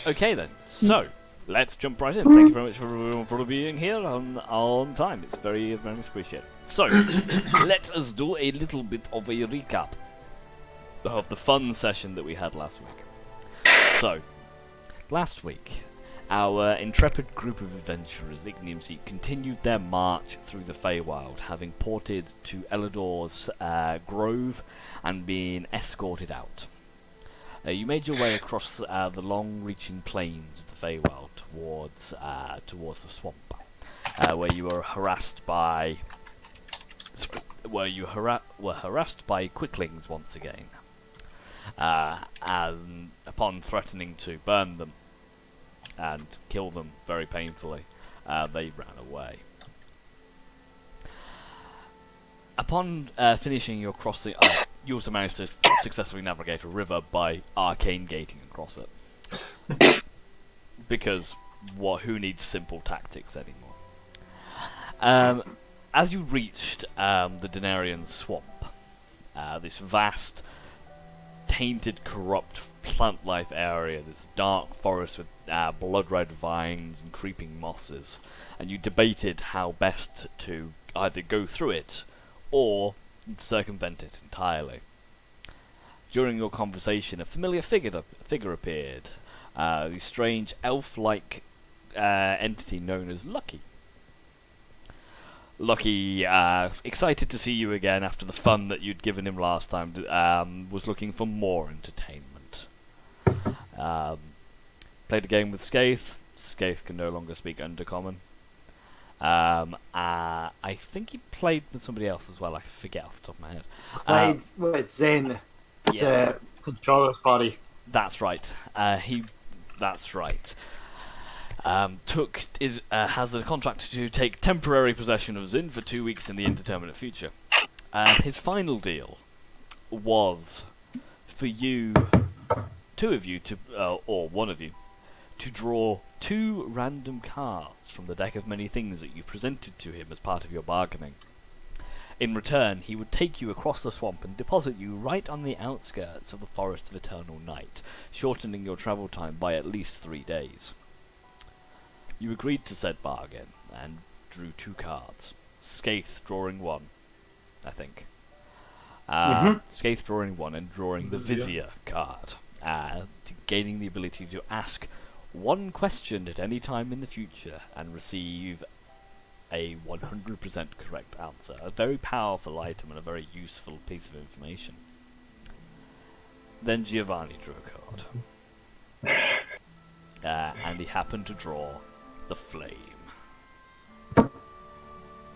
Okay then, so let's jump right in. Thank you very much for being here on time. It's very, very much appreciated. So, let us do a little bit of a recap of the fun session that we had last week. So, last week, our intrepid group of adventurers, Ignium Cete, continued their march through the Feywild, having ported to Elidor's grove and been escorted out. You made your way across the long-reaching plains of the Feywild towards the swamp, where you were harassed by quicklings once again. And upon threatening to burn them and kill them very painfully, they ran away. Upon finishing your crossing, you also managed to successfully navigate a river by arcane gating across it. Because who needs simple tactics anymore? As you reached the Denarian swamp, this vast, tainted, corrupt plant life area, this dark forest with blood-red vines and creeping mosses, and you debated how best to either go through it or circumvent it entirely. During your conversation, a familiar figure appeared, the strange elf-like entity known as Lucky. Lucky, excited to see you again after the fun that you'd given him last time, was looking for more entertainment. Played a game with Skaith. Skaith can no longer speak Undercommon. I think he played with somebody else as well. I forget off the top of my head. Played with Zen to control his body. That's right. That's right. Has a contract to take temporary possession of Zin for 2 weeks in the indeterminate future. His final deal was for you, two of you to, or one of you, to draw 2 random cards from the deck of many things that you presented to him as part of your bargaining. In return, he would take you across the swamp and deposit you right on the outskirts of the Forest of Eternal Night, shortening your travel time by at least 3 days. You agreed to said bargain and drew 2 cards. Skaith drawing 1, I think. Skaith drawing 1 and drawing the Vizier card, gaining the ability to ask 1 question at any time in the future and receive a 100% correct answer. A very powerful item and a very useful piece of information. Then Giovanni drew a card. And he happened to draw the Flame.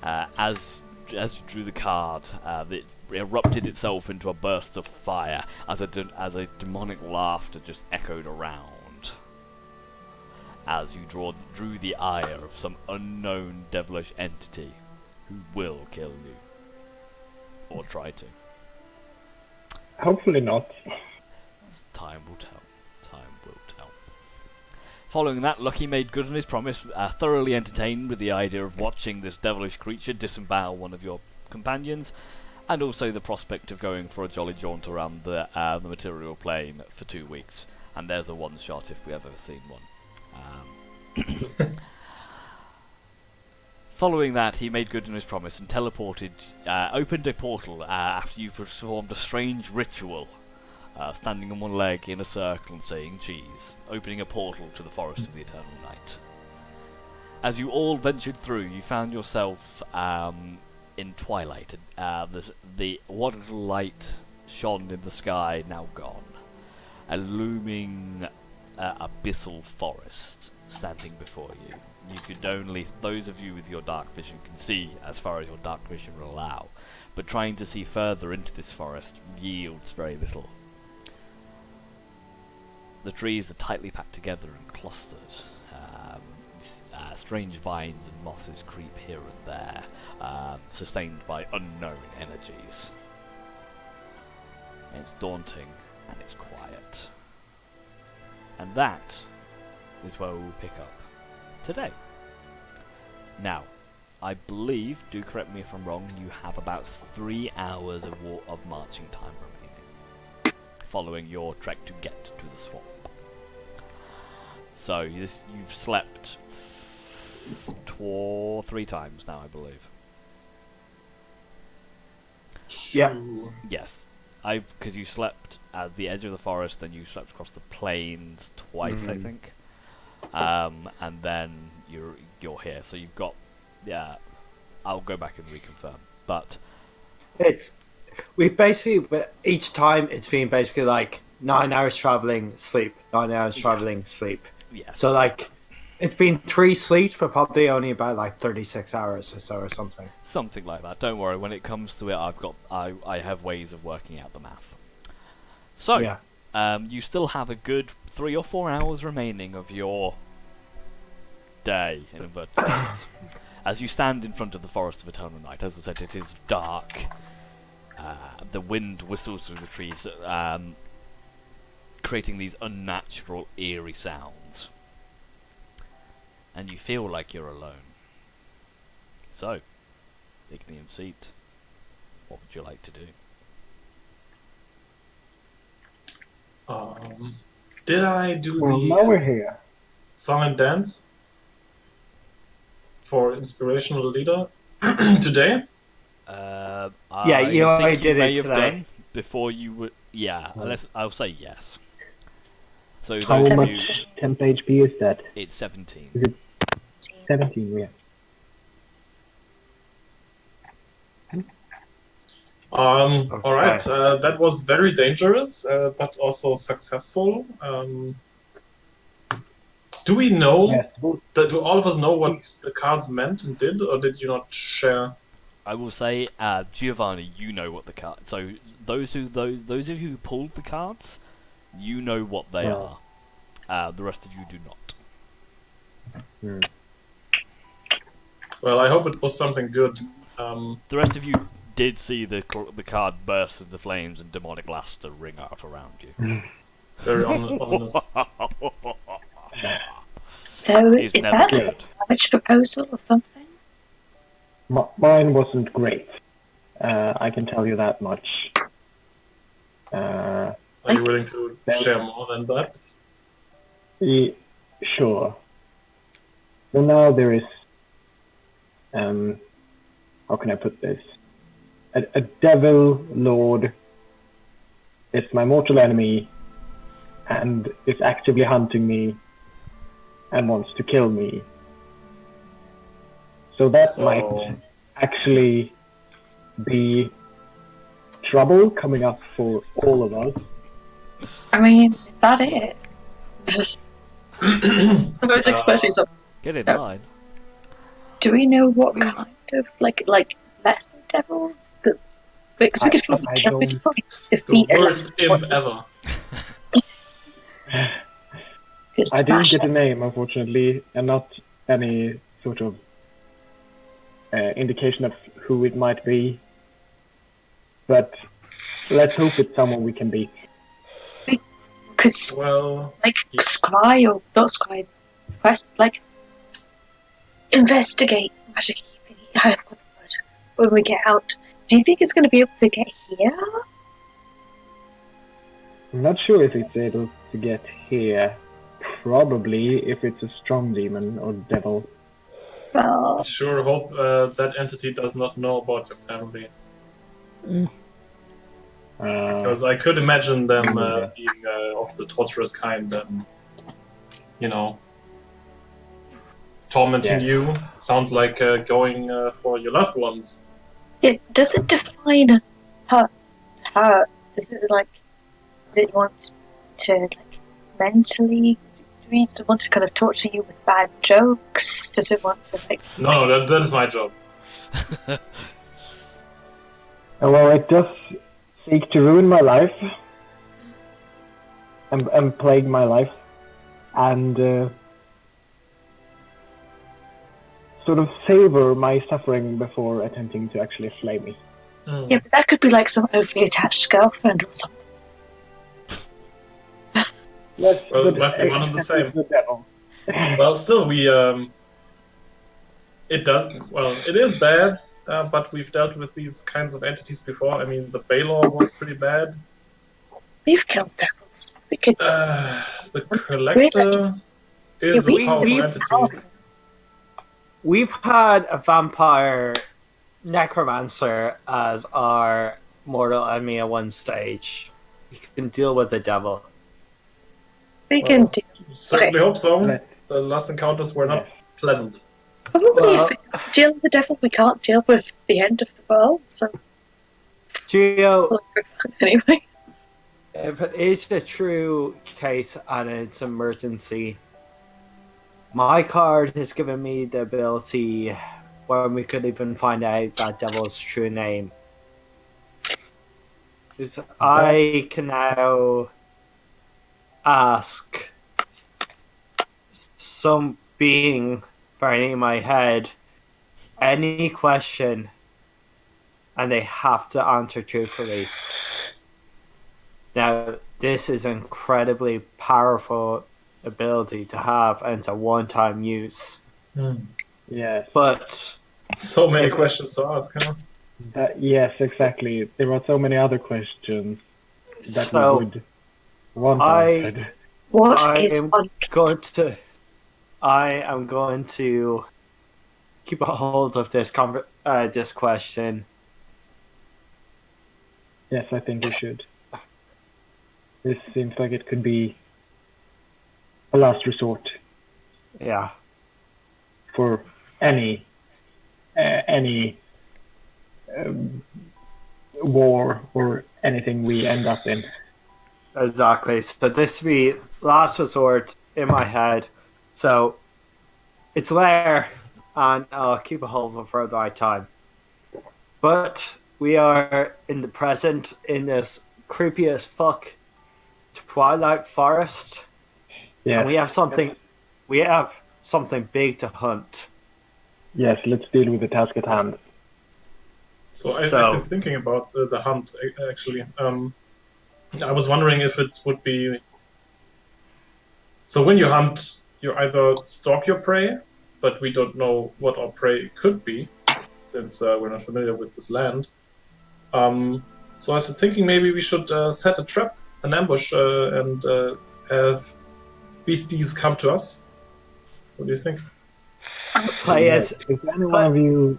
As you drew the card, it erupted itself into a burst of fire as a demonic laughter just echoed around. As you drew the ire of some unknown devilish entity who will kill you. Or try to. Hopefully not. Time will tell. Time will tell. Following that, Lucky made good on his promise, thoroughly entertained with the idea of watching this devilish creature disembowel one of your companions, and also the prospect of going for a jolly jaunt around the material plane for 2 weeks. And there's a one-shot if we've ever seen one. Following that, he made good on his promise and opened a portal after you performed a strange ritual, standing on one leg in a circle and saying cheese, opening a portal to the Forest of the Eternal Night. As you all ventured through, you found yourself in twilight. The what little light shone in the sky now gone, a looming abyssal forest standing before you. You could only, those of you with your dark vision can see as far as your dark vision will allow, but trying to see further into this forest yields very little. The trees are tightly packed together and clustered. Strange vines and mosses creep here and there, sustained by unknown energies. It's daunting and it's quiet. And that is where we will pick up today. Now, I believe, do correct me if I'm wrong, you have about 3 hours of marching time remaining, following your trek to get to the swamp. So you've slept 3 times now, I believe. Yeah. Yes, because you slept at the edge of the forest, then you slept across the plains twice, I think, and then you're here. So you've got, yeah. I'll go back and reconfirm, but we've basically, but each time it's been basically like 9 hours traveling, sleep, 9 hours traveling, sleep. yes. So like, it's been 3 sleeps, but probably only about like 36 hours or so or something. Something like that. Don't worry. When it comes to it, I have ways of working out the math. So, Yeah. you still have a good 3 or 4 hours remaining of your day, in inverted commas. As you stand in front of the Forest of Eternal Night, as I said, it is dark. The wind whistles through the trees, creating these unnatural, eerie sounds. And you feel like you're alone. So, Ignium Cete, what would you like to do? Did I do Now we're here. song and dance for inspirational leader today? You already did may it have today. done before you would. Yeah, I'll say yes. So How those of you, much temp HP is that? it's 17. Is it 17? Yeah. All right, that was very dangerous, but also successful. Do we know? Yes. Both. Do all of us know what the cards meant and did, or did you not share? I will say, Giovanni, you know what the card. So those of you who pulled the cards, you know what they are. The rest of you do not. Well, I hope it was something good. The rest of you did see the card burst into flames and demonic laughter ring out around you. Very ominous. So It's is never that good. like a damage proposal or something? Mine wasn't great. I can tell you that much. Are you willing to share more than that? Sure. So now there is, how can I put this? A devil lord is my mortal enemy and is actively hunting me and wants to kill me. So that might actually be trouble coming up for all of us. I mean, is that it? I was expecting something. Get in line. Do we know what kind of like lesser devil? Because we could probably I kill don't- The worst imp ever. I didn't get a name, unfortunately, and not any sort of indication of who it might be. But let's hope it's someone we can beat. Could Well, scry or not scry, quest investigate magic. I've got the word. When we get out, do you think it's going to be able to get here? I'm not sure if it's able to get here. Probably if it's a strong demon or devil. Well, I sure hope that entity does not know about your family. Because I could imagine them being of the torturous kind and, tormenting you. Sounds like going for your loved ones. yeah, does it define her? Does it want to mentally? Do it want to kind of torture you with bad jokes? Does it want to No, that is my job. Well, it does seek to ruin my life and plague my life and sort of savor my suffering before attempting to actually slay me. Yeah, but that could be like some overly attached girlfriend or something. Yes, Well, it might be one and the same. The devil. Well, still, it is bad, but we've dealt with these kinds of entities before. I mean, the Baylor was pretty bad. We've killed devils. We could. The Collector is a we- powerful we've- entity. We've had a vampire necromancer as our mortal enemy at one stage. We can deal with the devil. We can Well, do. Certainly hope so. Right. The last encounters were not Yes. pleasant. Probably Well- if we can't deal with the devil, we can't deal with the end of the world. So Gio, anyway, if it is a true case and it's an emergency, my card has given me the ability where we could even find out that devil's true name. Is I can now ask some being burning in my head any question and they have to answer truthfully. Now, this is incredibly powerful ability to have and it's a one-time use. Yes. But So many If- questions to ask, huh? Yes, exactly. There are so many other questions that so we would want I- answered. what I is am one? I am going to keep a hold of this this question. Yes, I think we should. This seems like it could be a last resort Yeah. for any war or anything we end up in. Exactly. So this will be last resort in my head. So it's there, and I'll keep a hold of it for the right time. But we are in the present in this creepy as fuck twilight forest, Yes, and we have something. We have something big to hunt. yes. Let's deal with the task at hand. So I've So- been thinking about the hunt, actually. I was wondering if it would be... So when you hunt, you either stalk your prey, but we don't know what our prey could be, since we're not familiar with this land. So I was thinking maybe we should set a trap, an ambush, and have beasties come to us. What do you think? Players, Is anyone of you?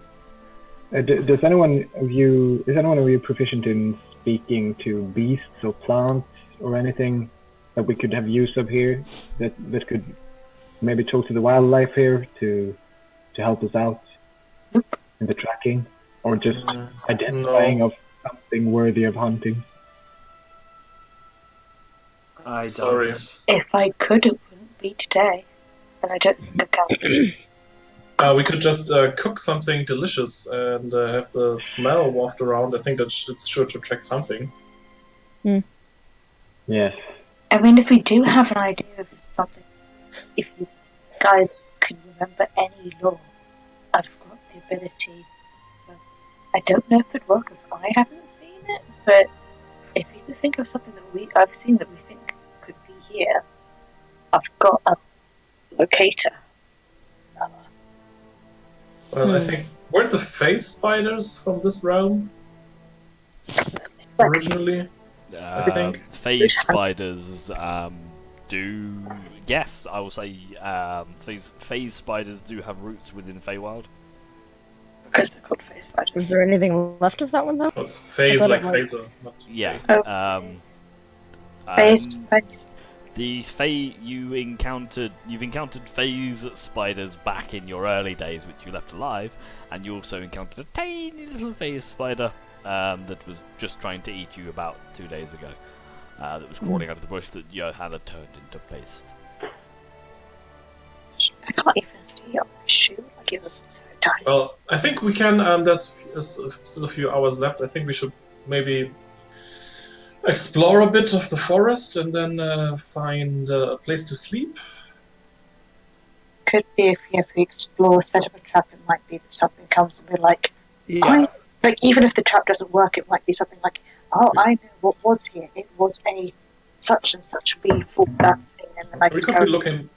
Does anyone of you? Is anyone of you proficient in speaking to beasts or plants or anything that we could have use of here? That could maybe talk to the wildlife here to help us out in the tracking, or just identifying of something worthy of hunting. I don't. Sorry. If I could, it wouldn't be today, and I don't think I can. We could just cook something delicious and have the smell waft around. I think that it's sure to attract something. Yes. I mean, if we do have an idea of something, if you guys can remember any lore, I've got the ability. I don't know if it'd work if I haven't seen it, but if you can think of something that I've seen that we think could be here, I've got a locator. Well, I think were the face spiders from this realm originally? think. Phase spiders do. Yes, I will say phase spiders do have roots within Feywild. Because they're called face spiders. Is there anything left of that one though? Oh, it's phase I thought like it was- phaser. Not Yeah. phase. Face spiders. You've encountered phase spiders back in your early days, which you left alive, and you also encountered a tiny little phase spider that was just trying to eat you about 2 days ago. That was crawling out of the bush that Johanna turned into paste. I can't even see on my shoe. Like it was so tiny. Well, I think we can. There's still a few hours left. I think we should maybe explore a bit of the forest and then find a place to sleep. Could be if we explore, set up a trap, it might be that something comes and we're like, Yeah. like even if the trap doesn't work, it might be something like, oh, I know what was here. It was a such and such. We fought that thing, and then I We can could go. be looking.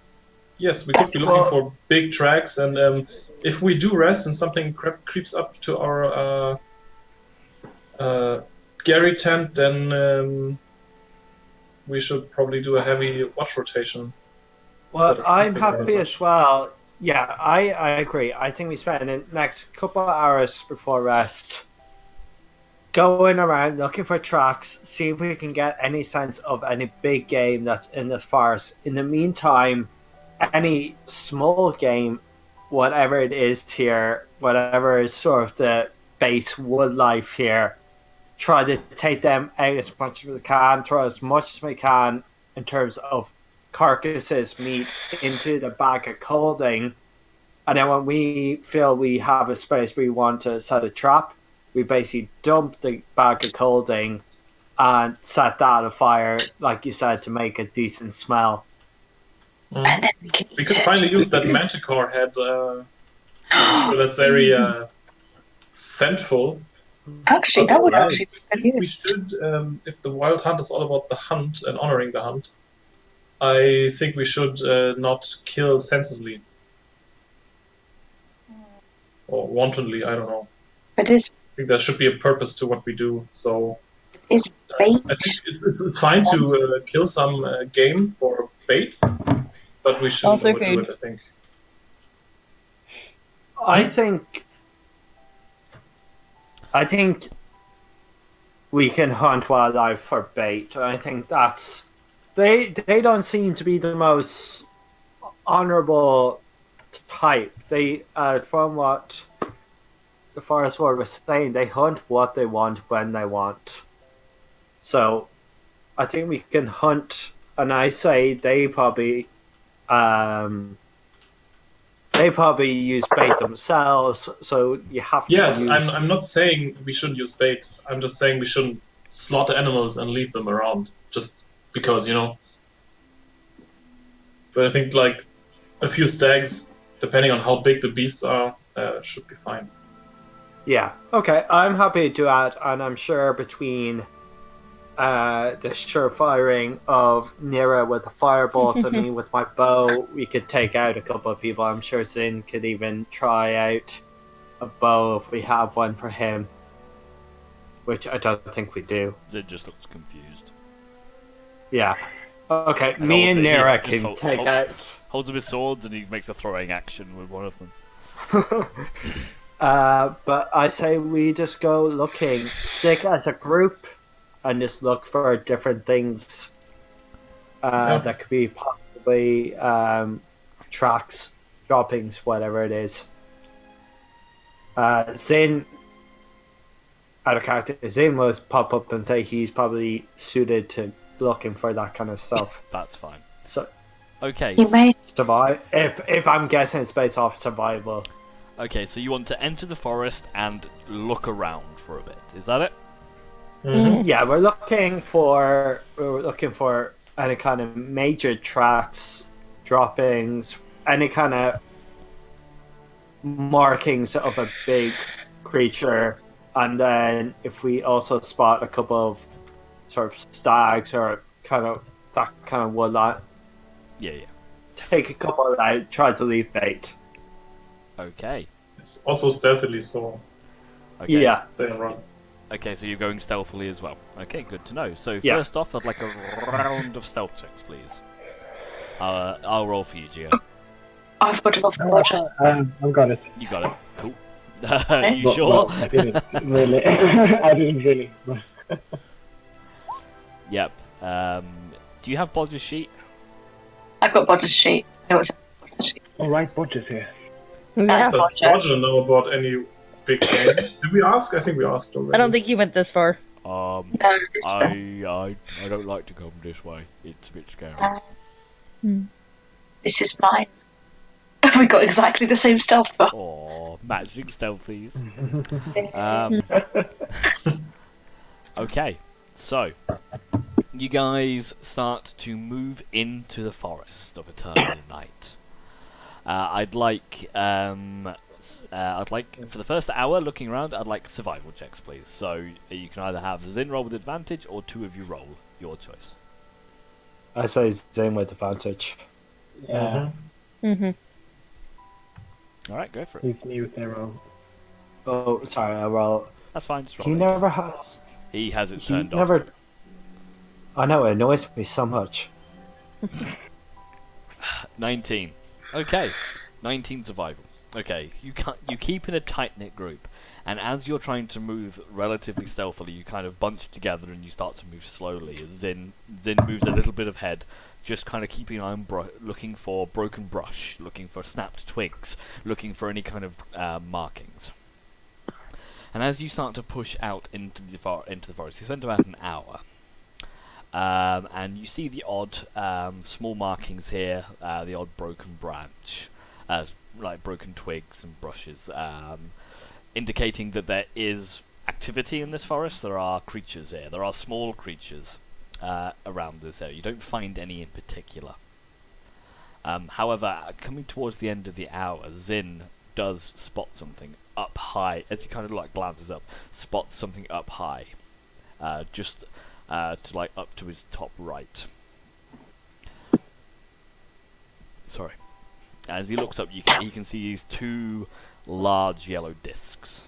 Yes, we could be looking for big tracks, and if we do rest and something creeps up to our Gary tent, then we should probably do a heavy watch rotation. Well, Instead of I'm sleeping very happy much. as well. Yeah, I agree. I think we spend the next couple of hours before rest going around looking for tracks, see if we can get any sense of any big game that's in the forest. In the meantime, any small game, whatever it is here, whatever is sort of the base wood life here, try to take them out as much as we can, throw as much as we can in terms of carcasses, meat into the bag of holding. And then when we feel we have a space we want to set a trap, we basically dump the bag of holding and set that afire, like you said, to make a decent smell. And then we can We eat could it. finally use that manticore head. I'm sure that's very scentful. Actually, But that would yeah. actually be I good think we use. should, if the wild hunt is all about the hunt and honoring the hunt, I think we should not kill senselessly or wantonly. I don't know. But it's I think there should be a purpose to what we do. So bait. I think it's fine to kill some game for bait, but we shouldn't Also overdo food. it. I think. I think we can hunt wildlife for bait. I think that's they don't seem to be the most honorable type. They from what the forest lord was saying, they hunt what they want when they want. So I think we can hunt, and I say they probably use bait themselves. So you have to Yes, use. I'm not saying we shouldn't use bait. I'm just saying we shouldn't slaughter animals and leave them around just because, you know. But I think like a few stags, depending on how big the beasts are, should be fine. Yeah. Okay. I'm happy to do that, and I'm sure between the sure firing of Nira with the firebolt and me with my bow, we could take out a couple of people. I'm sure Zin could even try out a bow if we have one for him, which I don't think we do. Zid just looks confused. Yeah. Okay. And Me holds and it here, Nira just can hold- take hold- out. Holds up his swords and he makes a throwing action with one of them. But I say we just go looking, stick as a group, and just look for different things that could be possibly tracks, droppings, whatever it is. Zin, out of character, Zin will pop up and say he's probably suited to looking for that kind of stuff. That's fine. So Okay. You may survive. If I'm guessing it's based off survival. Okay, so you want to enter the forest and look around for a bit. Is that it? Mm-hmm. Yeah, we're looking for any kind of major tracks, droppings, any kind of markings of a big creature, and then if we also spot a couple of sort of stags or kind of that kind of woodland, Yeah, yeah. take a couple out, try to leave bait. Okay. It's also stealthily, so Okay. Yeah, they don't run. Okay, so you're going stealthily as well. Okay, good to know. So Yeah. first off, I'd like a round of stealth checks, please. I'll roll for you, Gio. I've got to go for water. I've got it. You got it. Cool. You Well, sure? well, I didn't really. I didn't really. Yep. Do you have Bodger's sheet? I've got Bodger's sheet. I always have Bodger's sheet. All right, Bodger's here. That's Yeah. Does Bodger. Roger know about any big game? Did we ask? I think we asked already. I don't think you went this far. No, it's I don't like to come this way. It's a bit scary. this is mine. We got exactly the same stealth bar. Aw, matching stealthies. Okay, so you guys start to move into the forest of eternal night. I'd like for the first hour looking around. I'd like survival checks, please. So you can either have Zin roll with advantage or two of you roll. Your choice. I say Zane with advantage. Yeah, Mm-hmm. All right, go for it. he's new Zero. Oh, sorry, I roll. That's fine. Just roll. He it. never has. He has it He turned never. off. I know it annoys me so much. 19. Okay. 19 survival. Okay, you keep in a tight-knit group, and as you're trying to move relatively stealthily, you kind of bunch together and you start to move slowly. As Zin moves a little bit ahead, just kind of keeping an eye on looking for broken brush, looking for snapped twigs, looking for any kind of markings. And as you start to push out into the forest, you spend about an hour. And you see the odd small markings here, the odd broken branch, like broken twigs and brushes, indicating that there is activity in this forest. There are creatures here. There are small creatures around this area. You don't find any in particular. However, coming towards the end of the hour, Zin does spot something up high, as he kind of like glances up, spots something up high, just to like up to his top right. Sorry. As he looks up, he can see these two large yellow discs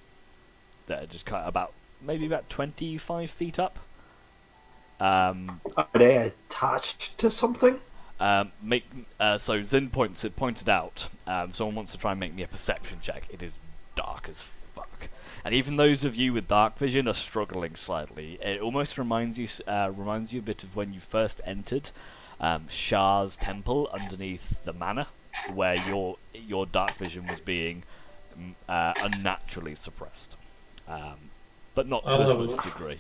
that are just kind of maybe about 25 feet up. Are they attached to something? So Zin pointed out. Someone wants to try and make me a perception check. It is dark as fuck, and even those of you with dark vision are struggling slightly. It almost reminds you a bit of when you first entered Shah's temple underneath the manor, where your dark vision was being unnaturally suppressed, but not to as much degree.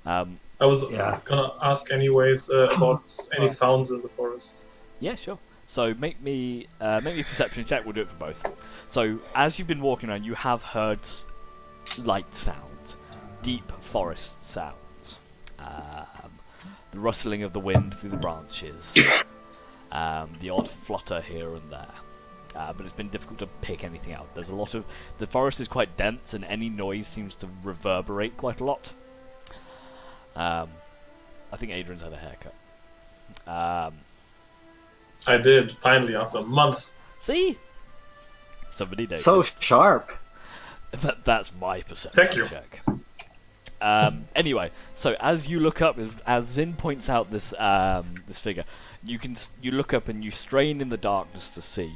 I was gonna ask anyways about any sounds in the forest. Yeah, sure. So make me a perception check. We'll do it for both. So as you've been walking around, you have heard light sounds, deep forest sounds, the rustling of the wind through the branches, the odd flutter here and there. But it's been difficult to pick anything out. There's a lot of the forest is quite dense, and any noise seems to reverberate quite a lot. I think Adrian's had a haircut. I did, finally, after months. See? Somebody noticed. So sharp. That's my perception Thank you. check. Anyway, so as you look up, as Zin points out this figure, you look up and you strain in the darkness to see,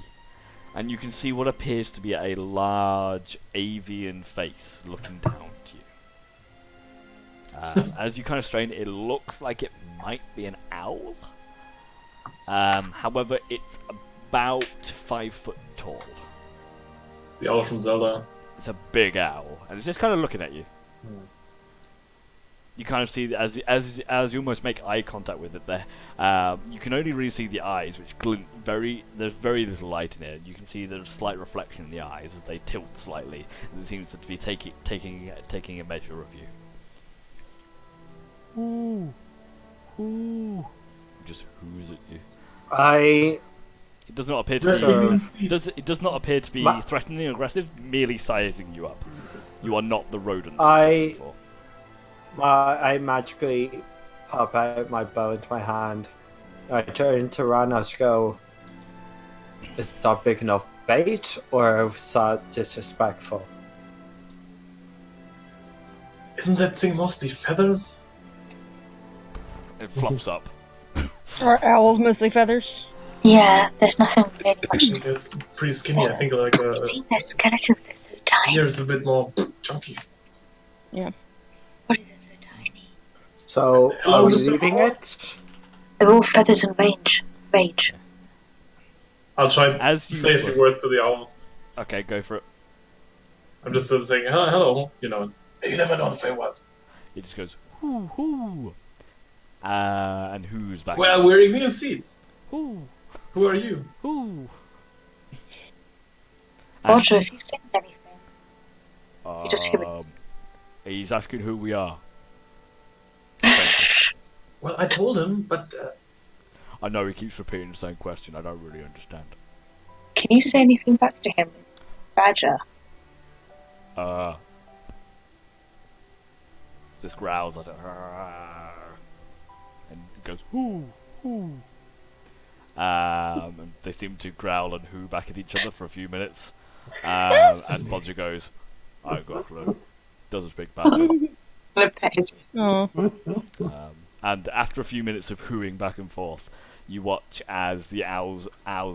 and you can see what appears to be a large avian face looking down to you. As you kind of strain, it looks like it might be an owl. However, it's about 5 foot tall. The owl from Zelda. It's a big owl, and it's just kind of looking at you. You kind of see as you almost make eye contact with it there. You can only really see the eyes, which glint there's very little light in it. You can see there's a slight reflection in the eyes as they tilt slightly. It seems to be taking a measure of you. Ooh. Just whoos at you. It does not appear to be. It does not appear to be threatening or aggressive. Merely sizing you up. You are not the rodents it's looking for. I magically pop out my bow into my hand. I turn to Ranos, go, is that big enough bait, or was that disrespectful? Isn't that thing mostly feathers? It fluffs up. Are owls mostly feathers? Yeah, there's nothing really much. It's pretty skinny. I think like I've seen their skeletons, they're so tiny. here it's a bit more chunky. Yeah. What is it so tiny? So, are we leaving it? They're all feathers and rage. I'll try and As you say a few words to the owl. Okay, go for it. I'm just saying hello. You know, you never know the fair word. It just goes hoo. And who's back? Well, we're Ignium Cete. Hoo. Who are you? Hoo. Roger, if you said anything, you just hear it. He's asking who we are. Well, I told him, but I know he keeps repeating the same question. I don't really understand. Can you say anything back to him? Badger. This growls at it. And it goes hoo. And they seem to growl and hoo back at each other for a few minutes. And Bodger goes, I got a clue. Doesn't speak Badger. Oh. And after a few minutes of hooing back and forth, you watch as the owl's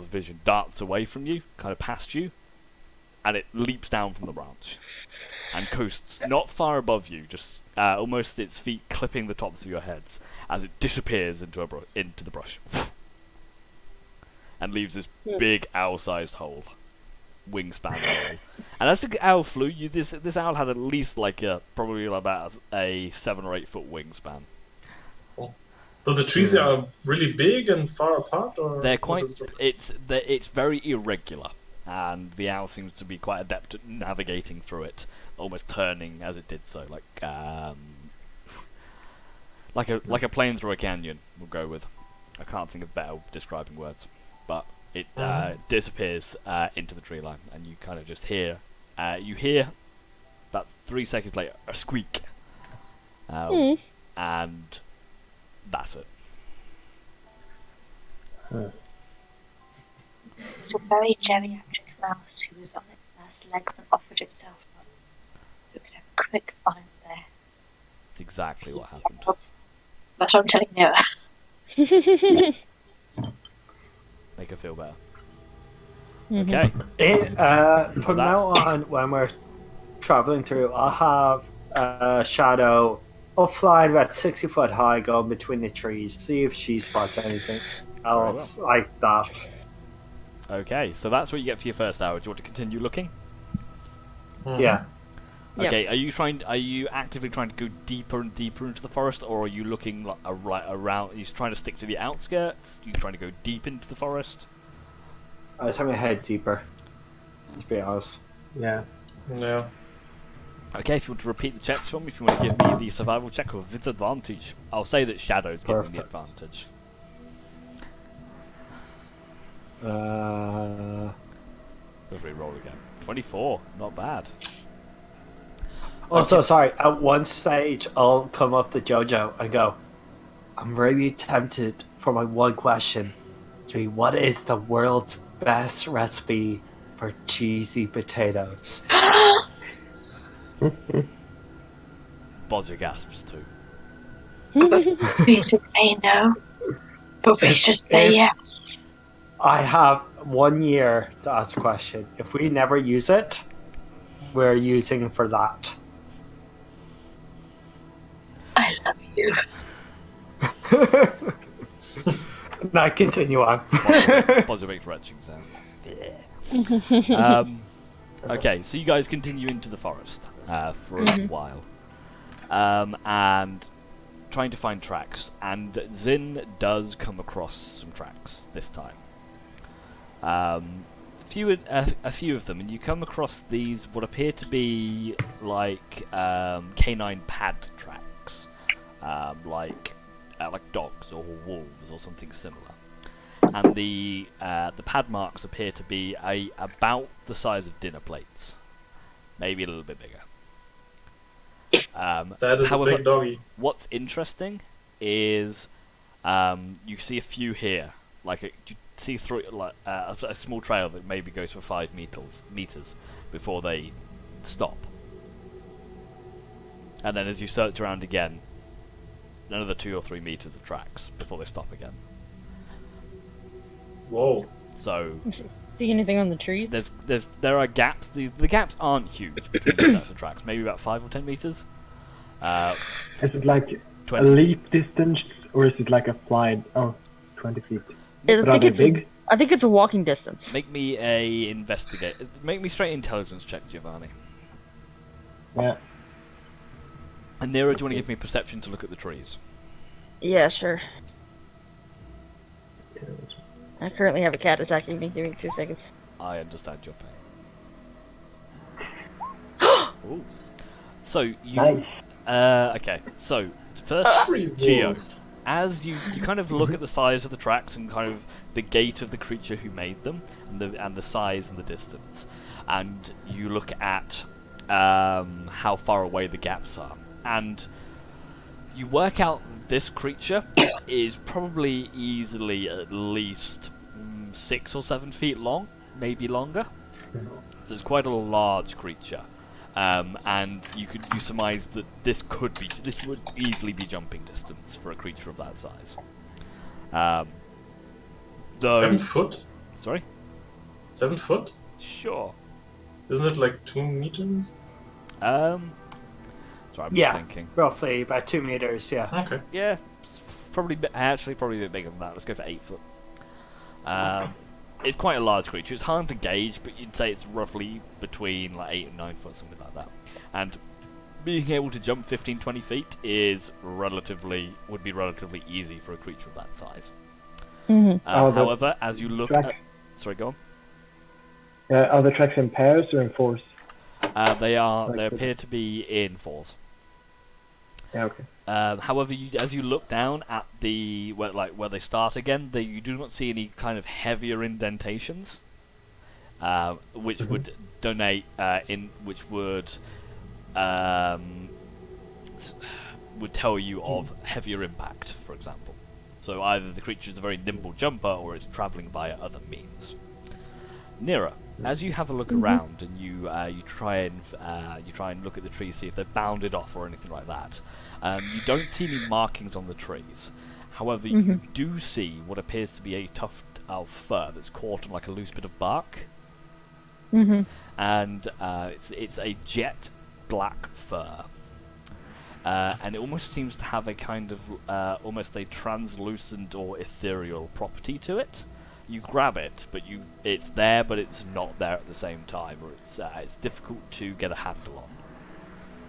vision darts away from you, kind of past you, and it leaps down from the branch and coasts not far above you, just almost its feet clipping the tops of your heads as it disappears into the brush and leaves this big owl-sized hole, wingspan hole. And as the owl flew, this owl had at least probably about a 7 or 8 foot wingspan. So the trees are really big and far apart, or They're what quite. does it look- It's very irregular, and the owl seems to be quite adept at navigating through it, almost turning as it did so, like a plane through a canyon. We'll go with. I can't think of better describing words, but it disappears into the tree line, and you kind of just hear. You hear about 3 seconds later a squeak, and that's it. It's a very geriatric mouse who was on its last legs and offered itself up. So we could have a quick find there. That's exactly what happened. That's what I'm telling you. Make her feel better. Mhm. Okay. From now on, when we're traveling through, I'll have a shadow offline about 60 foot high going between the trees, see if she spots anything else like that. Okay, so that's what you get for your first hour. Do you want to continue looking? Yeah. Yep. Okay, are you actively trying to go deeper and deeper into the forest, or are you looking right around? Are you trying to stick to the outskirts? Are you trying to go deep into the forest? I was having to head deeper, to be honest. Yeah. Yeah. Okay, if you want to repeat the checks for me, if you want to give me the survival check with advantage, I'll say that Shadow's giving the Perfect. advantage. Feel free to roll again. 24, not bad. Also, sorry, at one stage, I'll come up to Jojo and go, I'm really tempted for my one question to be, what is the world's best recipe for cheesy potatoes? Bodger gasps too. We should say no, but we should say yes. I have 1 year to ask a question. If we never use it, we're using it for that. I love you. Now continue on. Bodger makes retching sounds. Okay, so you guys continue into the forest for a while, and trying to find tracks. And Zin does come across some tracks this time. A few of them, and you come across these what appear to be like canine pad tracks, like dogs or wolves or something similar. And the pad marks appear to be about the size of dinner plates, maybe a little bit bigger. That is However, a big doggy. what's interesting is you see a few here, you see through a small trail that maybe goes for 5 meters before they stop, and then as you search around again, another 2 or 3 meters of tracks before they stop again. Whoa. So See anything on the trees? there are gaps. The gaps aren't huge between the sets of tracks. Maybe about 5 or 10 meters. Is it like a 20. leap distance, or is it like a flight? Oh, 20 feet. I But are think they it's big? I think it's a walking distance. Make me straight intelligence check, Giovanni. Yeah. And Nero, do you want to give me perception to look at the trees? Yeah, sure. I currently have a cat attacking me. Give me 2 seconds. I understand your pain. Ooh. So you. Nice. Okay. So first, Tree Geo. wolves. As you kind of look at the size of the tracks and kind of the gait of the creature who made them, and the size and the distance, and you look at how far away the gaps are, and you work out this creature is probably easily at least 6 or 7 feet long, maybe longer. So it's quite a large creature. And you surmise that this would easily be jumping distance for a creature of that size. Though, 7 foot? sorry. 7 foot? Sure. Isn't it like 2 meters? Sorry, I'm Yeah. just thinking. Roughly about 2 meters, yeah. Okay. Yeah, it's probably probably a bit bigger than that. Let's go for 8 foot. It's quite a large creature. It's hard to gauge, but you'd say it's roughly between like 8 and 9 foot, something like that. And being able to jump 15, 20 feet would be relatively easy for a creature of that size. However, as you look at... Sorry, go on. Are the tracks in pairs or in fours? They appear to be in fours. Yeah, okay. However, as you look down at where they start again, you do not see any kind of heavier indentations, which would would tell you of heavier impact, for example. So either the creature is a very nimble jumper, or it's travelling via other means. Nira, as you have a look around and you try and look at the trees, see if they're bounded off or anything like that, you don't see any markings on the trees. However, you do see what appears to be a tuft of fur that's caught on like a loose bit of bark, and it's a jet black fur, and it almost seems to have a kind of almost a translucent or ethereal property to it. You grab it, but it's there, but it's not there at the same time, or it's difficult to get a handle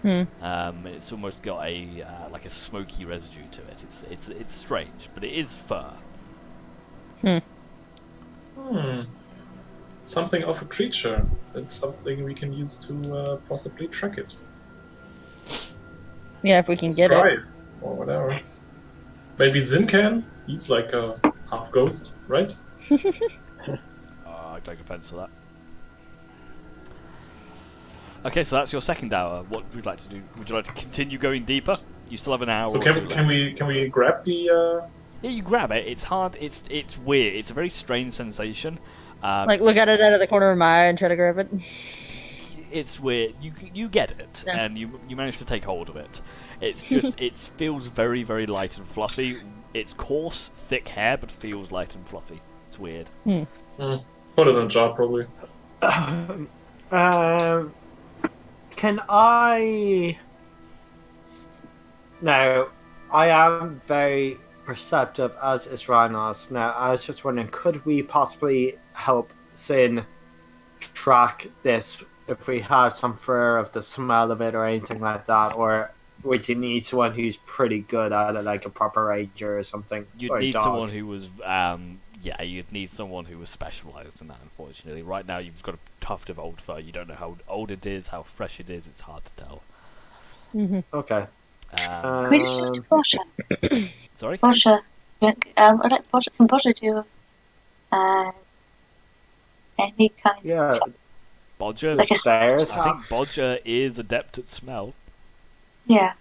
on. It's almost got a like a smoky residue to it. It's strange, but it is fur. Something of a creature. It's something we can use to possibly track it. Yeah, if we can get Try it. or whatever. Maybe Zin can. He's like a half ghost, right? I take offence to that. Okay, so that's your second hour. What would you like to do? Would you like to continue going deeper? You still have an hour. So or two can we grab the? Yeah, you grab it. It's hard. It's weird. It's a very strange sensation. Like, look at it out of the corner of my eye and try to grab it. It's weird. You get it, Yeah. and you manage to take hold of it. It's just it feels very, very light and fluffy. It's coarse, thick hair, but feels light and fluffy. It's weird. Put it in a jar, probably. Can I... Now, I am very perceptive, as is Rhinos. Now, I was just wondering, could we possibly help Sin track this if we have some fear of the smell of it or anything like that? Or would you need someone who's pretty good at it, like a proper ranger or something? You'd or a need dog? someone who was, you'd need someone who was specialised in that, unfortunately. Right now, you've got a tuft of old fur. You don't know how old it is, how fresh it is. It's hard to tell. Okay. We just shoot Bosher. Sorry? Bosher. I'd like Bosher. Can Bosher do any kind Yeah, of Bodger? like a bears. I think Bodger is adept at smell. yeah.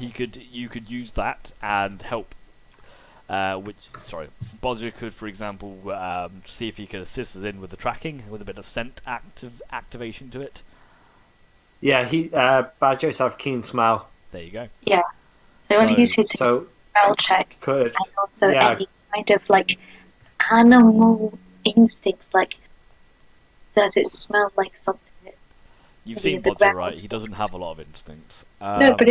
You could use that and help. Bodger could, for example, see if he could assist us in with the tracking with a bit of scent activation to it. Yeah, badgers have keen smell. There you go. Yeah. So I want to use his So smell check could and also yeah. any kind of like animal instincts. Like, does it smell like something? You've Maybe seen the Bodger, ground. right? He doesn't have a lot of instincts. No, but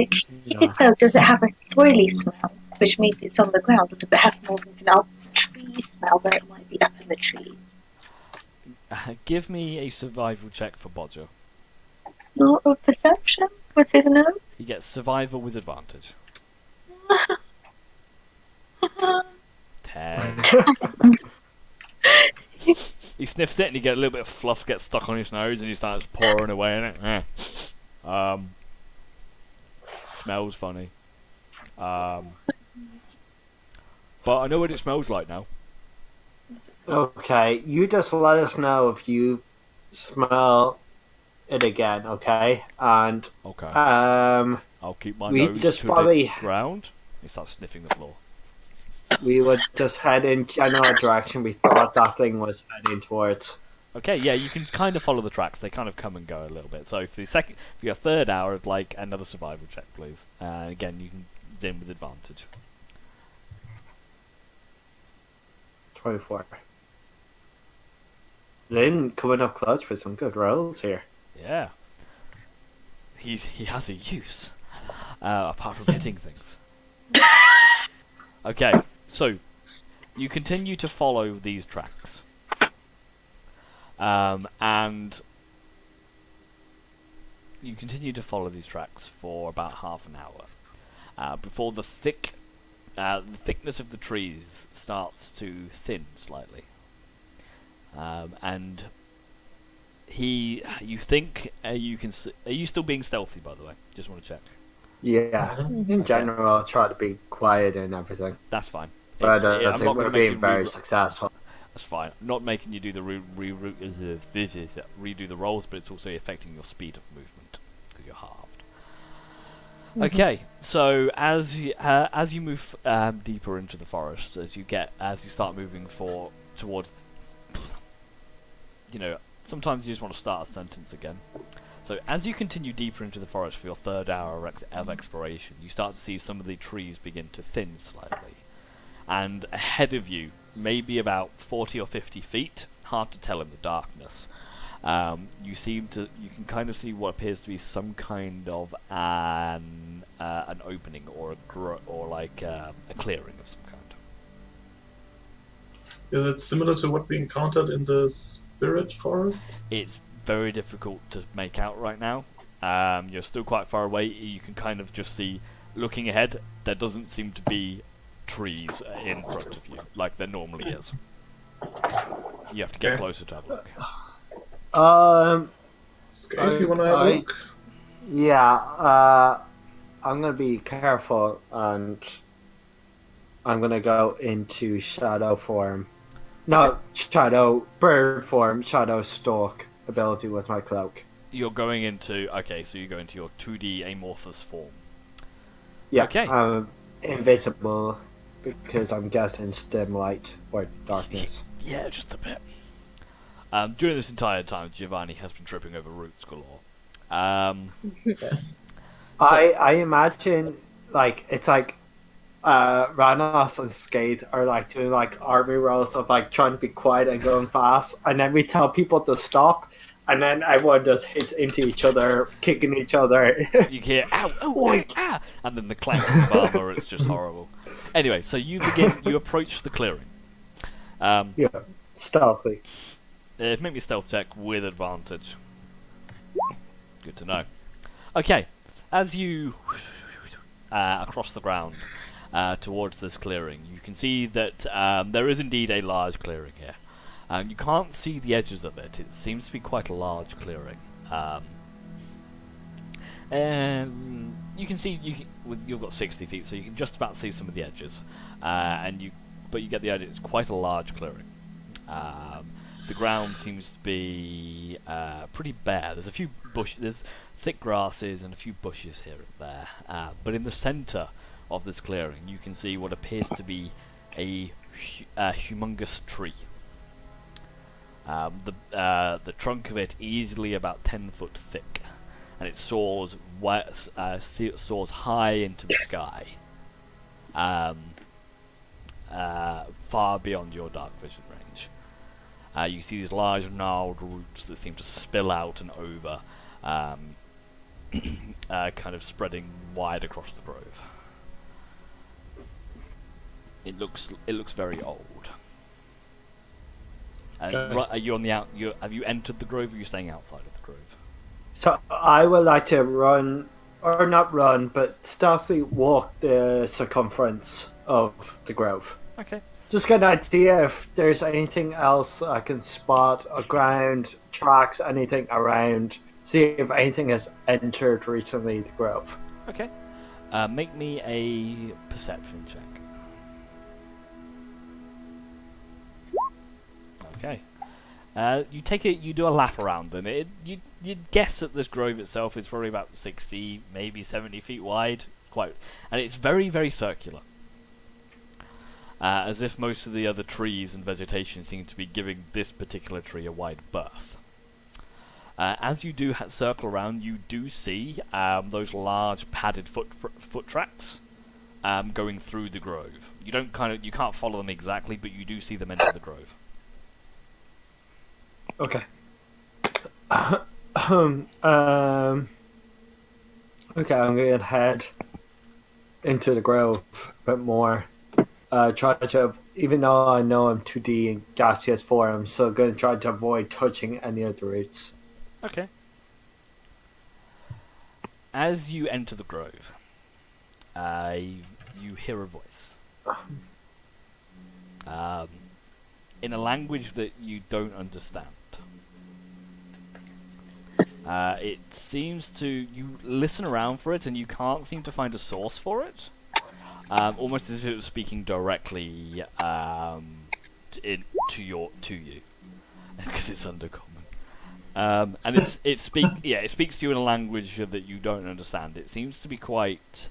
so does it have a soily smell, which means it's on the ground, or does it have more of an up tree smell where it might be up in the trees? Give me a survival check for Bodger. Not a perception with his nose. He gets survival with advantage. 10. He sniffs it and you get a little bit of fluff gets stuck on his nose and he starts pouring away in it. Smells funny. But I know what it smells like now. Okay, you just let us know if you smell it again, okay? And Okay. um, I'll keep my we nose just to probably- the ground. He starts sniffing the floor. we would just head in general direction we thought that thing was heading towards. Okay, yeah, you can kind of follow the tracks. They kind of come and go a little bit. So for your third hour, I'd like another survival check, please. Again, you can zin with advantage. 24. Zin coming up clutch with some good rolls here. Yeah. He has a use, apart from hitting things. Okay, so you continue to follow these tracks, and you continue to follow these tracks for about half an hour before the thickness of the trees starts to thin slightly, and you think you can. Are you still being stealthy, by the way? Just want to check. Yeah, in general, I'll try to be quiet and everything. That's fine. But I I'm don't not think gonna we're make being you very successful. That's fine. I'm not making you do the redo the rolls, but it's also affecting your speed of movement because you're halved. Okay, so as you move deeper into the forest, as you start moving towards, sometimes you just want to start a sentence again. So as you continue deeper into the forest for your third hour of exploration, you start to see some of the trees begin to thin slightly. And ahead of you, maybe about 40 or 50 feet, hard to tell in the darkness, you can kind of see what appears to be some kind of an opening or a clearing of some kind. Is it similar to what we encountered in the spirit forest? It's very difficult to make out right now. You're still quite far away. You can kind of just see, looking ahead, there doesn't seem to be trees in front of you like there normally is. You have to get closer to have a look. Scale, if you want to have a look. Yeah, I'm gonna be careful and I'm gonna go into shadow form. No, shadow bird form, shadow stalk ability with my cloak. You're going into so you go into your 2D amorphous form. Yeah, okay. I'm invisible because I'm guessing stem light or darkness. Yeah, just a bit. During this entire time, Giovanni has been tripping over roots galore. I imagine it's like Ranos and Skate are doing army rolls of trying to be quiet and going fast, and then we tell people to stop, and then everyone just hits into each other, kicking each other. You hear ow, oh, ah, and then the clank of armor. It's just horrible. Anyway, so you approach the clearing. Yeah, stealthy. Make me a stealth check with advantage. Good to know. Okay, as you across the ground towards this clearing, you can see that there is indeed a large clearing here. You can't see the edges of it. It seems to be quite a large clearing. You can see you've got 60 feet, so you can just about see some of the edges. But you get the idea. It's quite a large clearing. The ground seems to be pretty bare. There's a few there's thick grasses and a few bushes here and there. But in the centre of this clearing, you can see what appears to be a humongous tree. The trunk of it easily about 10 foot thick, and it soars high into the sky, far beyond your dark vision range. You see these large gnarled roots that seem to spill out and over, kind of spreading wide across the grove. It looks very old. Are you on the have you entered the grove, or are you staying outside of the grove? So I would like to run, or not run, but stealthily walk the circumference of the grove. Okay. Just get an idea if there's anything else I can spot, ground, tracks, anything around. See if anything has entered recently the grove. Okay. Make me a perception check. Okay. You do a lap around, and you'd guess that this grove itself is probably about 60, maybe 70 feet wide, and it's very, very circular. As if most of the other trees and vegetation seem to be giving this particular tree a wide berth. As you do circle around, you do see those large padded foot tracks going through the grove. You can't follow them exactly, but you do see them enter the grove. Okay. Okay, I'm going to head into the grove a bit more. Try to, even though I know I'm 2D in gaseous form, I'm still going to try to avoid touching any of the roots. Okay. As you enter the grove, you hear a voice. In a language that you don't understand. It seems to... You listen around for it and you can't seem to find a source for it. Almost as if it was speaking directly to you. Because it's undercommon. And it speaks to you in a language that you don't understand. It seems to be quite...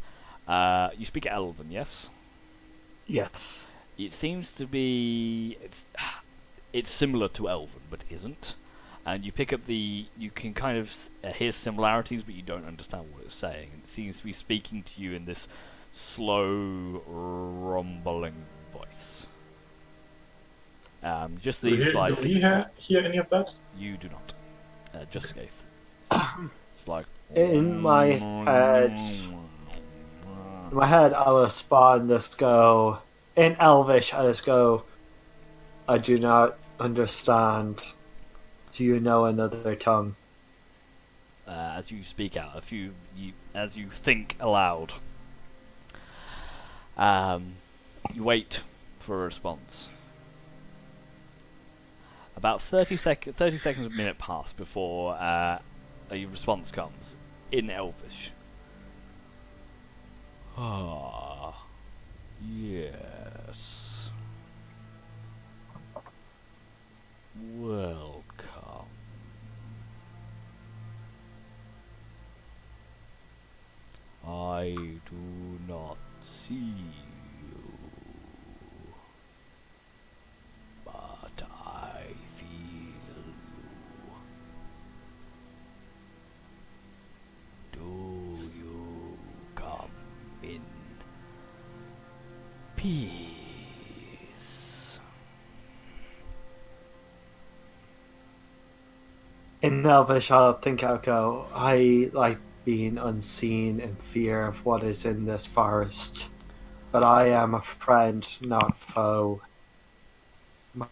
you speak Elven, yes? Yes. It seems to be... It's similar to Elven, but isn't. And you pick up you can kind of hear similarities, but you don't understand what it's saying. And it seems to be speaking to you in this slow, rumbling voice. Just these, do we hear any of that? You do not. Just Skaith. It's like... In my head, I will spawn just go... In Elvish, I just go... I do not understand. Do you know another tongue? As you speak out, as you think aloud, you wait for a response. About 30 seconds a minute pass before a response comes in Elvish. Ah, yes. Welcome. I do not see you, but I feel you. Do you come in peace? In Elvish, I'll think I'll go, I like being unseen in fear of what is in this forest. But I am a friend, not foe.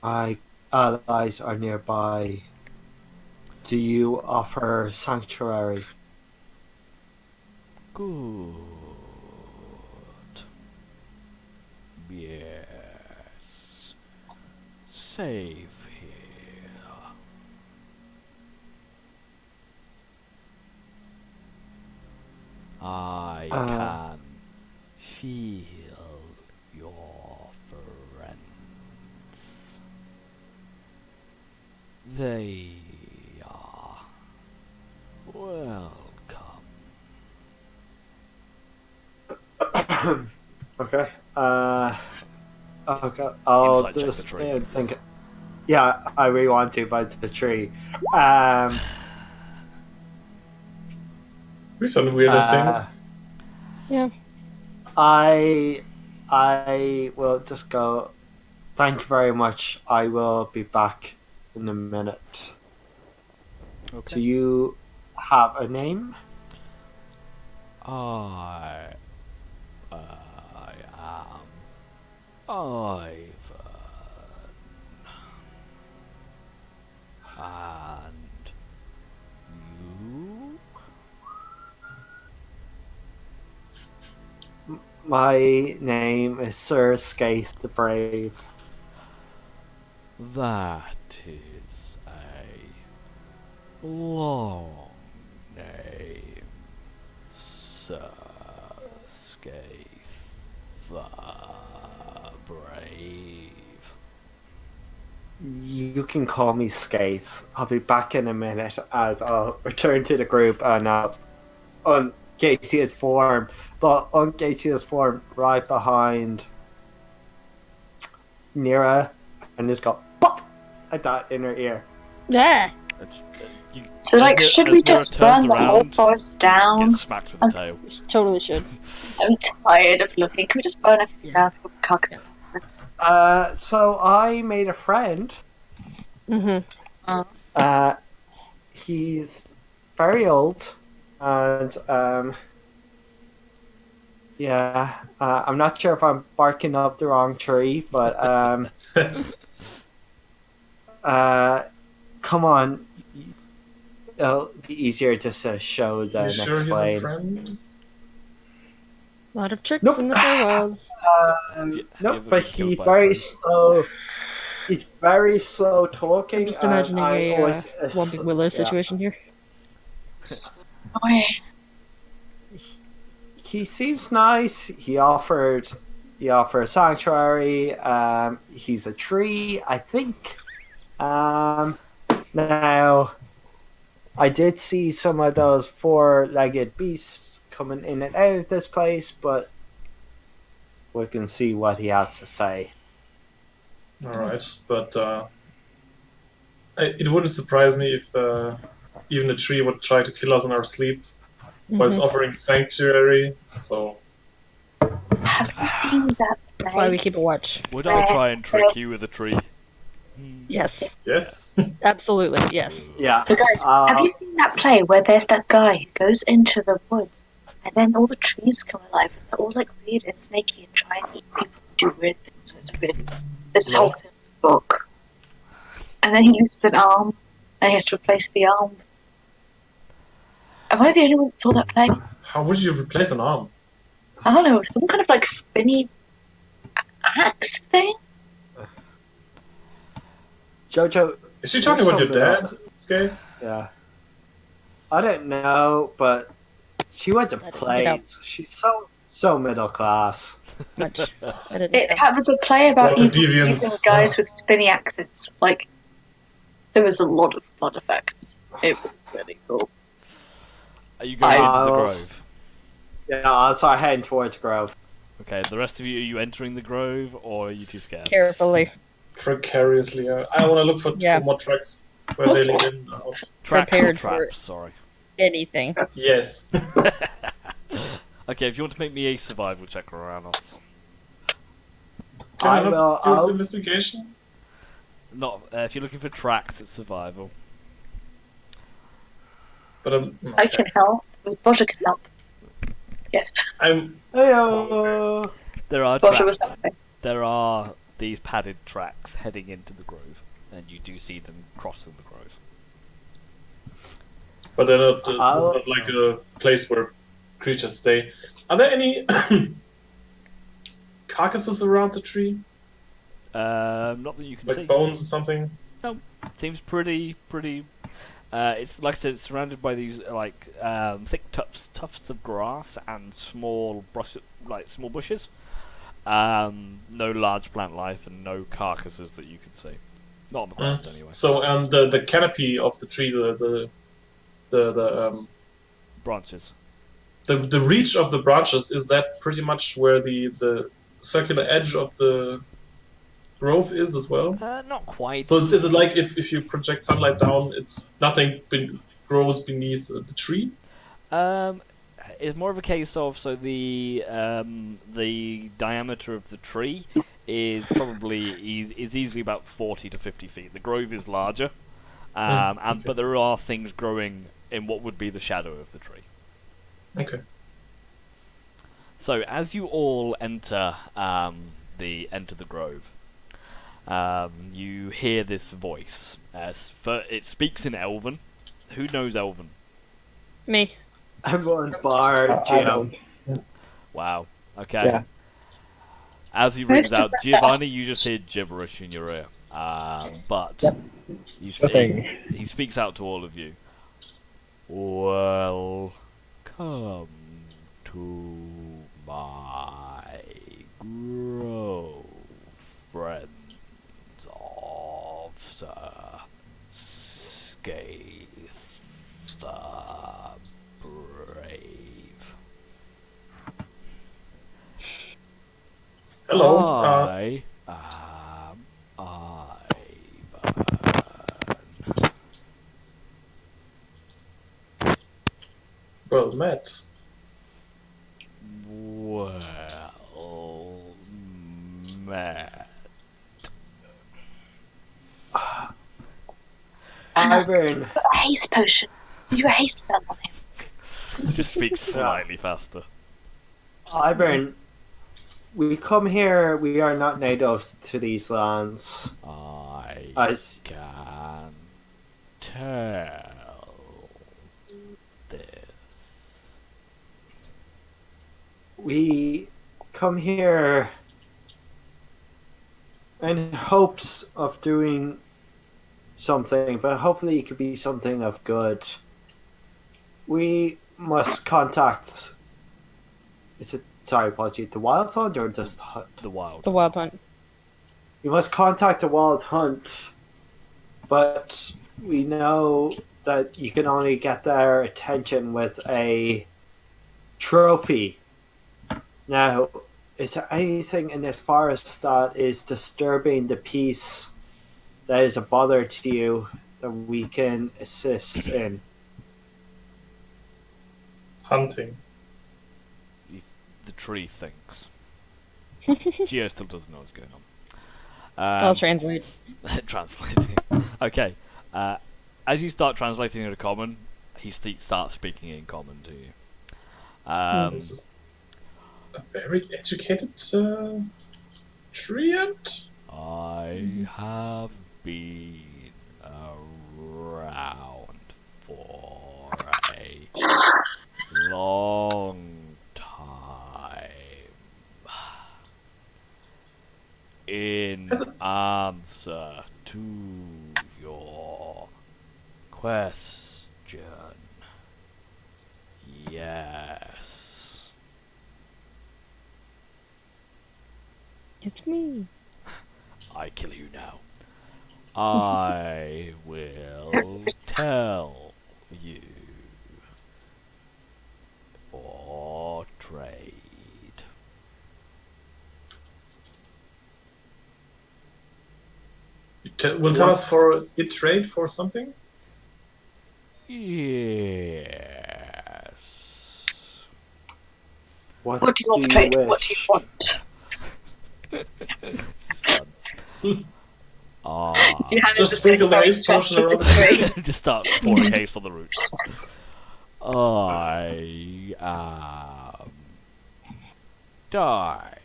My allies are nearby. Do you offer sanctuary? Good. Yes. Safe here. I can feel your friends. They are welcome. Okay. Okay. I'll Inside check just the tree. think. Yeah, I really want to, but it's the tree. We've done weirder things. Yeah. I will just go. Thank you very much. I will be back in a minute. Okay. Do you have a name? I am Ivan. And you? My name is Sir Skaith the Brave. That is a long name, Sir Skaith the Brave. You can call me Skaith. I'll be back in a minute as I'll return to the group and I'll ungate his form. But ungate his form right behind Nira and just go pop at that in her ear. Yeah. You So, like, should we just burn the whole forest down? Get smacked with the tail. Totally should. I'm tired of looking. Can we just burn everything down for carcass? So I made a friend. Mm-hmm. He's very old, and yeah, I'm not sure if I'm barking up the wrong tree, but come on, it'll be easier just to show than You sure he's a explain. friend? A lot of tricks Nope. in the Feywild. Nope, but he's very slow. He's very slow talking. I'm just imagining a Whomping Willow yeah. situation here. Oh, He seems nice. He offered sanctuary. He's a tree, I think. Now, I did see some of those four-legged beasts coming in and out of this place, but we can see what he has to say. All right, but it wouldn't surprise me if even a tree would try to kill us in our sleep while it's offering sanctuary. So have you seen that That's why we play? keep a watch. Would I try and trick you with a tree? Yes, yes, absolutely, yes. Yeah. So, guys, have you seen that play where there's that guy who goes into the woods and then all the trees come alive and they're all like weird and snaky and try and eat people and do weird things? So it's weird. This whole thing in the book. And then he loses an arm and he has to replace the arm. Am I the only one that saw that play? how would you replace an arm? I don't know, some kind of like spinny axe thing? Jojo, Is she talking about your dad, Scathe? yeah. I don't know, but she went to I don't play. know. She's so middle class. Much. I didn't It know. was a play about What a evil deviance. using guys with spinny axes. Like, there was a lot of blood effects. It was really cool. Are you going into the I'll- grove? Yeah, I'll start heading towards Grove. Okay, the rest of you, are you entering the grove, or are you too scared? Carefully. Precariously. I want to look for more tracks where they live in. Tracks or Prepared for traps, sorry. Anything. Yes. Okay, if you want to make me a survival check, Oranos. Can I not will. use I'll, investigation? Not if you're looking for tracks, it's survival. But I can help. Bodger can help. Yes. I'm Heyo. There are Bodger was helping. there are these padded tracks heading into the grove, and you do see them crossing the grove. But they're not. It's not like a place where creatures stay. Are there any carcasses around the tree, Not that you can like see. bones or something? Seems pretty. It's like I said, it's surrounded by these thick tufts of grass and small bushes. No large plant life and no carcasses that you can see. Not on the ground anyway. So, the canopy of the tree, the Branches. the reach of the branches, is that pretty much where the circular edge of the grove is as well? Not quite. So is it like if you project sunlight down, it's nothing grows beneath the tree? It's more of a case of the diameter of the tree is probably is easily about 40 to 50 feet. The grove is larger, but there are things growing in what would be the shadow of the tree. Okay. So as you all enter the grove, you hear this voice. It speaks in Elven. Who knows Elven? Me. Everyone bar I Geo. don't. Wow. Okay. Yeah. As he rings out, Giovanni, you just hear gibberish in your ear. But he speaks out to all of you. Welcome to my grove, friends of Sir Scathe the Brave. Hello. I am Ivan. Well met. Well met. Ivern, Put a haste potion. You do a haste spell on him. Just speak slightly faster. Ivern, we come here, we are not natives to these lands. I As can tell this. we come here in hopes of doing something, but hopefully it could be something of good. We must contact. Is it? Sorry, apology. The Wild Hunt or just the Hunt? The wild. The wild hunt. We must contact the Wild Hunt, but we know that you can only get their attention with a trophy. Now, is there anything in this forest that is disturbing the peace that is a bother to you that we can assist in? Hunting. The tree thinks. Geo still doesn't know what's going on. I'll translate. Translating. Okay. As you start translating into common, he starts speaking in common to you. This is a very educated treant. I have been around for a long time. In answer to your question, yes. It's me. I kill you now. I will tell you for trade. Will tell us for it trade for something? Yes. What do you want to trade? What do you want? You had Just this sprinkle the very haste potion special around history. Just start pouring haste on the roots. I am dying.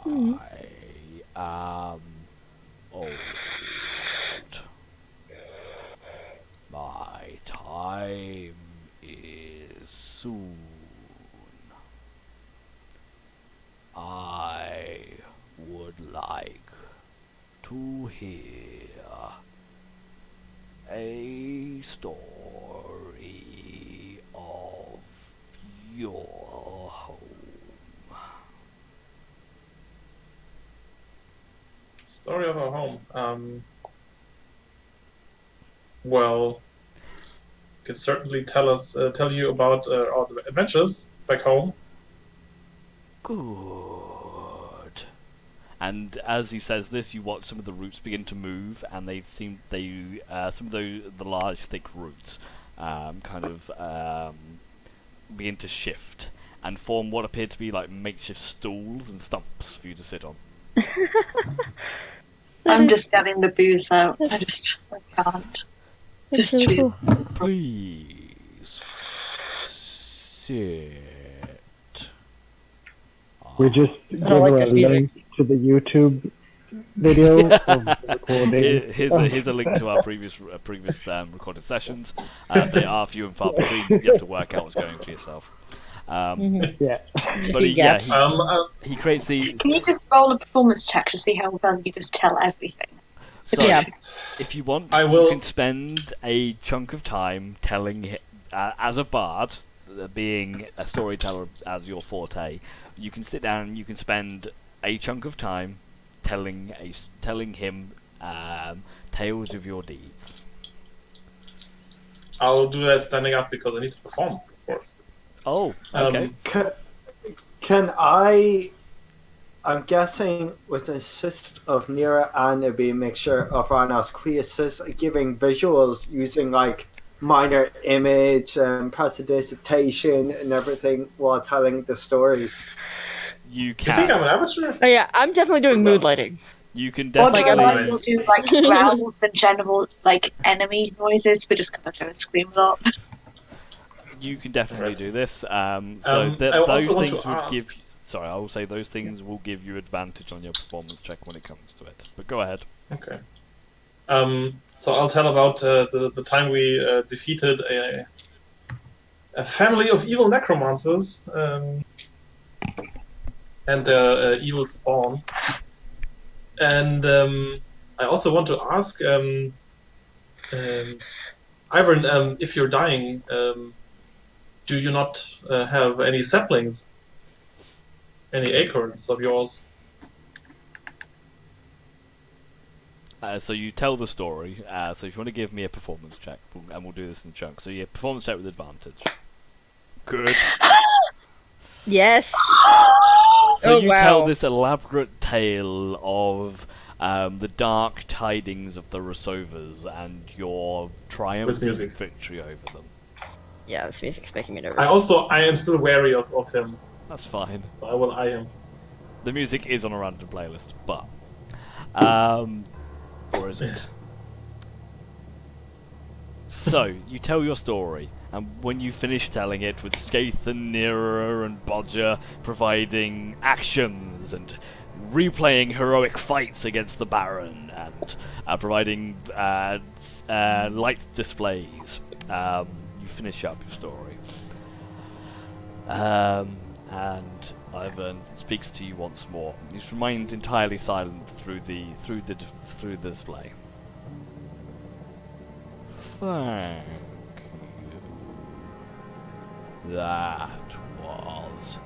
I am old. My time is soon. I would like to hear a story of your home. Story of our home. Well, can certainly tell you about our adventures back home. Good. And as he says this, you watch some of the roots begin to move, and some of the large, thick roots begin to shift and form what appear to be like makeshift stools and stumps for you to sit on. I'm just getting the booze out. I can't. That's This really tree is cool. Please sit. We just give I don't like her a this music. link to the YouTube video of the recording. Here's a link to our previous recorded sessions. They are few and far between. You have to work out what's going on for yourself. Yeah. But he creates the. Can you just roll a performance check to see how well you just tell everything? So, Yeah. if you want, I you will- can spend a chunk of time telling, as a bard, being a storyteller as your forte. You can sit down and you can spend a chunk of time telling him tales of your deeds. I'll do that standing up because I need to perform, of course. Oh, okay. Can I? I'm guessing with an assist of Nira and it'd be a mixture of Arnos, we assist giving visuals using like minor image and prestidigitation and everything while telling the stories. You You think can. I'm an amateur? Oh yeah, I'm definitely doing mood lighting. You can Or definitely. I will do like growls and general like enemy noises, but just kind of go and scream a lot. You can definitely Right. do this. So I also those want things to will ask- give. Sorry, I will say those things will give you advantage on your performance check when it comes to it. But go ahead. Okay. So I'll tell about the time we defeated a family of evil necromancers and their evil spawn. And I also want to ask, Ivan, if you're dying, do you not have any saplings, any acorns of yours? So you tell the story. So if you want to give me a performance check, and we'll do this in chunks. So yeah, performance check with advantage. Good. Yes. So Oh, you wow. tell this elaborate tale of the dark tidings of the Rosovas and your triumphant music. victory over them. Yeah, this music's making me nervous. I am still wary of him, That's fine. so I will eye him. The music is on a random playlist, but or is it? So you tell your story, and when you finish telling it, with Skaith and Nira and Bodger providing actions and replaying heroic fights against the Baron and providing light displays, you finish up your story. And Ivan speaks to you once more. He's remained entirely silent through the display. Thank you. That was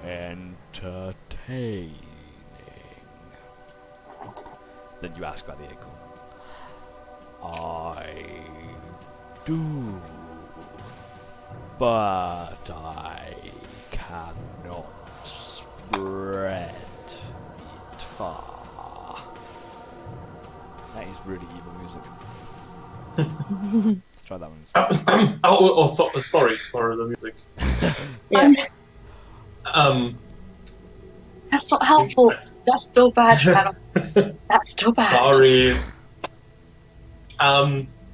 entertaining. Then you ask about the acorn. I do, but I cannot spread it far. That is really evil music. Let's try that one instead. Sorry for the music. Yeah. That's not helpful. That's still bad, Shadow. That's still bad. Sorry.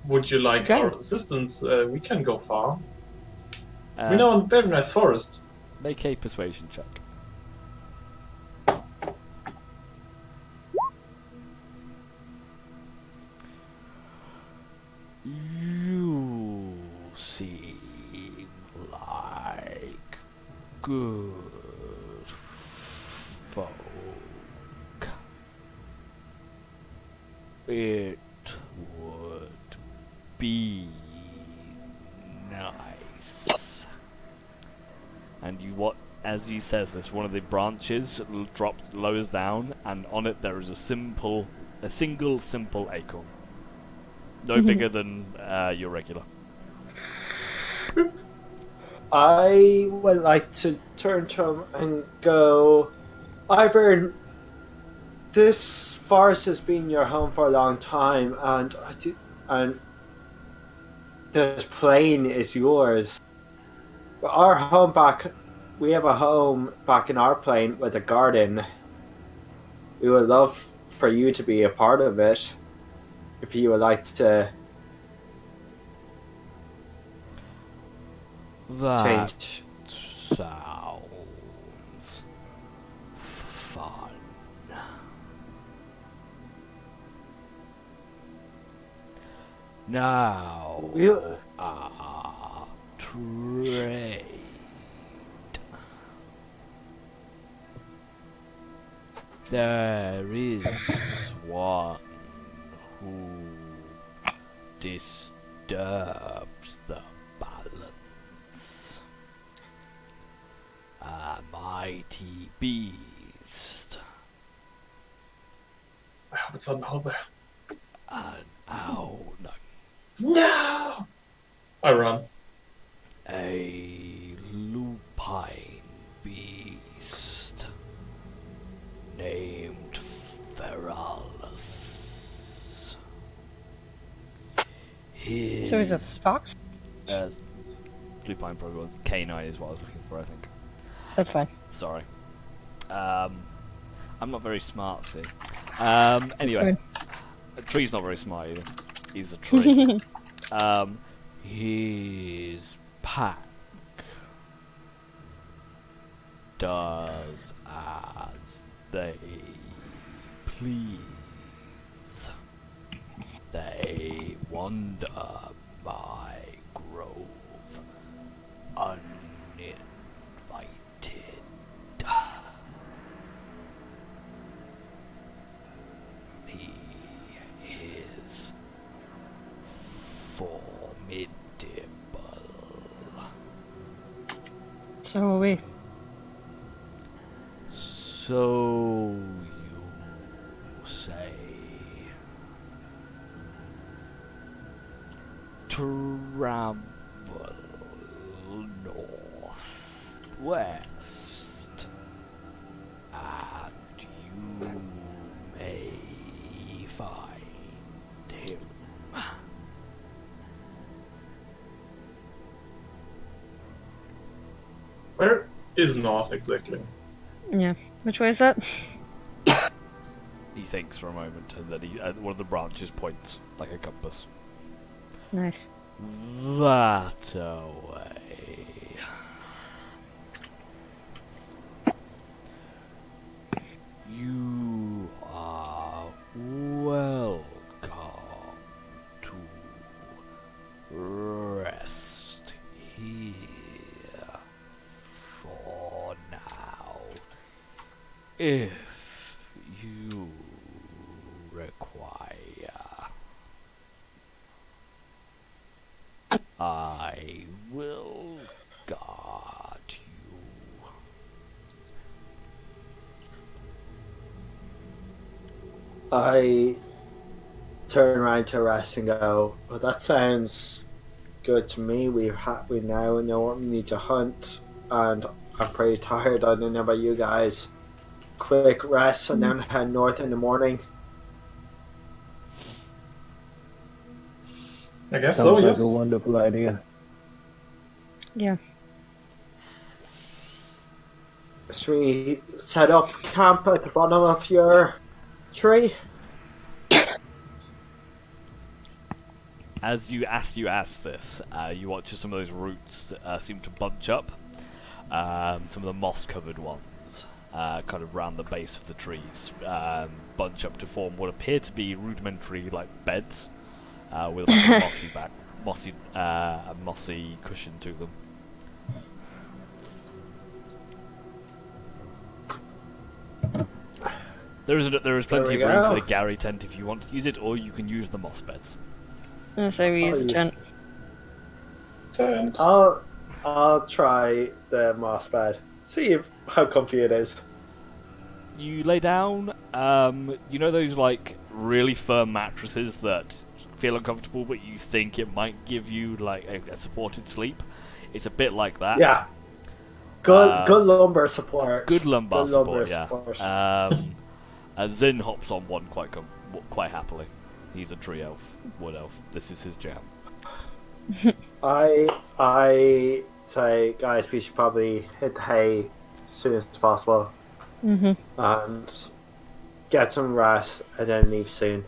Would you like Okay. our assistance? We can go far. We Um, know a very nice forest. Make a persuasion check. You seem like good folk. It would be nice. And as he says this, one of the branches lowers down, and on it there is a single simple acorn. No bigger than your regular. I would like to turn to him and go, Ivan, this forest has been your home for a long time, and this plain is yours. But our home we have a home back in our plain with a garden. We would love for you to be a part of it, if you would like to That change. sounds fun. Now You- trade. There is one who disturbs the balance. A mighty beast. I hope it's not Malbear. An owl. No! I run. A lupine beast named Feralus. his... So he's a fox? Lupine probably was. Canine is what I was looking for, I think. That's fine. Sorry. I'm not very smart, see. Anyway. A tree's not very smart either. He's a tree. His pack does as they please. They wander my grove uninvited. He is formidable. So are we. So you say. Travel northwest, and you may find him. Where is north exactly? Yeah. Which way is that? He thinks for a moment, and then one of the branches points like a compass. Nice. That away. You are welcome to rest here for now, if you require. I will guard you. I turn around to Rest and go, well, that sounds good to me. We now know what we need to hunt, and I'm pretty tired. I don't know about you guys. Quick rest and then head north in the morning. I guess Sounds so, like yes. a wonderful idea. Yeah. Should we set up camp at the bottom of your tree? As you ask this, you watch as some of those roots seem to bunch up. Some of the moss-covered ones, kind of round the base of the trees, bunch up to form what appear to be rudimentary, like beds, with like a mossy cushion to them. There is plenty of room for the Gary tent if you want to use it, or you can use the moss beds. So we use the tent. Tent. I'll try the moss bed. See how comfy it is. You lay down. You know those like really firm mattresses that feel uncomfortable, but you think it might give you like a supported sleep. It's a bit like that. Yeah. Good lumbar support. Good lumbar support. support. Zin hops on one quite happily. He's a tree elf, wood elf. This is his jam. I say, guys, we should probably hit the hay as soon as possible and get some rest and then leave soon.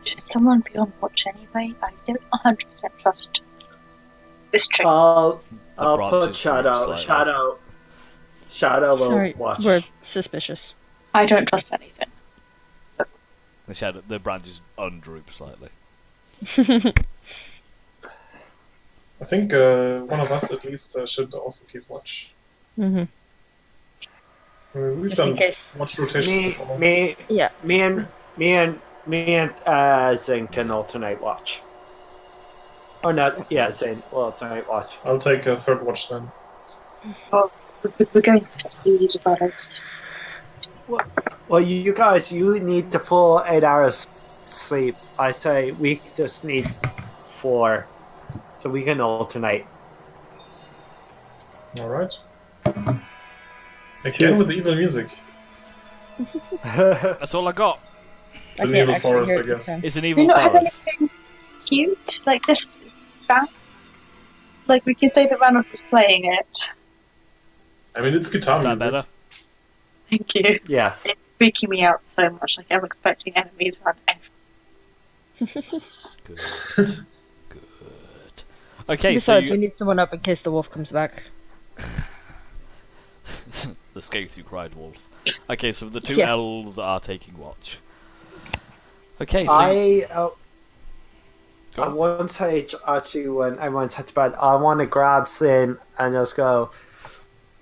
Should someone be on watch anyway? I don't 100% trust this trick. I'll branches put Shadow. droop slightly. Shadow will Sorry, watch. we're suspicious. I don't trust anything. The branches undroop slightly. I think one of us at least should also keep watch. Mm-hmm. We've Just in done case. watch rotations before. Yeah. Me and Zin can alternate watch. Or not? Yeah, Zin will alternate watch. I'll take a third watch then. Oh, we're going for speed as well as. Well, you guys, you need the full 8 hours sleep. I say we just need 4, so we can alternate. Alright. Again with the evil music. That's all I got. It's an evil forest, I guess. It's an Do evil you not have forest. anything? cute. Like this, like we can say that Ranos is playing it. I mean, it's guitar Is that music. better? Thank you. Yes. It's freaking me out so much. Like I'm expecting enemies around every. Good. Good. Okay, Besides, so we you... need someone up in case the wolf comes back. the scathe who cried wolf. Okay, so the two Yeah. elves are taking watch. Okay, so Go At on. one stage, actually, when everyone's head to bed, I want to grab Sin and just go,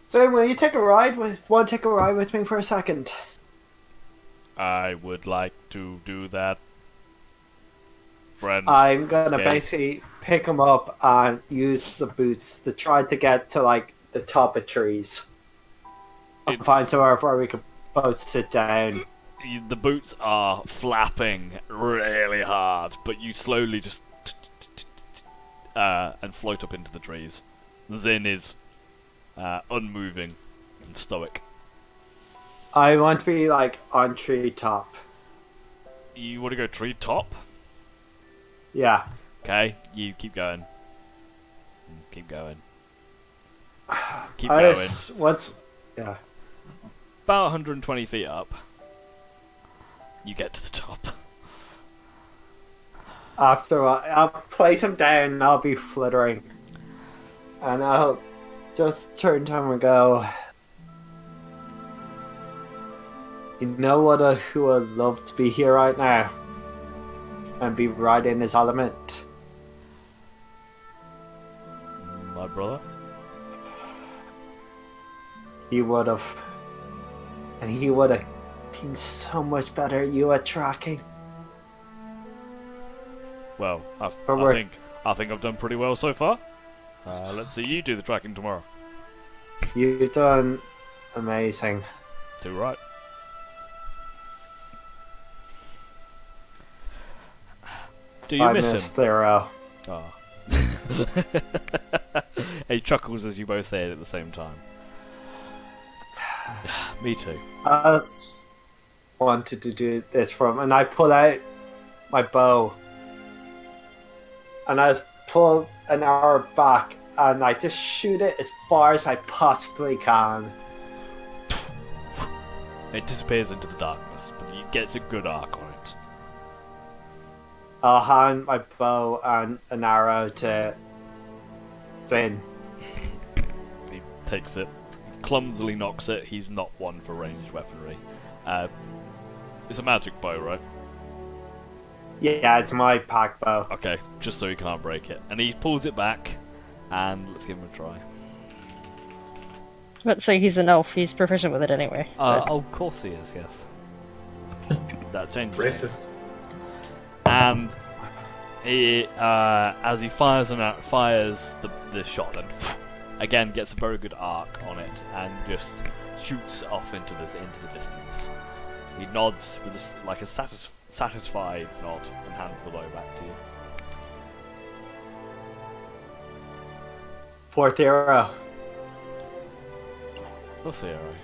Sin, will you take a ride with me for a second? I would like to do that. Friend. I'm gonna Scathe. basically pick him up and use the boots to try to get to like the top of trees and It's- find somewhere where we could both sit down. The boots are flapping really hard, but you slowly just and float up into the trees. Zin is unmoving and stoic. I want to be like on tree top. You want to go tree top? Yeah. Okay, you keep going. Keep going. Keep I going. just, what's yeah. About 120 feet up, you get to the top. After a while, I'll place him down and I'll be flittering. And I'll just turn to him and go, you know what who would love to be here right now? And be right in his element. My brother? He would have. And he would have been so much better at you at tracking. Well, I But we're- think I've done pretty well so far. Let's see you do the tracking tomorrow. You've done amazing. Too right. Do you I miss miss him? Thero. Oh. He chuckles as you both say it at the same time. Me too. I just wanted to do this from, and I pull out my bow, and I just pull an arrow back, and I just shoot it as far as I possibly can. It disappears into the darkness, but it gets a good arc on it. I'll hand my bow and an arrow to Zin. He takes it, clumsily knocks it. He's not one for ranged weaponry. It's a magic bow, right? Yeah, it's my pack bow. Okay, just so he can't break it. And he pulls it back, and let's give him a try. Let's say he's an elf, he's proficient with it anyway. but- Oh, of course he is, yes. That changes. Racist. And he, as he fires the shot, and again gets a very good arc on it, and just shoots off into the distance. He nods with a satisfied nod and hands the bow back to you. Fourth arrow. What's the arrow?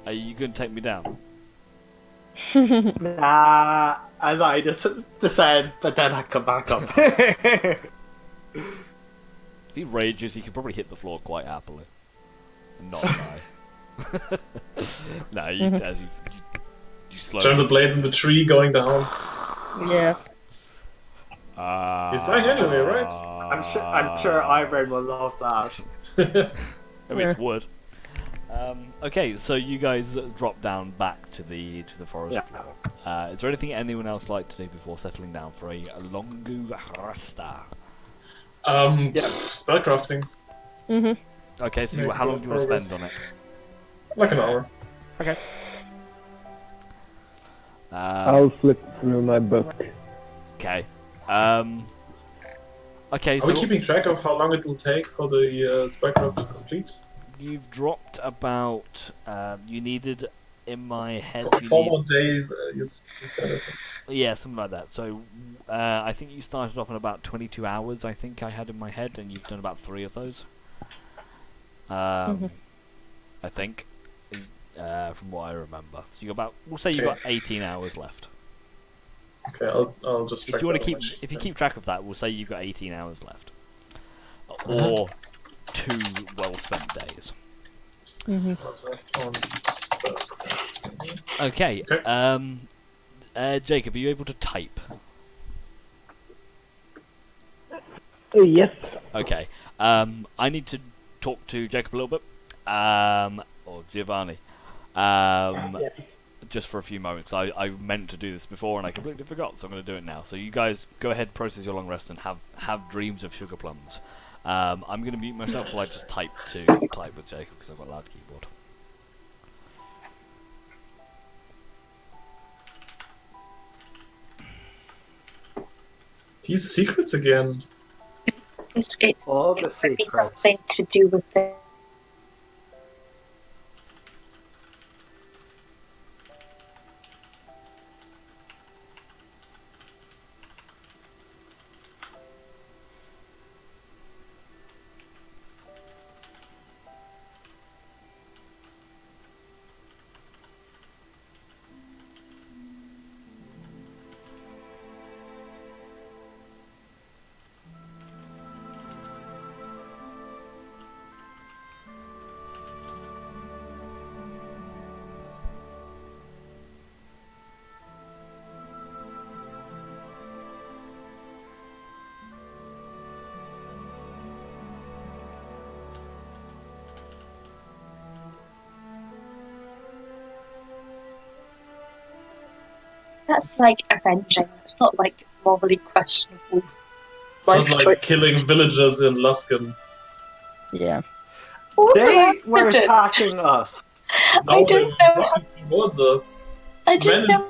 Are you going to take me down? Nah, as I just descend, but then I come back up. If he rages, he could probably hit the floor quite happily and not die. No, as you slowly. Turn the blades in the tree going down. Yeah. He's dying anyway, right? I'm sure Ivan will love that. I mean, it's wood. Okay, so you guys drop down back to the forest Yeah. floor. Is there anything anyone else like to do before settling down for a longu rasta? Spellcrafting. Okay, so Make how long do you want to progress. spend on it? Like an hour. Okay. I'll flip through my book. Okay. Okay, Are so we keeping track of how long it will take for the spellcraft to complete? you've dropped about. You needed in my head. You 4 need- more days, you said, I think. Yeah, something like that. So, I think you started off on about 22 hours, I think I had in my head, and you've done about 3 of those. I think, from what I remember. So you got about, we'll say you got 18 hours left. Okay, I'll just check If you want that to on my keep, sheet if you then. keep track of that, we'll say you've got 18 hours left, Mhm. or 2 well-spent days. What's left on spellcraft? Okay. Okay. Jacob, are you able to type? Yes. Okay. I need to talk to Jacob a little bit, or Giovanni, Yeah. just for a few moments. I meant to do this before and I completely forgot, so I'm going to do it now. So you guys go ahead, process your long rest, and have dreams of sugar plums. I'm going to mute myself while I just type with Jacob because I've got a loud keyboard. These secrets again. It's All the maybe secrets. something to do with the. That's like avenging. It's not like morally questionable It's life not like choices. killing villagers in Luskan. Yeah. What They were happened? attacking us. I No, they didn't were know. walking towards us. I didn't Men- know.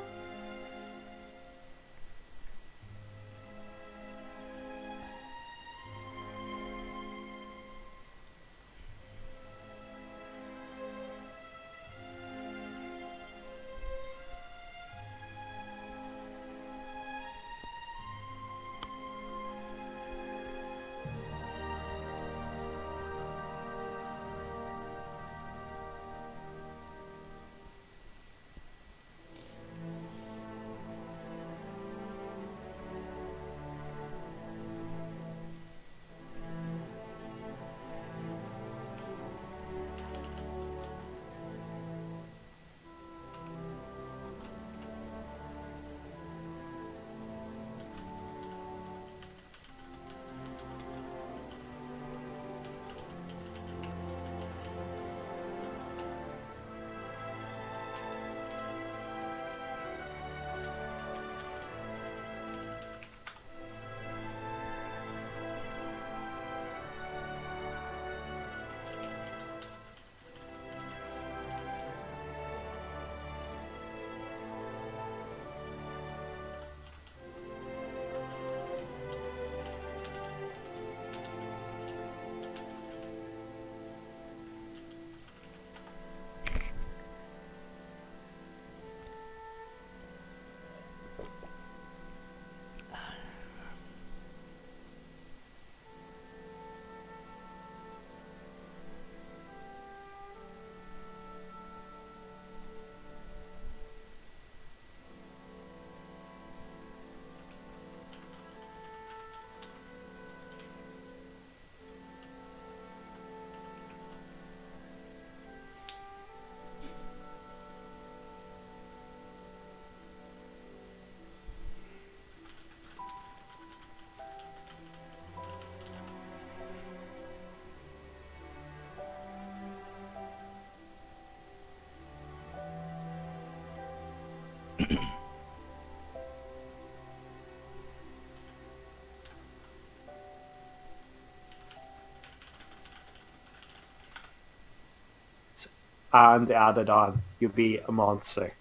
And they added on, you be a monster.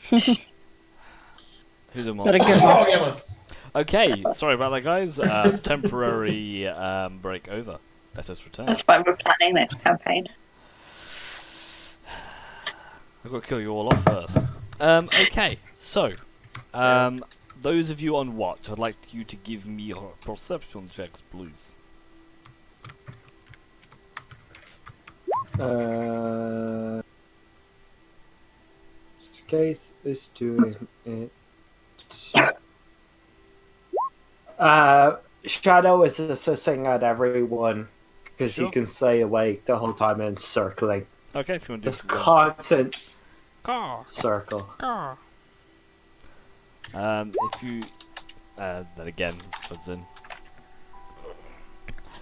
Who's a Not a monster? good Oh, one. gamer. Okay, sorry about that, guys. Temporary break over. Let us return. That's why we're planning next campaign. I've got to kill you all off first. Okay, so those of you on watch, I'd like you to give me your perception checks, please. This case is doing it. Shadow is assisting at everyone because Sure. he can stay awake the whole time and circling. Okay, if you want to Just do constant Caw, circle. caw. If you then again puts in.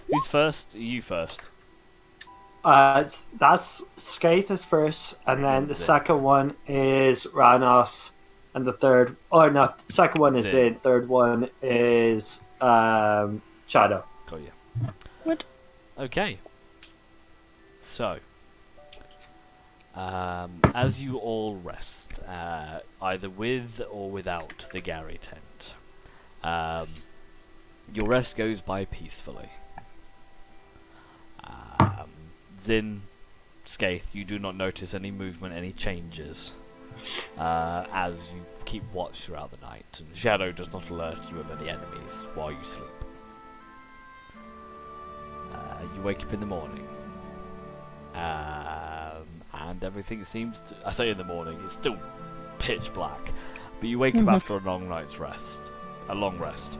Who's first? You first. That's Skate is first, and then the Zin. second one is Ranos, and the third, or not, the second one is Zin. Zin, third one is Shadow. Got you. What? Okay. So, as you all rest, either with or without the Gary tent, your rest goes by peacefully. Zin, Skaith, you do not notice any movement, any changes, as you keep watch throughout the night, and Shadow does not alert you of any enemies while you sleep. You wake up in the morning, and everything seems to... I say in the morning, it's still pitch black, but you wake up after a long night's rest. A long rest.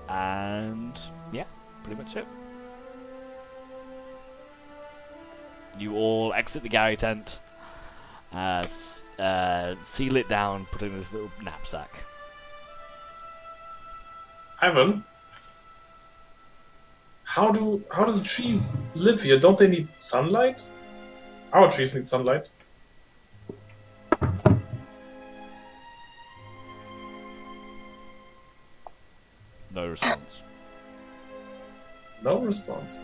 And, yeah, pretty much it. You all exit the Gary tent, seal it down, put it in this little knapsack. Ivan, how do the trees live here? Don't they need sunlight? Our trees need sunlight. No response. No response.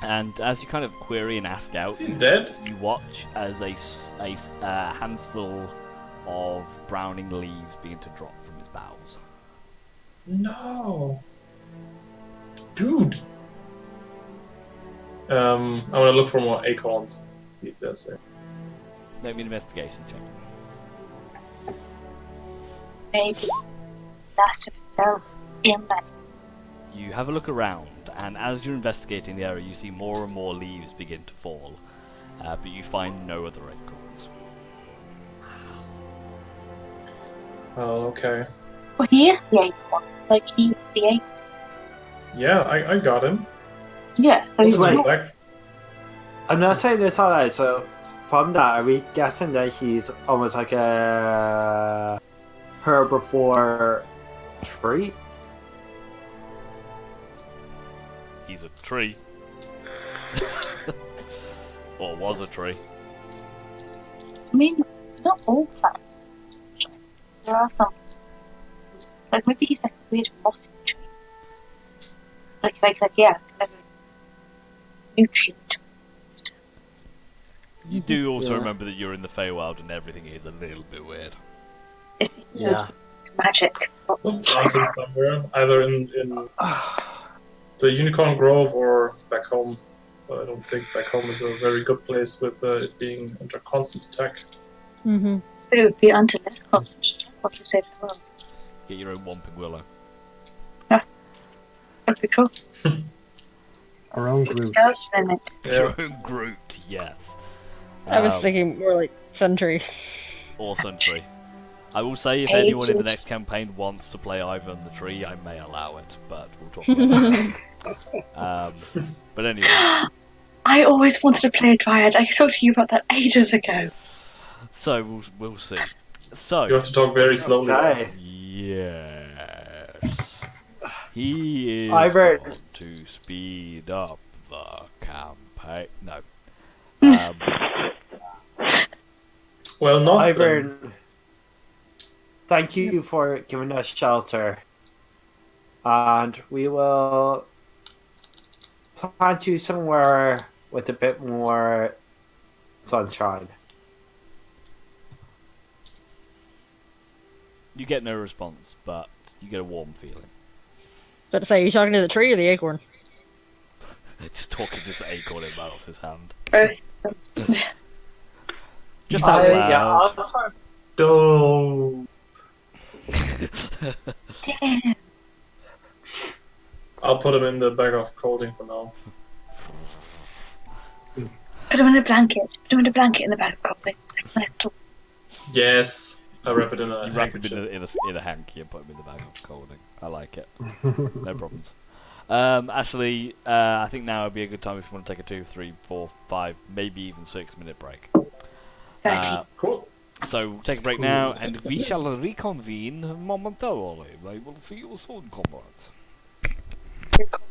And as you kind of query and ask out, Is he dead? you watch as a handful of browning leaves begin to drop from his bowels. No. Dude. I'm gonna look for more acorns. See if there's a... Make me an investigation check. Maybe last of himself in that. You have a look around, and as you're investigating the area, you see more and more leaves begin to fall, but you find no other acorns. Oh, okay. Well, he is the acorn. Like, he's the acorn. Yeah, I got him. Yeah, so he's Wait. not. Back. I'm not saying this all out, so from that, are we guessing that he's almost like a herbivore tree? He's a tree. Or was a tree. I mean, not all plants. There are some. Like, maybe he's like a weird mossy tree. Like, yeah, kind of nutrient. You do also Yeah. remember that you're in the Feywild and everything is a little bit weird. It's, Yeah. it's magic. I'm planted somewhere, either in the Unicorn Grove or back home. But I don't think back home is a very good place with it being under constant attack. Mm-hmm. It would be under less constant. What to save the world? Get your own Whomping Willow. That'd be cool. Our own With group. skeleton in it. Yeah. Your own Groot, yes. I was Um, thinking more like Sentry. Or Sentry. I will say if Hey, anyone in the George. next campaign wants to play Ivan the Tree, I may allow it, but we'll talk about that. But anyway, I always wanted to play a dryad. I talked to you about that ages ago. so we'll see. So You have to talk very slowly. Okay. yes, he is Ivan. going to speed up the campaign. No. Well, not them. Ivern, thank you for giving us shelter. And we will plant you somewhere with a bit more sunshine. You get no response, but you get a warm feeling. But to say, are you talking to the tree or the acorn? Just talking to this acorn in Malos's hand. Both. Just out loud. No. Damn. I'll put him in the bag of clothing for now. Put him in a blanket. Put him in a blanket in the bag of coffee. Nice talk. Yes. I wrap it in a You wrap him handkerchief. in a hanky and put him in the bag of clothing. I like it. No problems. Actually, I think now would be a good time if you want to take a 2, 3, 4, 5, maybe even 6-minute break. 30. Cool. So we'll take a break now, and we shall reconvene momentarily. I will see you soon, comrades. Good call.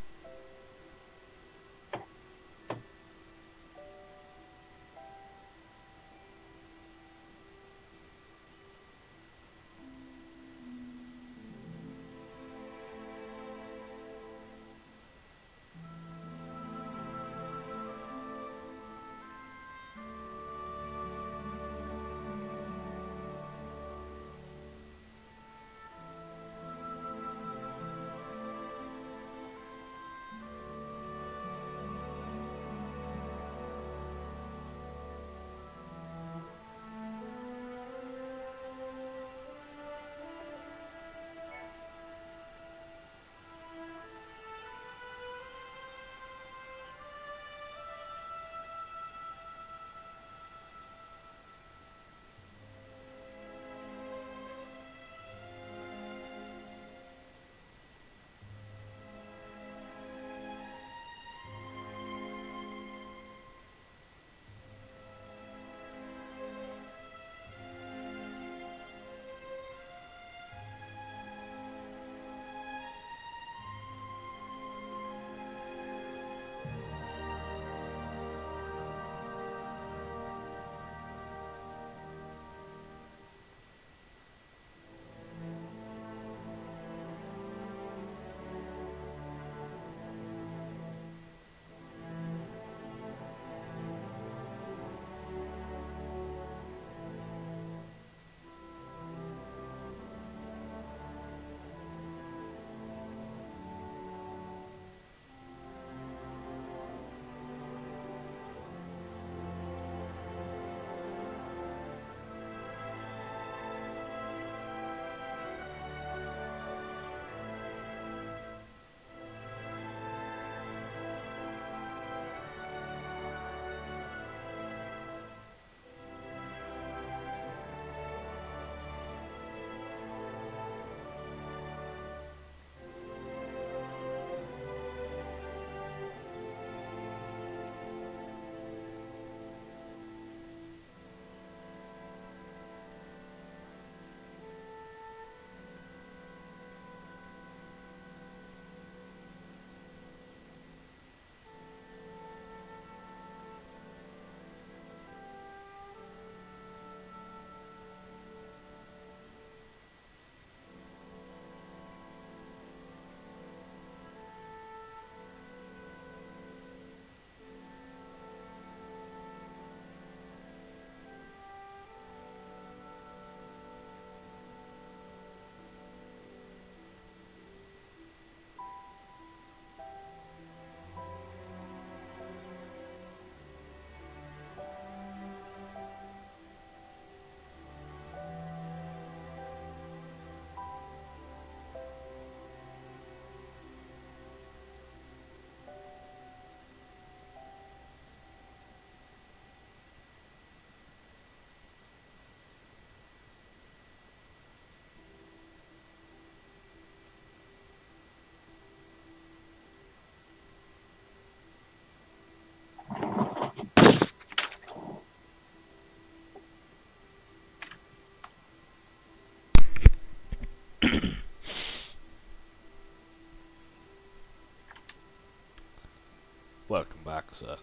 Welcome back, sir.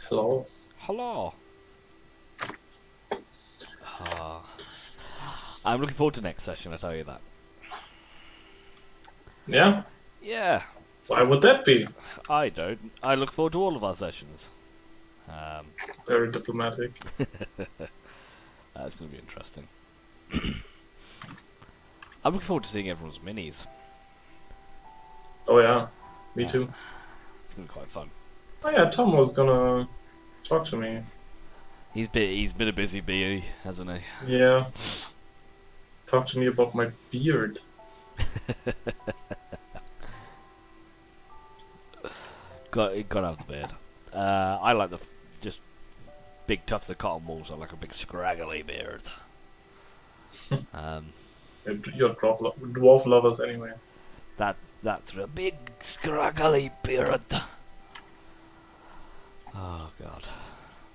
Hello. Hello. I'm looking forward to next session, I tell you that. Yeah? Yeah, Why would that be? I don't. I look forward to all of our sessions. Very diplomatic. That's going to be interesting. I'm looking forward to seeing everyone's minis. Oh yeah, me too. It's going to be quite fun. Oh yeah, Tom was gonna talk to me. He's been a busy bee, hasn't he? Yeah. Talk to me about my beard. Got out of the beard. I like just big tufts of cotton wool, so like a big scraggly beard. You're dwarf lovers anyway. That's a big scraggly beard. Oh god.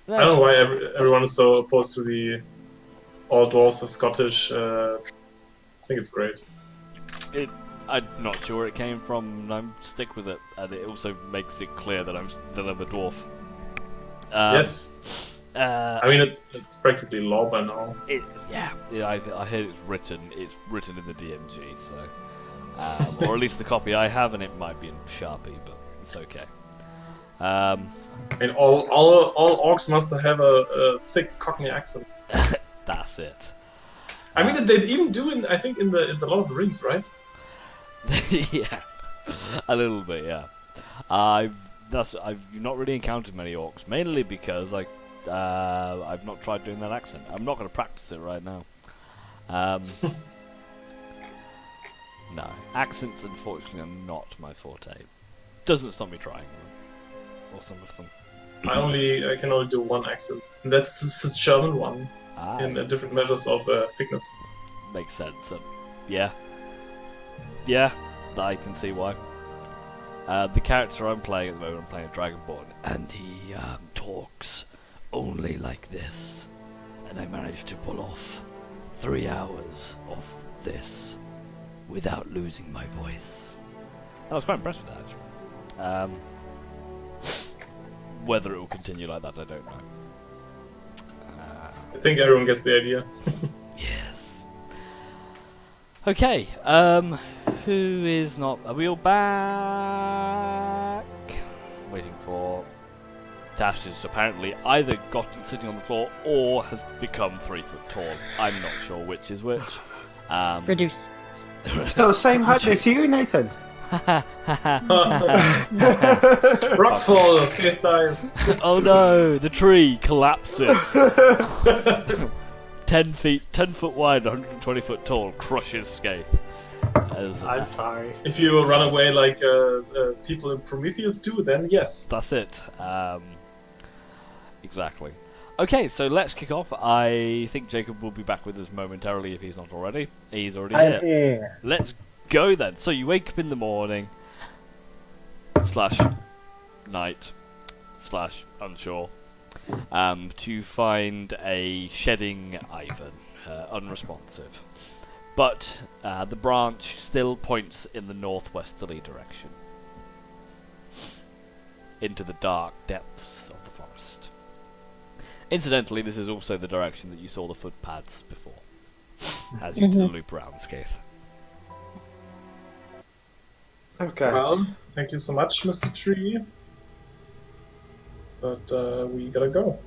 I don't know why everyone is so opposed to the all dwarves are Scottish. I think it's great. I'm not sure where it came from, and I'm stick with it. And it also makes it clear that I'm a dwarf. Yes. I mean, it's practically law by now. I heard it's written in the DMG, so or at least the copy I have, and it might be in Sharpie, but it's okay. I mean, all orcs must have a thick Cockney accent. That's it. I mean, they even do in the Lord of the Rings, right? Yeah, a little bit. Yeah, I've not really encountered many orcs, mainly because I've not tried doing that accent. I'm not going to practice it right now. No, accents unfortunately are not my forte. Doesn't stop me trying them, or some of them. I can only do one accent, and that's the German one, in different measures of thickness. Makes sense. Yeah, I can see why. The character I'm playing at the moment, I'm playing a Dragonborn, and he talks only like this, and I managed to pull off 3 hours of this without losing my voice. I was quite impressed with that, actually. Whether it will continue like that, I don't know. I think everyone gets the idea. Yes. Okay, who is not... Are we all back? Waiting for... Dash is apparently either gotten sitting on the floor or has become 3 foot tall. I'm not sure which is which. Reduce. So same height as you, Nathan. Rocks fall, Skate dies. Oh no, the tree collapses. 10 foot wide, 120 foot tall, crushes Skaith. I'm sorry. If you run away like people in Prometheus do, then yes. That's it. Exactly. Okay, so let's kick off. I think Jacob will be back with us momentarily if he's not already. He's already I'm here. here. Let's go then. So you wake up in the morning, /night, /unsure, to find a shedding Ivan, unresponsive. But the branch still points in the northwesterly direction, into the dark depths of the forest. Incidentally, this is also the direction that you saw the footpaths before, as you did the loop around Skaith. Okay. Well, thank you so much, Mr. Tree. But we gotta go.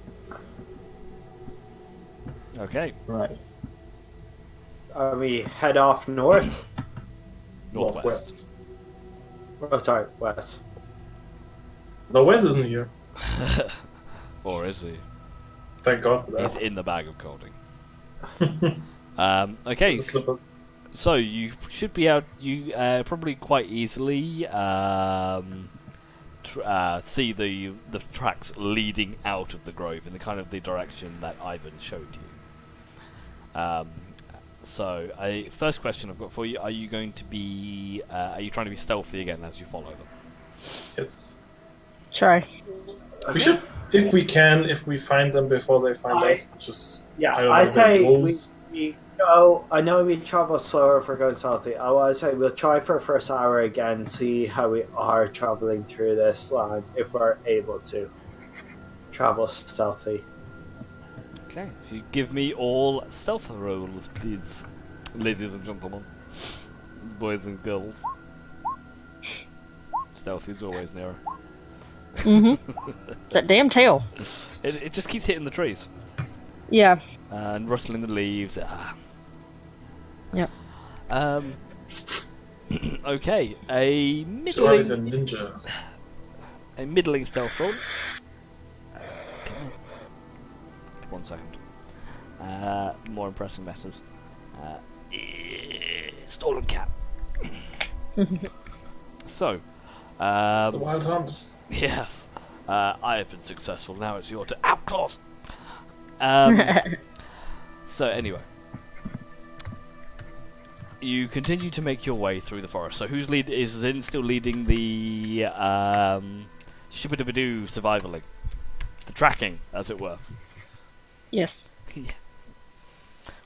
Okay. Right. We head off north. Northwest. Oh, sorry, west. No, Wes isn't here. Or is he? Thank God for that. He's in the bag of coding. Okay, The slippers. so you should be out. You probably quite easily see the tracks leading out of the grove in the kind of the direction that Ivan showed you. So, first question I've got for you: are you going to be? Are you trying to be stealthy again as you follow them? Yes. Try. We should, if we can, if we find them before they find us, just I say wolves. we go. I know we travel slower if we're going stealthy. I want to say we'll try for the first hour again, see how we are traveling through this land, if we're able to travel stealthy. Okay, if you give me all stealth rolls, please, ladies and gentlemen, boys and girls. Stealth is always nearer. That damn tail. It just keeps hitting the trees Yeah. and rustling the leaves. Yep. Okay, a Joy is a middling ninja. stealth roll. Come on. 1 second. More impressive matters. Stolen cat. So, It's the wild hunt. yes, I have been successful. Now it's your turn. Outclaws. So anyway, you continue to make your way through the forest. So who's lead? Is Zin still leading the shibidabidoo survivaling, the tracking, as it were? Yes.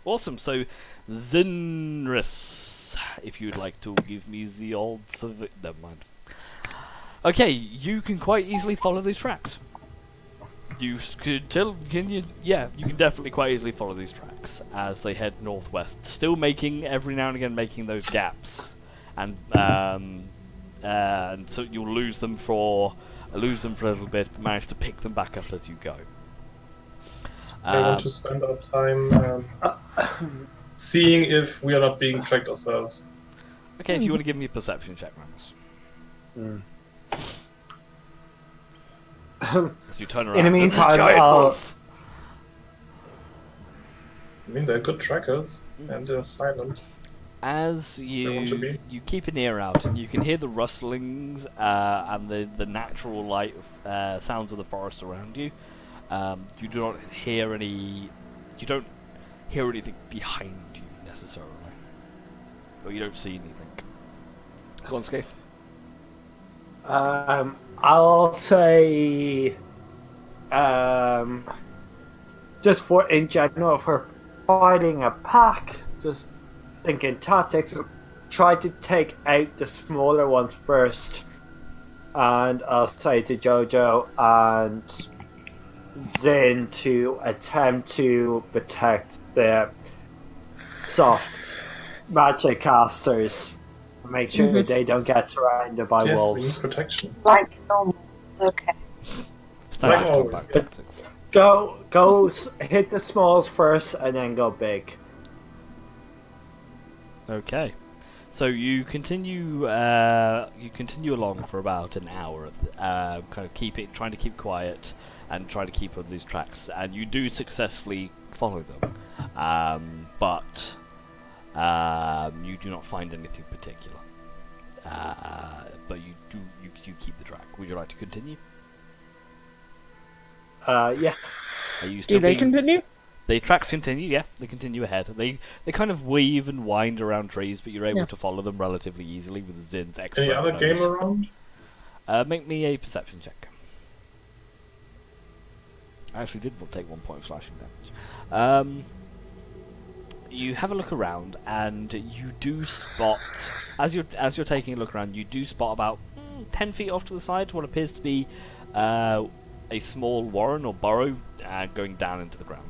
Awesome. So Zinris, if you'd like to give me the odds of it, never mind. Okay, you can quite easily follow these tracks. You could tell, can you? Yeah, you can definitely quite easily follow these tracks as they head northwest. Still making every now and again making those gaps, and so you'll lose them for a little bit, but manage to pick them back up as you go. I want to spend our time seeing if we are not being tracked ourselves. Okay, if you want to give me a perception check, Magnus. As you turn around, In the there's a meantime, giant wolf. I mean, they're good trackers, and they're silent. As They want to be. you keep an ear out, and you can hear the rustlings and the natural light sounds of the forest around you. You do not hear any. You don't hear anything behind you necessarily, or you don't see anything. Go on, Skaith. I'll say, just for in general, for fighting a pack, just thinking tactics, try to take out the smaller ones first. And I'll say to Jojo and Zin to attempt to protect the soft magic casters. Make sure they don't get surrounded by Yes, we wolves. need protection. Like normal. Okay. Standard Like combat always, tactics. Hit the smalls first and then go big. Okay, so you continue along for about an hour, kind of trying to keep quiet and try to keep on these tracks, and you do successfully follow them, but you do not find anything particular. But you keep the track. Would you like to continue? Yeah. Are you still Do they being... continue? The tracks continue, yeah. They continue ahead. They kind of weave and wind around trees, but you're able to follow them relatively easily with Zin's expert Any other nose. game around? Make me a perception check. I actually did take 1 point of slashing damage. You have a look around, and you do spot, as you're taking a look around, you do spot about 10 feet off to the side what appears to be a small warren or burrow going down into the ground.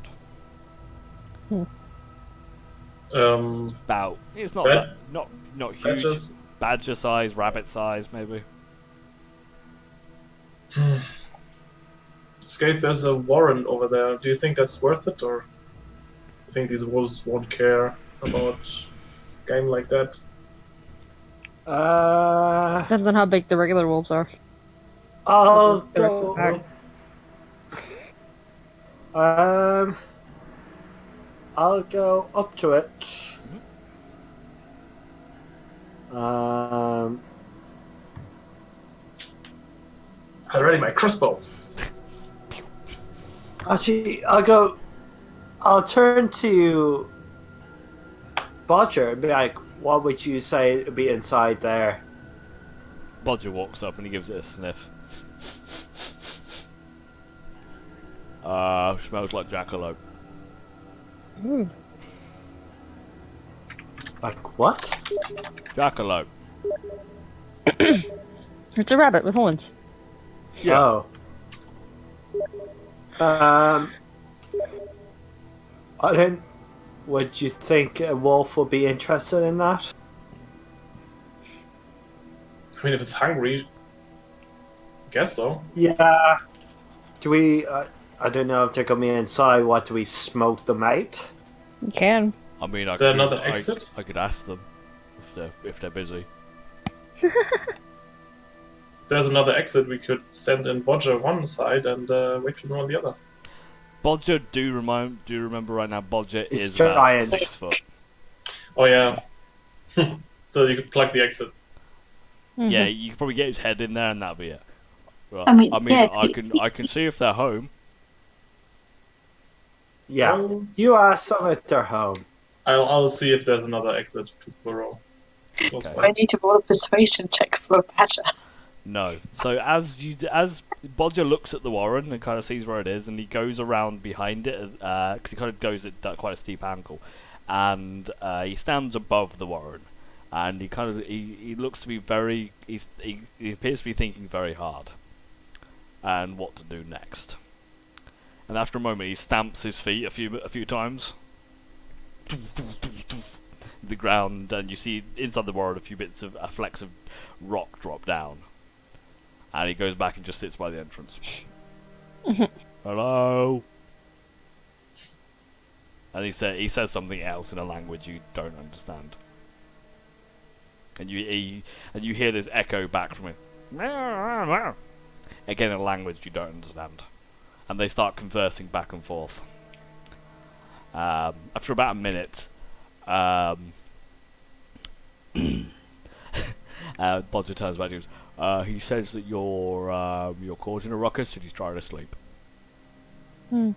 About it's not Bad- not huge, Badgers? badger size, rabbit size, maybe. Skaith, there's a warren over there. Do you think that's worth it, or I think these wolves won't care about a game like that? Depends on how big the regular wolves are. I'll The rest of the go. pack. I'll go up to it. I ready my crossbow. Actually, I'll turn to Bodger and be like, what would you say would be inside there? Bodger walks up and he gives it a sniff. Smells like jackalope. Ooh. Like what? Jackalope. It's a rabbit with horns. Yeah. Oh. I don't. Would you think a wolf would be interested in that? I mean, if it's hungry, I guess so. Yeah. Do we? I don't know if they're coming inside. What do we smoke them out? You can. I mean, Is there another exit? I could ask them if they're busy. If there's another exit, we could send in Bodger one side and wait for them on the other. Bodger, do remember right now? Bodger It's is about giant. 6 foot. Oh yeah. So you could plug the exit. Yeah, you could probably get his head in there, and that'll be it. Well, I mean, I yeah, can see if they're home. Yeah. Well, You are some at their home. I'll see if there's another exit to the burrow. Close Okay. by. I need to roll a persuasion check for a badger. No. So as Bodger looks at the warren and kind of sees where it is, and he goes around behind it, because he kind of goes at quite a steep angle, and he stands above the warren, and he looks to be he appears to be thinking very hard, and what to do next. And after a moment, he stamps his feet a few times. The ground, and you see inside the warren a flecks of rock drop down. And he goes back and just sits by the entrance. Hello. And he says something else in a language you don't understand. And you hear this echo back from him. Again, in a language you don't understand. And they start conversing back and forth. After about a minute, Bodger turns back to you. He says that you're causing a ruckus and he's trying to sleep. He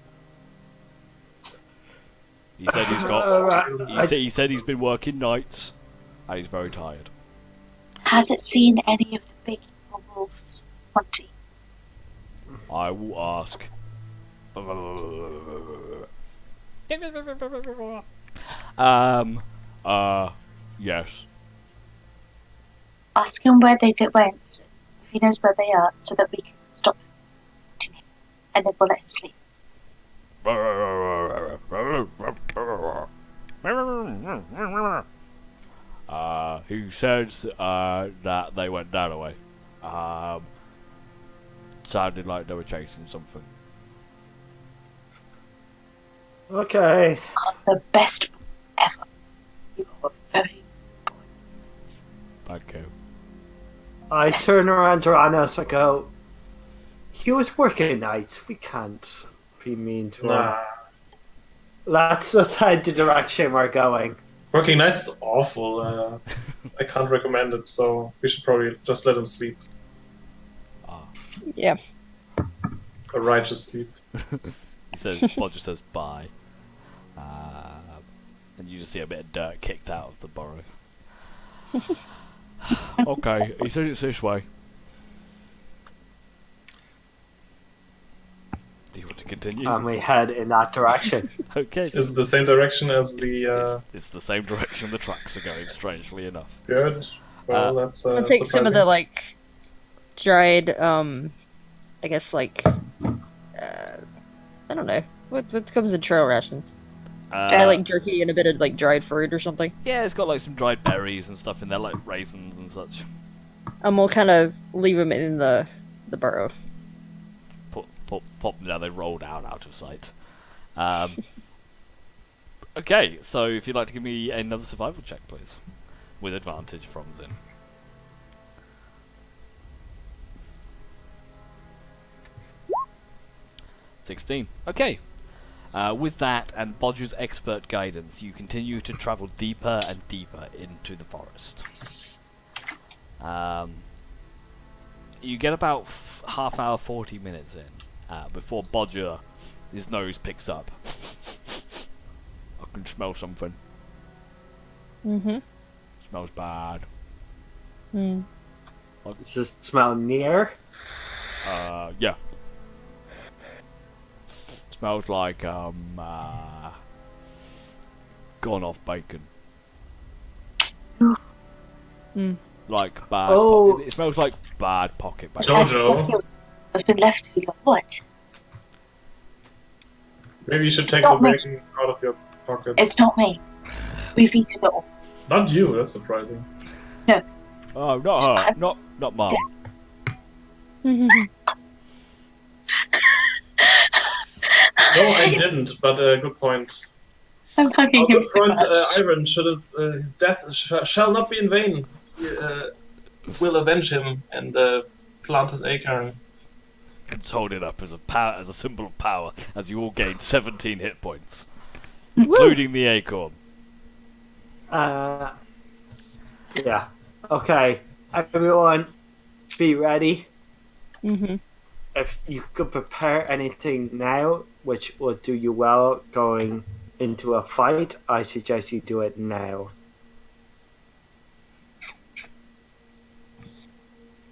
said he's got. He said he's been working nights and he's very tired. Has it seen any of the big wolves hunting? I will ask. Yes. Ask him where they went, if he knows where they are, so that we can stop hunting him, and then we'll let him sleep. He says that they went that way. Sounded like they were chasing something. Okay. Are the best ever. You are very Thank you. I Yes. turn around to Ranos and go, he was working nights. We can't be mean to him. Nah. Let's head the direction we're going. Working nights is awful. I can't recommend it, so we should probably just let him sleep. Yeah. A righteous sleep. Bodger says bye. And you just see a bit of dirt kicked out of the burrow. Okay, he said it's this way. Do you want to continue? And we head in that direction. Okay. Is it the same direction as the... It's the same direction the tracks are going, strangely enough. Good. Well, that's I'll take some of surprising. the dried I guess I don't know. What comes in trail rations? Jerky and a bit of dried fruit or something. Yeah, it's got some dried berries and stuff in there, like raisins and such. And we'll kind of leave them in the burrow. Pop them down, they roll down out of sight. Okay, so if you'd like to give me another survival check, please. With advantage from Zin. $16. Okay. With that and Bodger's expert guidance, you continue to travel deeper and deeper into the forest. You get about half hour, 40 minutes in, before Bodger, his nose picks up. I can smell something. Mm-hmm. Smells bad. Mm. Does this smell near? Yeah. Smells like gone off bacon. Mm. Like bad. Oh. It smells like bad pocket bacon. Jojo, It's been left too long. What? maybe you should take Stop the me. bacon out of your pocket. It's not me. We've eaten it all. Not you, that's surprising. Oh, not her. Not Mum. No, I didn't, but good point. I'm hugging Our him good so friend much. Iron should have his death shall not be in vain. We will avenge him and plant his acorn. It's holding up as a symbol of power as you all gain 17 hit points, Woo! including the acorn. Yeah. Okay. Everyone, be ready. Mm-hmm. if you could prepare anything now, which would do you well going into a fight, I suggest you do it now.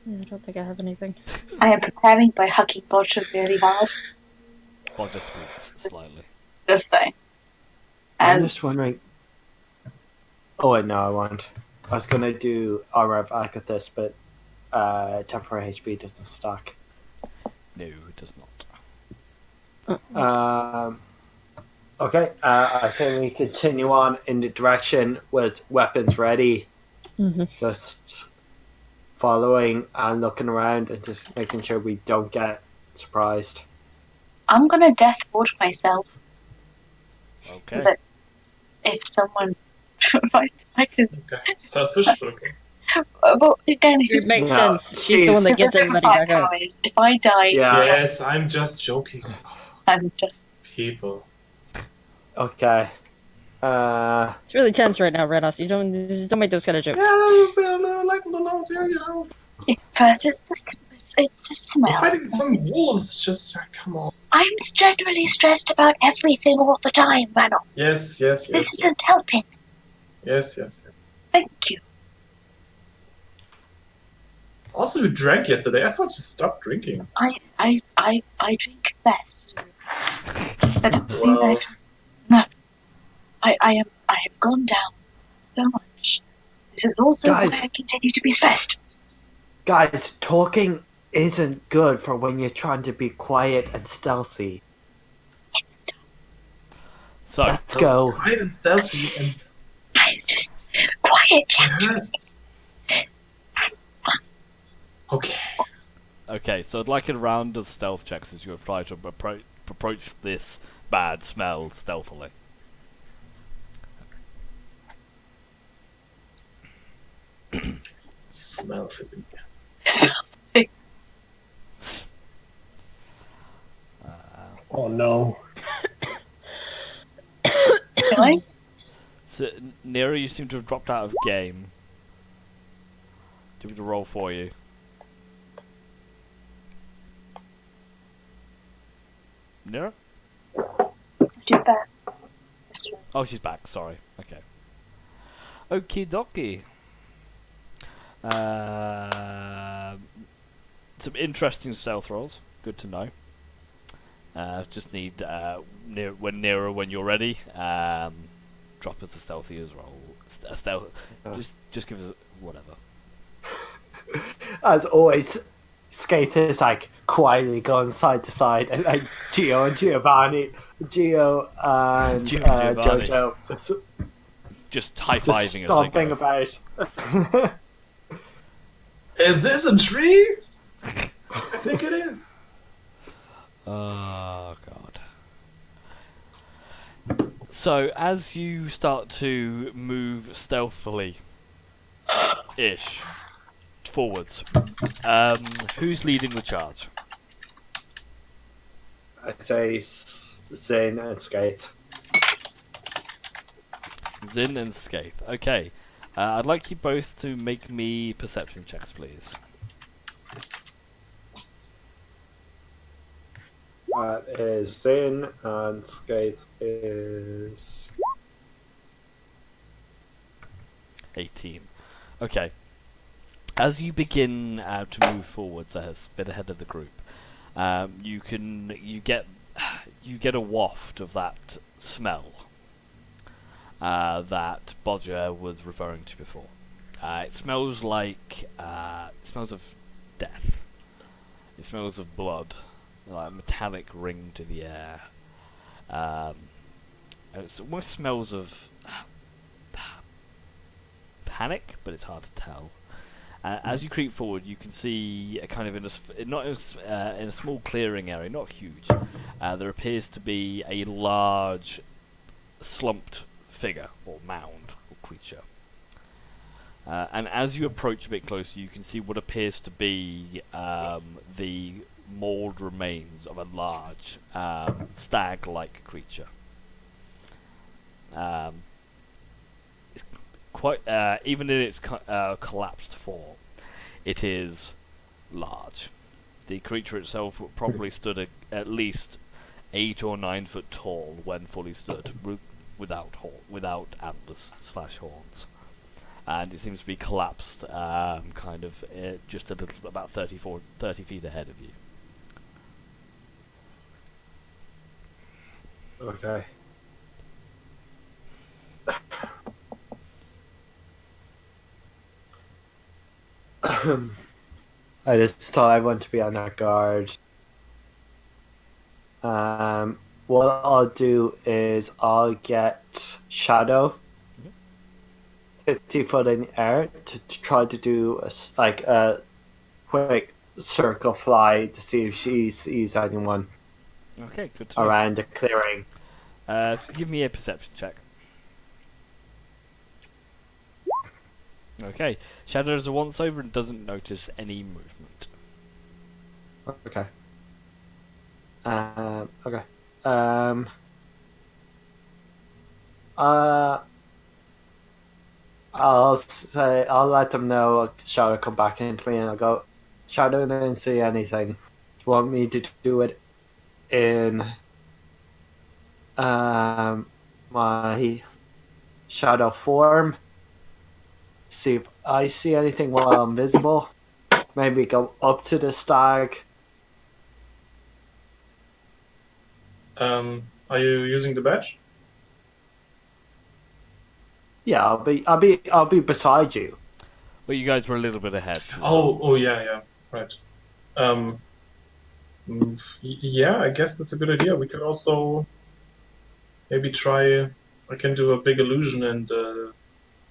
I don't think I have anything. I am preparing by hugging Bodger really hard. Bodger squeaks slightly. Just saying. I'm just wondering. Oh wait, no, I won't. I was gonna do armor of Agathis, but temporary HP doesn't stack. No, it does not. Okay, I say we continue on in the direction with weapons ready. Mm-hmm. Just following and looking around and just making sure we don't get surprised. I'm gonna death ward myself. Okay. But if someone, I could. Okay. Selfish, but okay. But again, It makes No, sense. She's the one that gets everybody back up. If I die, Yeah. Yes, I'm just joking. I'm just. People. Okay. It's really tense right now, Renos. You don't make those kind of jokes. Yeah, like the loud, yeah, you know. First, it's the We're smell. fighting some wolves, just come on. I'm generally stressed about everything all the time, Reynolds. Yes. This isn't helping. Yes. Thank you. Also, you drank yesterday. I thought you stopped drinking. I drink less. That doesn't mean Wow. I drink enough. I have gone down so much. This is also why Guys. I continue to be stressed. Guys, talking isn't good for when you're trying to be quiet and stealthy. So, Let's go. Quiet and stealthy and I'm just quiet, chat. Okay. okay, so I'd like a round of stealth checks as you try to approach this bad smell stealthily. Smells it. Oh no. Really? So, Nero, you seem to have dropped out of game. Do you want me to roll for you? Nero? Just that. Just Oh, she's back. Sorry. Okay. Okie dokie. Some interesting stealth rolls. Good to know. Just need when you're ready. Drop us a stealthy as roll. Stealth. Just give us whatever. As always, Skate is like quietly going side to side, and like Gio and Giovanni, Gio and Gio and Giovanni. Jojo Just high just fiving as they stomping go. about. Is this a tree? I think it is. Oh god. So as you start to move stealthily ish forwards, who's leading the charge? I'd say Zane and Skate. Zin and Skaith. Okay. I'd like you both to make me perception checks, please. That is Zane, and Skate is 18. Okay. As you begin to move forwards a bit ahead of the group, you get a waft of that smell that Bodger was referring to before. It smells like it smells of death. It smells of blood, like a metallic ring to the air. And it almost smells of panic, but it's hard to tell. As you creep forward, you can see a kind of in a small clearing area, not huge. There appears to be a large, slumped figure or mound or creature. And as you approach a bit closer, you can see what appears to be the mauled remains of a large stag-like creature. It's quite, even in its collapsed form, it is large. The creature itself probably stood at least 8 or 9 foot tall when fully stood, without antlers/horns. And it seems to be collapsed, just a little, about 30 feet ahead of you. Okay. I just thought I want to be on our guard. What I'll do is I'll get Shadow 50 foot in the air to try to do a quick circle fly to see if she sees anyone Okay, good to know. around the clearing. Give me a perception check. Okay, Shadow does a once over and doesn't notice any movement. Okay. Okay. I'll let them know Shadow come back into me, and I'll go, Shadow didn't see anything. Do you want me to do it in my shadow form? See if I see anything while I'm visible. Maybe go up to the stag. Are you using the badge? Yeah, I'll be beside you. Well, you guys were a little bit ahead. Yeah, right. Yeah, I guess that's a good idea. We could also maybe try. I can do a big illusion and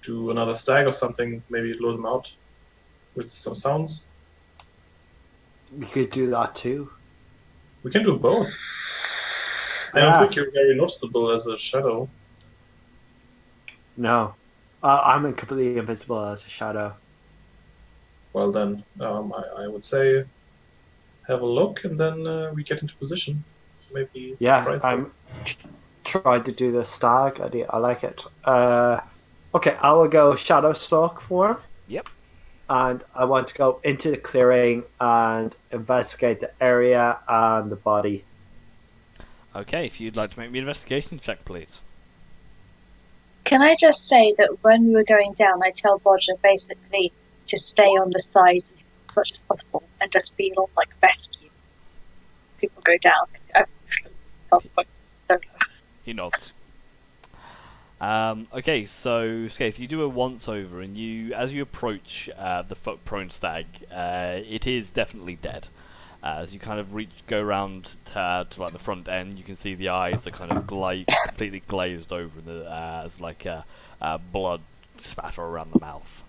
do another stag or something. Maybe lure them out with some sounds. We could do that too. We can do both. I don't think you're very noticeable as a shadow. No, I'm completely invisible as a shadow. Well then, I would say have a look and then we get into position. Maybe surprise them. Tried to do the stag. I like it. Okay, I will go shadow stalk form. Yep. And I want to go into the clearing and investigate the area and the body. Okay, if you'd like to make me an investigation check, please. Can I just say that when we were going down, I tell Bodger basically to stay on the side as much as possible and just be on like rescue. People go down. He nods. Okay, so Skaith, you do a once over, and as you approach the prone stag, it is definitely dead. As you kind of go around to like the front end, you can see the eyes are kind of completely glazed over, as like blood spatter around the mouth.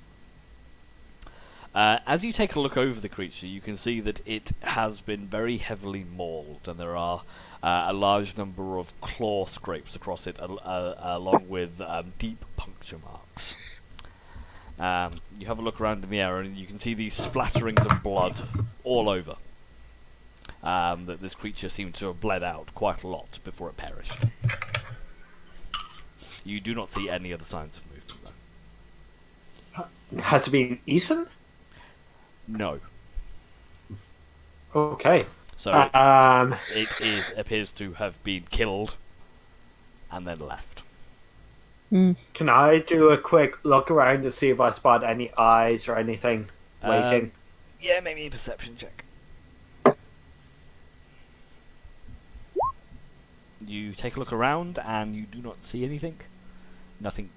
As you take a look over the creature, you can see that it has been very heavily mauled, and there are a large number of claw scrapes across it, along with deep puncture marks. You have a look around in the area, and you can see these splatterings of blood all over. That this creature seemed to have bled out quite a lot before it perished. You do not see any other signs of movement, though. Has it been eaten? No. Okay. So it appears to have been killed and then left. Can I do a quick look around to see if I spot any eyes or anything waiting? Yeah, maybe a perception check. You take a look around and you do not see anything. Nothing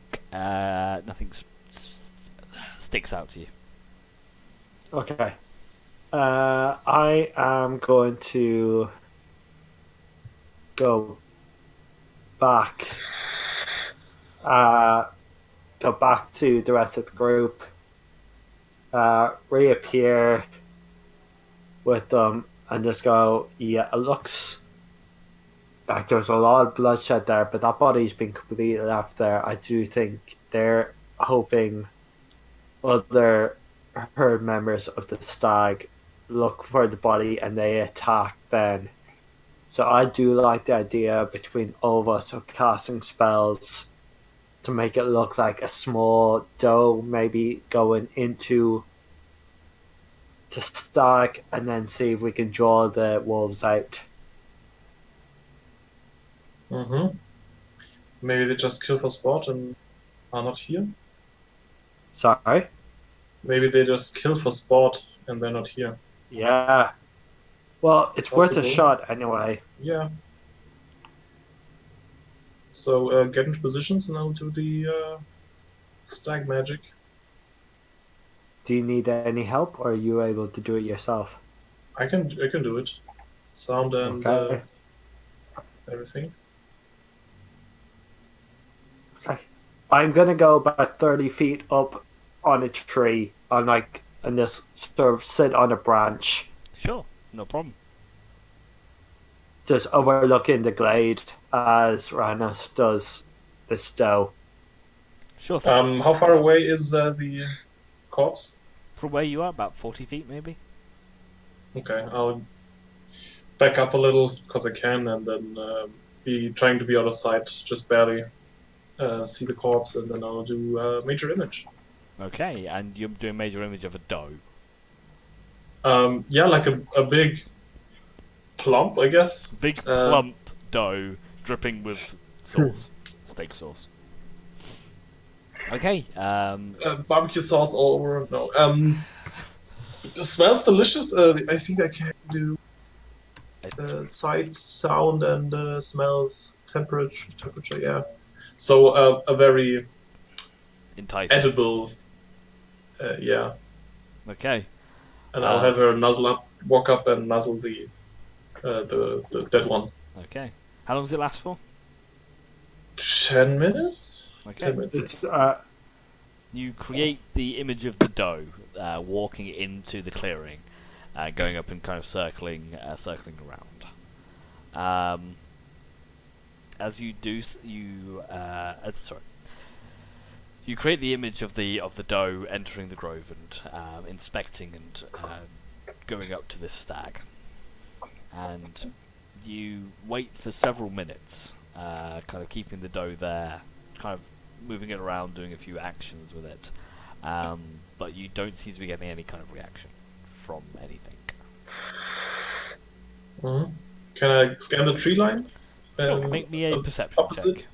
sticks out to you. Okay. I am going to go back. Go back to the rest of the group. Reappear with them and just go, yeah, it looks like there's a lot of bloodshed there, but that body's been completely left there. I do think they're hoping other herd members of the stag look for the body and they attack then. So I do like the idea between all of us of casting spells to make it look like a small doe maybe going into to stag and then see if we can draw the wolves out. Mm-hmm. Maybe they just kill for sport and are not here. Sorry? Maybe they just kill for sport and they're not here. Yeah. Well, it's worth a Possible. shot anyway. Yeah. So get into positions and I'll do the stag magic. Do you need any help, or are you able to do it yourself? I can do it. Sound and Okay. everything. Okay. I'm gonna go about 30 feet up on a tree, and just sort of sit on a branch, Sure, no problem. just overlooking the glade as Ranos does the stow. Sure thing. How far away is the corpse? From where you are, about 40 feet maybe? Okay, I'll back up a little because I can, and then be trying to be out of sight, just barely see the corpse, and then I'll do major image. Okay, and you're doing major image of a doe. Yeah, like a big clump, I guess. Big plump doe dripping with sauce. Steak sauce. Okay, Barbecue sauce all over. No. It smells delicious. I think I can do sight, sound, and smells. Temperature. Yeah. So a very enticing. edible. Yeah. Okay. And I'll have her walk up and nuzzle the dead one. Okay. How long does it last for? 10 minutes? Okay. 10 minutes. It's, You create the image of the doe walking into the clearing, going up and kind of circling around. As you do, you create the image of the doe entering the grove and inspecting and going up to this stag, and you wait for several minutes, kind of keeping the doe there, kind of moving it around, doing a few actions with it, but you don't seem to be getting any kind of reaction from anything. Mm-hmm. Can I scan the tree line? Sure, make me a perception opposite.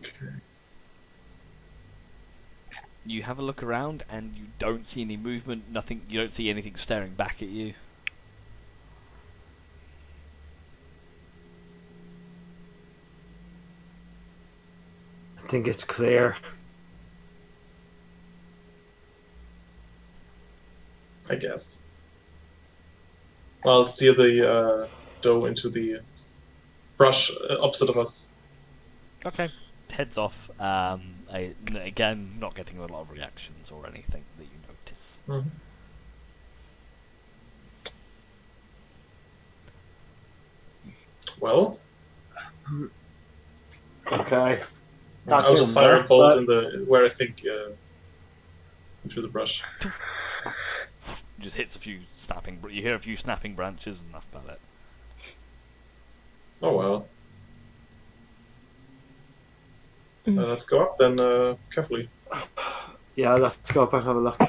check. Okay. You have a look around and you don't see any movement, nothing. You don't see anything staring back at you. I think it's clear. I guess. I'll steer the doe into the brush opposite of us. Okay. Heads off. Again, not getting a lot of reactions or anything that you notice. Mm-hmm. Well, Okay. I'll just fire a bolt in where I think into the brush. Just hits a few snapping. You hear a few snapping branches, and that's about it. Oh well. Let's go up then, carefully. Yeah, let's go up and have a look.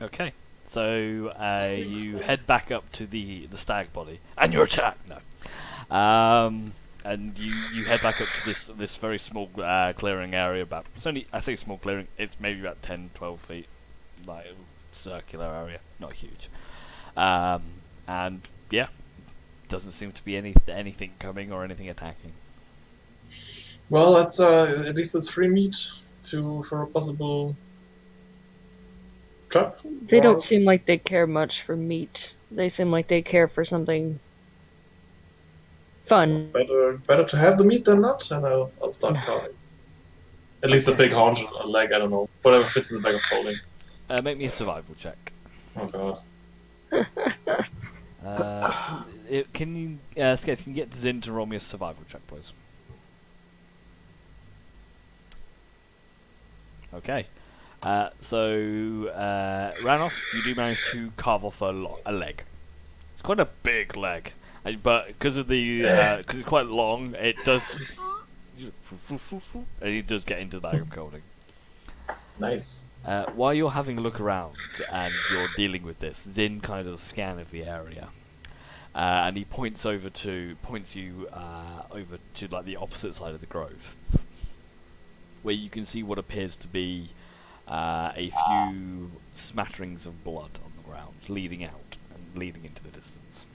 Okay. So you head back up to the stag body, and you attack. No. And you head back up to this very small clearing area. I say small clearing. It's maybe about 10, 12 feet, like circular area, not huge. And yeah, doesn't seem to be anything coming or anything attacking. Well, that's at least it's free meat for a possible trap. They don't seem like they care much for meat. They seem like they care for something fun. Better to have the meat than not, and I'll start counting. At least a big haunch or a leg, I don't know. Whatever fits in the bag of holding. Make me a survival check. Oh god. Can you, Skates, can you get Zin to roll me a survival check, please? Okay. So, Ranos, you do manage to carve off a leg. It's quite a big leg, but because of because it's quite long, it does, and it does get into the bag of holding. Nice. While you're having a look around and you're dealing with this, Zin kind of does a scan of the area, and he points you over to like the opposite side of the grove, where you can see what appears to be a few smatterings of blood on the ground, leading out and leading into the distance.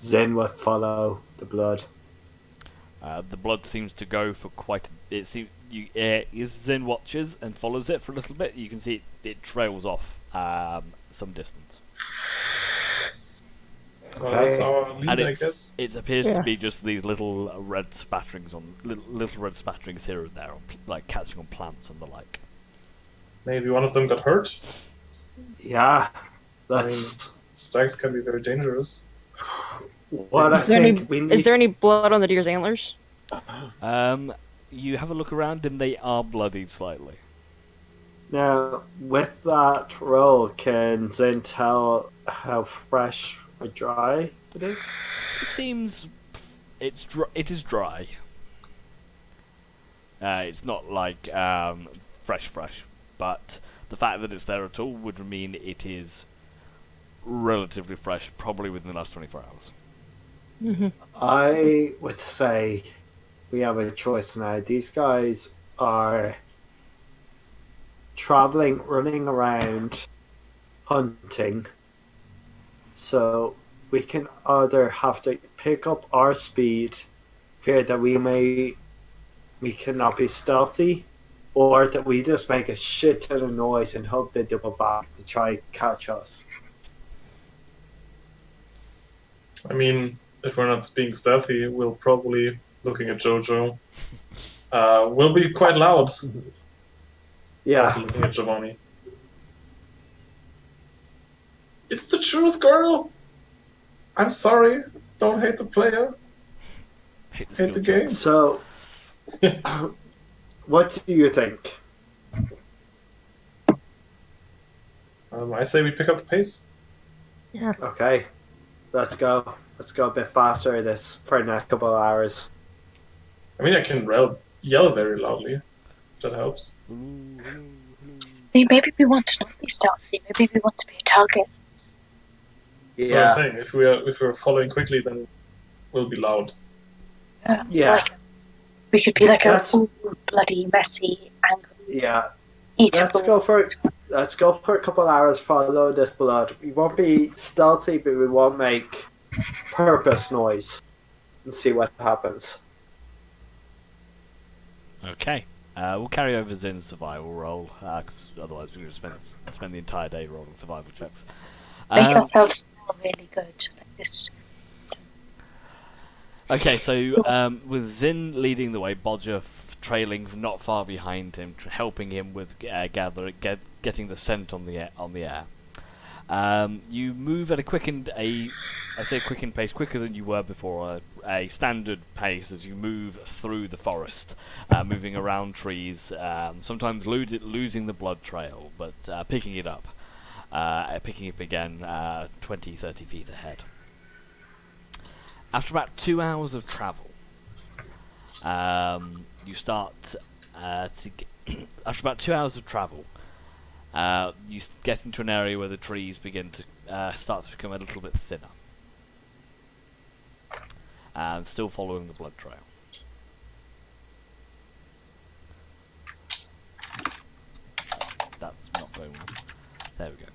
Zen will follow the blood. The blood seems to go for quite. Zen watches and follows it for a little bit. You can see it trails off some distance. Well, that's our lead, And I guess. it appears to be just these little red spatterings here and there, like catching on plants and the like. Maybe one of them got hurt. Yeah, I that's mean, stags can be very dangerous. what I think we need. Is there any blood on the deer's antlers? You have a look around and they are bloodied slightly. Now, with that roll, can Zen tell how fresh or dry it is? It seems it is dry. It's not like fresh, but the fact that it's there at all would mean it is relatively fresh, probably within the last 24 hours. I would say we have a choice now. These guys are traveling, running around, hunting. So we can either have to pick up our speed, fear that we cannot be stealthy, or that we just make a shit ton of noise and hope they double back to try and catch us. I mean, if we're not being stealthy, we'll probably, looking at Jojo, will be quite loud. Yeah. Also looking at Giovanni. It's the truth, girl! I'm sorry. Don't hate the player. Hate the game. So, what do you think? I say we pick up the pace. Yeah. Okay, let's go. Let's go a bit faster this for the next couple of hours. I mean, I can yell very loudly. If that helps. Maybe we want to not be stealthy. Maybe we want to be a target. That's what I'm saying. If we're following quickly, then we'll be loud. Yeah. Like, we could be like a bloody, messy, angry, Yeah. eatable. Let's go for a couple of hours. Follow this blood. We won't be stealthy, but we won't make purpose noise. And see what happens. Okay. We'll carry over Zin's survival roll, because otherwise we're going to spend the entire day rolling survival checks. Make ourselves smell really good. Like this. Okay, so with Zin leading the way, Bodger trailing not far behind him, helping him with getting the scent on the air. You move at a quickened pace, quicker than you were before, a standard pace as you move through the forest, moving around trees, sometimes losing the blood trail, but picking it up again 20-30 feet ahead. After about 2 hours of travel, you start after about 2 hours of travel, you get into an area where the trees begin to start to become a little bit thinner, and still following the blood trail. That's not going well. There we go.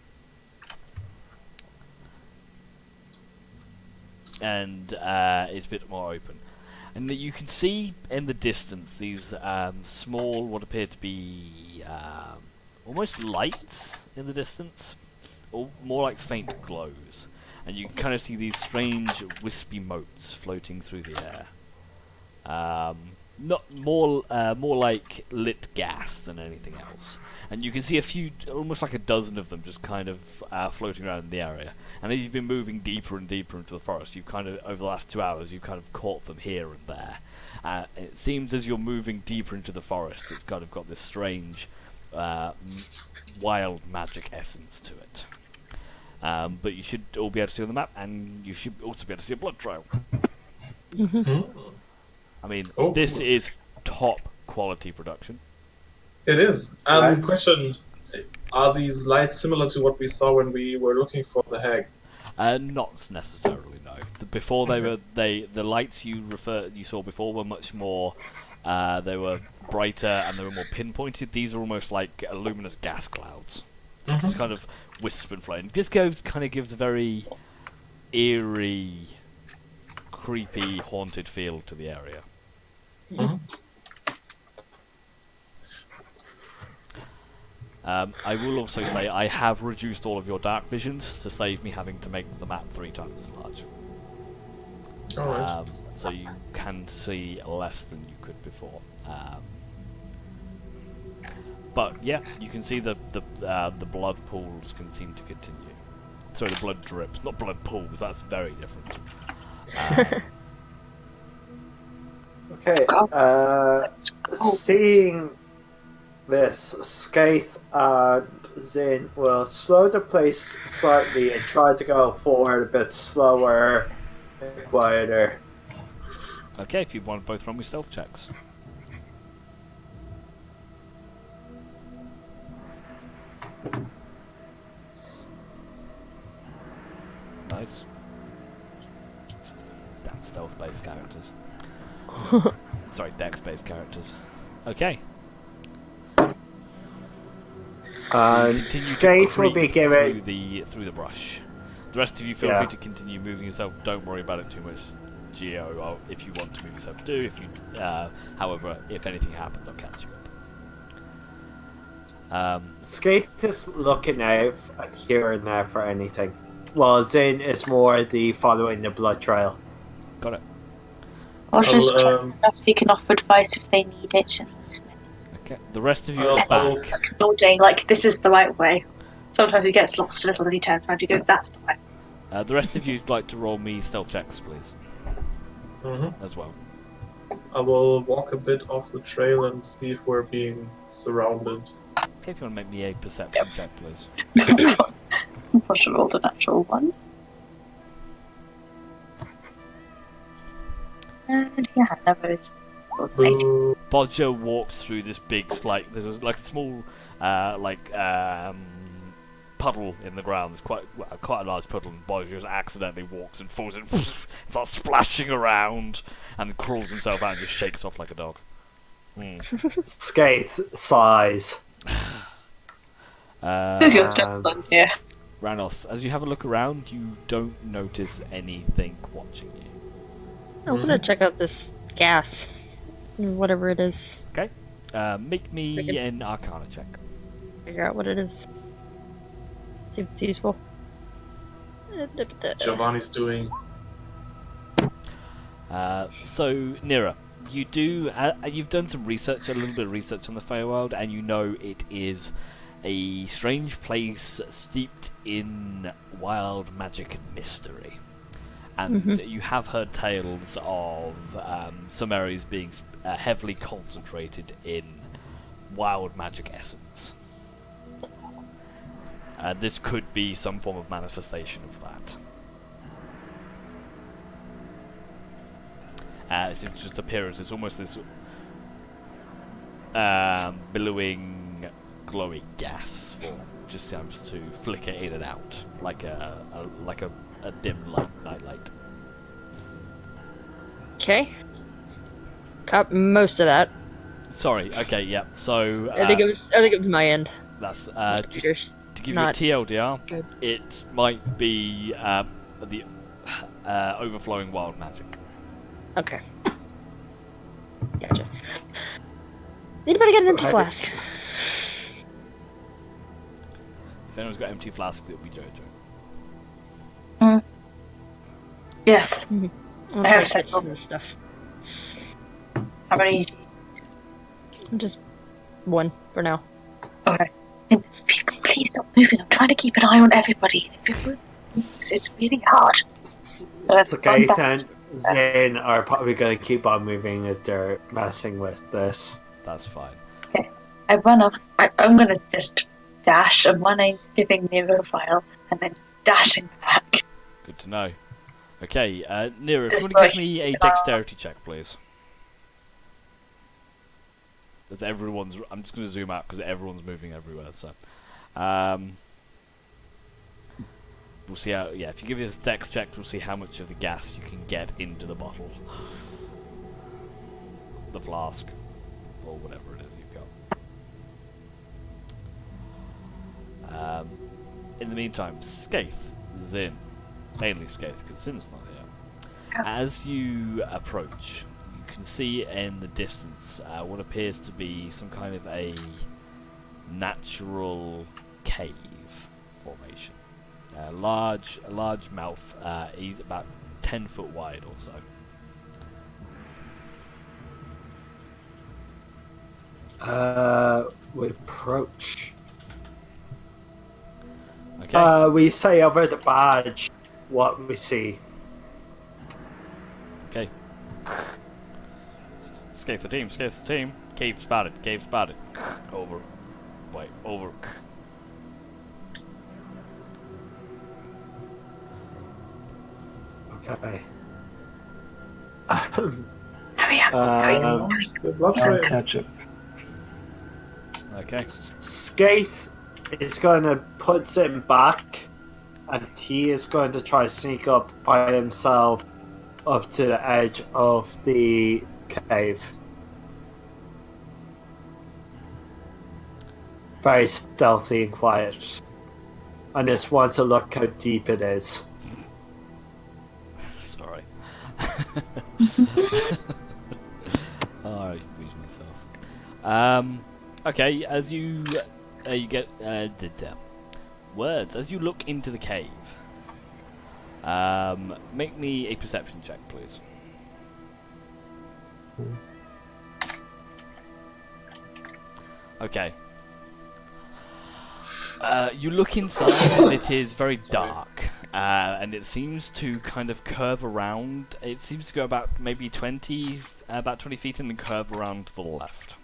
And it's a bit more open. And you can see in the distance these small, what appear to be almost lights in the distance, or more like faint glows. And you can kind of see these strange wispy motes floating through the air. Not more like lit gas than anything else. And you can see almost like a dozen of them just kind of floating around in the area. And as you've been moving deeper and deeper into the forest, you've kind of, over the last 2 hours, you've kind of caught them here and there. It seems as you're moving deeper into the forest, it's kind of got this strange, wild magic essence to it. But you should all be able to see on the map, and you should also be able to see a blood trail. I mean, this is top quality production. It is. Right. Question: are these lights similar to what we saw when we were looking for the hag? Not necessarily, no. Before the lights you saw before were much more. They were brighter and they were more pinpointed. These are almost like luminous gas clouds, just kind of wisp and flow. And this gives a very eerie, creepy, haunted feel to the area. I will also say I have reduced all of your dark visions to save me having to make the map 3 times as large. Alright. So you can see less than you could before. But yeah, you can see the blood pools can seem to continue. Sorry, the blood drips, not blood pools. That's very different. Okay. Seeing this, Skaith and Zin will slow the pace slightly and try to go forward a bit slower and quieter. Okay, if you want both run with stealth checks. Nice. Damn stealth-based characters. Sorry, dex-based characters. Okay. So you continue Skaith will be giving through the brush. The rest of you feel free to continue moving yourself. Don't worry about it too much. Geo, if you want to move yourself, do. If you, however, if anything happens, I'll catch you up. Skaith is looking out here and there for anything. Well, Zin is more the following the blood trail. Got it. Roger's close enough he can offer advice if they need it. And he's Okay. The rest of you are back. all day, like, this is the right way. Sometimes he gets lost a little and he turns around and he goes, that's the way. The rest of you would like to roll me stealth checks, please. As well. I will walk a bit off the trail and see if we're being surrounded. Okay, if you want to make me a perception check, please. Roger rolled a natural one. And yeah, never rolled an 8. Boo. Bodger walks through this big, there's like a small, puddle in the ground. There's quite a large puddle, and Bodger just accidentally walks and falls in, starts splashing around, and crawls himself out and just shakes off like a dog. Skaith sighs. This is your stepson here. Ranos, as you have a look around, you don't notice anything watching you. I'm gonna check out this gas. Whatever it is. Okay. Make me an Arcana check. Figure out what it is. See if it's useful. Giovanni's doing. So, Nira, you've done some research, a little bit of research on the Feywild, and you know it is a strange place steeped in wild magic and mystery. And you have heard tales of some areas being heavily concentrated in wild magic essence. This could be some form of manifestation of that. It just appears it's almost this billowing, glowy gas form. Just seems to flicker in and out like a dim night light. Okay. Caught most of that. Sorry. Okay. Yeah. So I think it was my end. That's just to give you a TLDR. Good. It might be the overflowing wild magic. Okay. Gotcha. Anybody got an empty flask? If anyone's got empty flasks, it'll be Jojo. Yes. I have several this stuff. How many? Just one for now. Okay. And please stop moving. I'm trying to keep an eye on everybody. If you move, it's really hard. Skaith and Zin are probably going to keep on moving if they're messing with this. That's fine. Okay. I run off. I'm going to just dash, and when I'm giving Nero a file, and then dashing back. Good to know. Okay, Nira, if you Just want to give me a dexterity check, please. As everyone's, I'm just going to zoom out because everyone's moving everywhere. So, we'll see how. Yeah, if you give us a dex check, we'll see how much of the gas you can get into the bottle, the flask, or whatever it is you've got. In the meantime, Skaith, Zin, mainly Skaith because Zin's not here. As you approach, you can see in the distance what appears to be some kind of a natural cave formation. A large mouth, is about 10 foot wide or so. We approach. Okay. We say over the badge what we see. Okay. Scathe the team, scathe the team. Cave spotted, cave spotted. Over. Wait, over. Okay. Hurry up. The blood trail. Ketchup. Okay. Skaith is going to put Zin back, and he is going to try to sneak up by himself up to the edge of the cave. Very stealthy and quiet. I just want to look how deep it is. Sorry. Oh, I confused myself. Okay, as you get words as you look into the cave. Make me a perception check, please. Okay. You look inside and it is very dark, and it seems to kind of curve around. It seems to go about maybe 20 feet and then curve around to the left.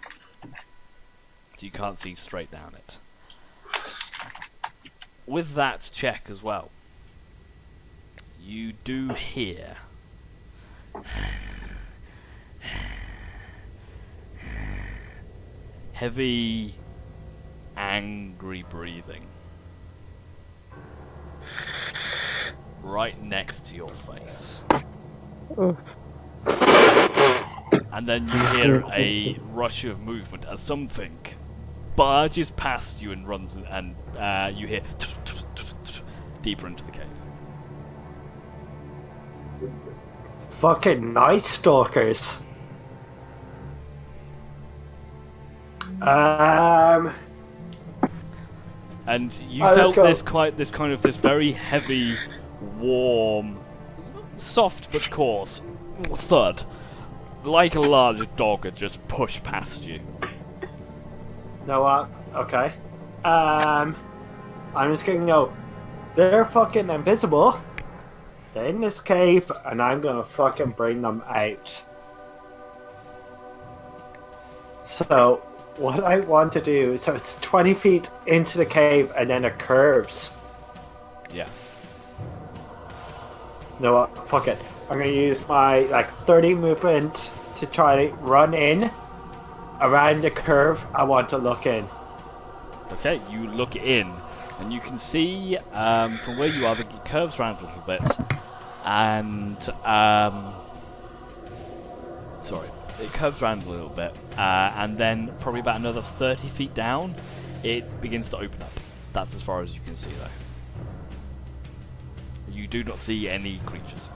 So you can't see straight down it. With that check as well, you do hear heavy, angry breathing right next to your face. And then you hear a rush of movement as something barges past you and runs, and you hear deeper into the cave. Fucking Night Stalkers. And you felt go. this very heavy, warm, soft but coarse thud, like a large dog had just pushed past you. Know what? Okay. I'm just gonna go. They're fucking invisible. They're in this cave, and I'm gonna fucking bring them out. So, what I want to do, so it's 20 feet into the cave, and then it curves. Yeah. No, what? Fuck it. I'm gonna use my 30 movement to try to run in. Around the curve, I want to look in. Okay, you look in, and you can see from where you are that it curves around a little bit, and it curves around a little bit, and then probably about another 30 feet down, it begins to open up. That's as far as you can see, though. You do not see any creatures.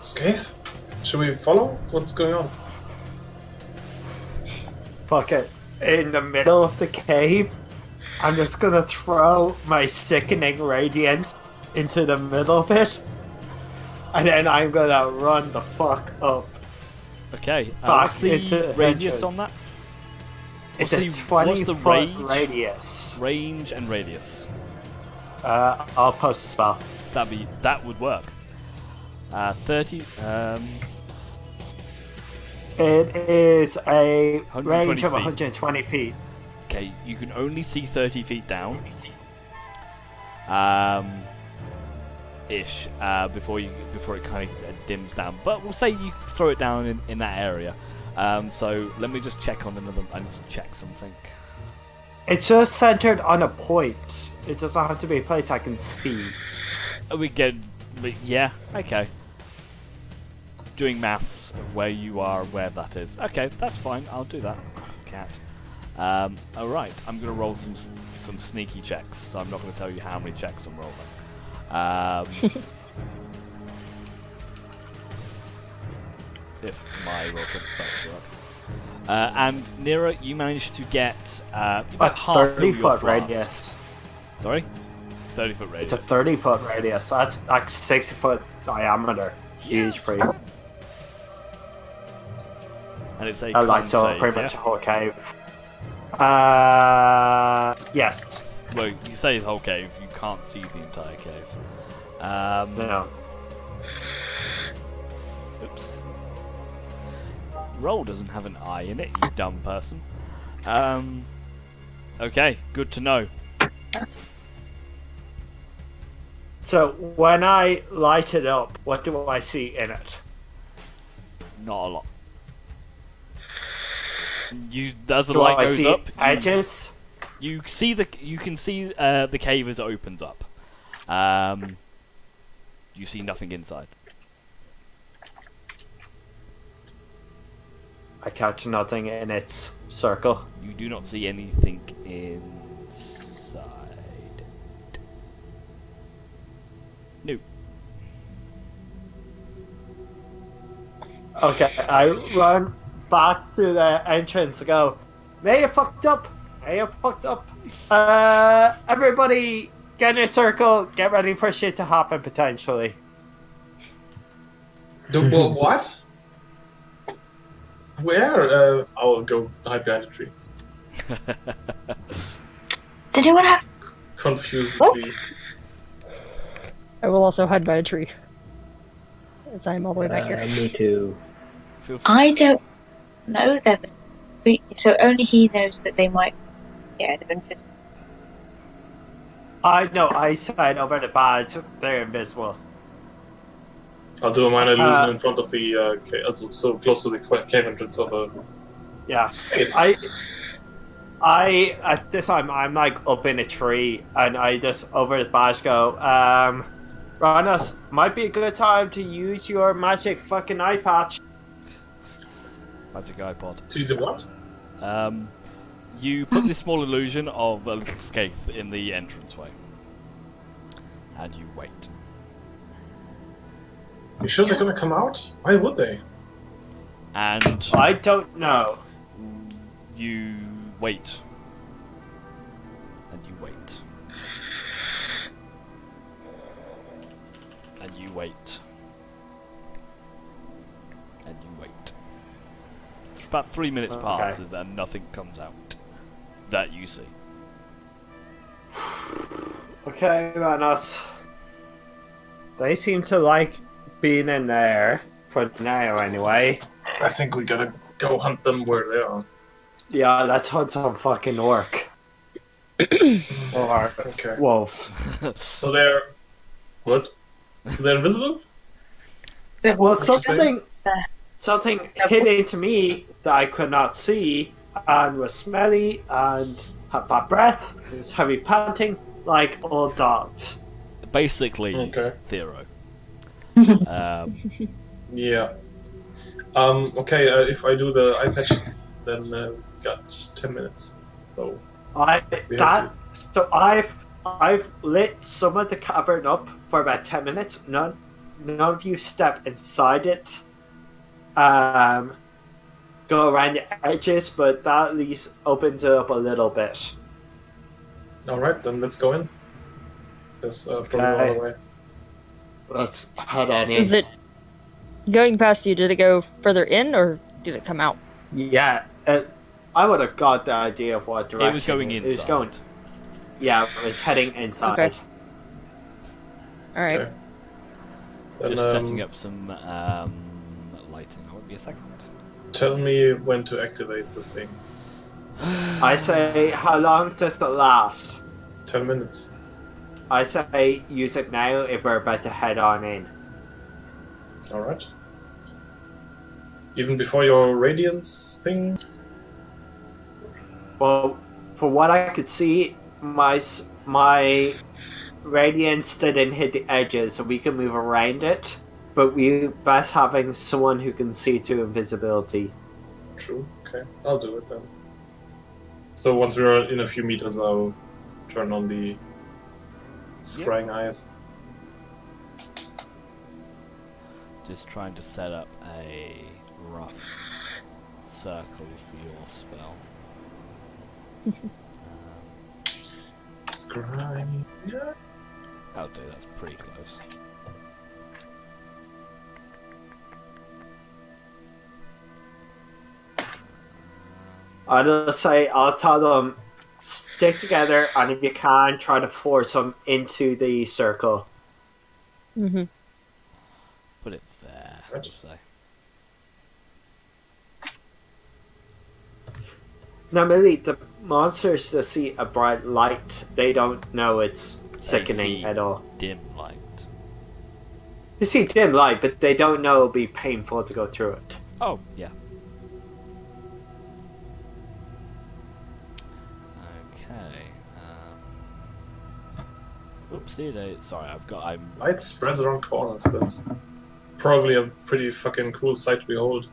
Skaith? Should we follow? What's going on? Fuck it. In the middle of the cave, I'm just gonna throw my sickening radiance into the middle of it, and then I'm gonna run the fuck up. Okay, Back what's the into radius entrance. on that? It's What's a the 20-foot radius. Range and radius. I'll post a spell. That would work. 30. It is a 120 range of feet. 120 feet. Okay, you can only see 30 feet down. Ish. Before it kind of dims down. But we'll say you throw it down in that area. So let me just check on another. I need to check something. It's just centered on a point. It doesn't have to be a place I can see. Yeah, okay. Doing maths of where you are, where that is. Okay, that's fine. I'll do that. Cat. All right. I'm gonna roll some sneaky checks. So I'm not gonna tell you how many checks I'm rolling. If my roll 20 starts to work. And Nira, you managed to get about half through your 30-foot flask. radius. Sorry? 30-foot radius. It's a 30-foot radius. So that's like 60-foot diameter. Huge for you. And it's a I like con to save, pretty yeah? much the whole cave. Yes. Well, you say the whole cave, you can't see the entire cave. No. Oops. Roll doesn't have an eye in it, you dumb person. Okay, good to know. So when I light it up, what do I see in it? Not a lot. As the Do light I goes see up, edges? you can see the cave as it opens up. You see nothing inside. I catch nothing in its circle. You do not see anything inside. No. Okay, I run back to the entrance to go, May have fucked up. Everybody get in a circle, get ready for shit to happen potentially. What? Where? I'll go hide behind a tree. Did anyone have? Confusedly. I will also hide by a tree. As I'm all the way back here. Me too. Feel free. I don't know them. So only he knows that they might. Yeah, they're invisible. I know, I said over the badge, they're invisible. I'll do a minor illusion in front of the cave, so close to the cave entrance of a Yeah. safe. I at this time I'm like up in a tree and I just over the badge go, Ranos, might be a good time to use your magic fucking eye patch. Magic iPod. So you did what? You put this small illusion of a little skaith in the entranceway. And you wait. You sure they're gonna come out? Why would they? And I don't know. you wait. And you wait. And you wait. And you wait. About 3 minutes Okay. passes and nothing comes out that you see. Okay, Ranos. They seem to like being in there, for now anyway. I think we gotta go hunt them where they are. Yeah, let's hunt some fucking orc. Or Okay. wolves. So they're... What? So they're invisible? Well, Something- something hit into me that I could not see and was smelly and had bad breath. It was heavy panting, like old dogs. Basically, Okay. Thero. Yeah. Okay, if I do the eye patch, then got 10 minutes. So, I've lit some of the cavern up for about 10 minutes. None of you stepped inside it. Go around the edges, but that at least opens it up a little bit. alright, then let's go in. There's probably no Okay. other way. Let's head on Is in. it going past you? Did it go further in or did it come out? Yeah, I would have got the idea of what direction It was going It inside. was going. Yeah, it was heading inside. Okay. All right. Okay. Then, Just setting up some lighting. It won't be a second. Tell me when to activate the thing. I say, how long does it last? 10 minutes. I say, use it now if we're about to head on in. Alright. Even before your radiance thing? Well, for what I could see, my radiance didn't hit the edges, so we can move around it. But we best having someone who can see to invisibility. True. Okay, I'll do it then. So once we're in a few meters, I'll turn on the scrying eyes. Just trying to set up a rough circle for your spell. Scrying. Yeah. I'll do. That's pretty close. I'll tell them, stick together, and if you can, try to force them into the circle. Mm-hmm. Put it there, Right. I'll say. Normally, the monsters that see a bright light, they don't know it's sickening see at all. Dim light. They see dim light, but they don't know it'll be painful to go through it. Oh, yeah. Okay. Oopsie, sorry, I'm Light spreads around corners. That's probably a pretty fucking cool sight to behold.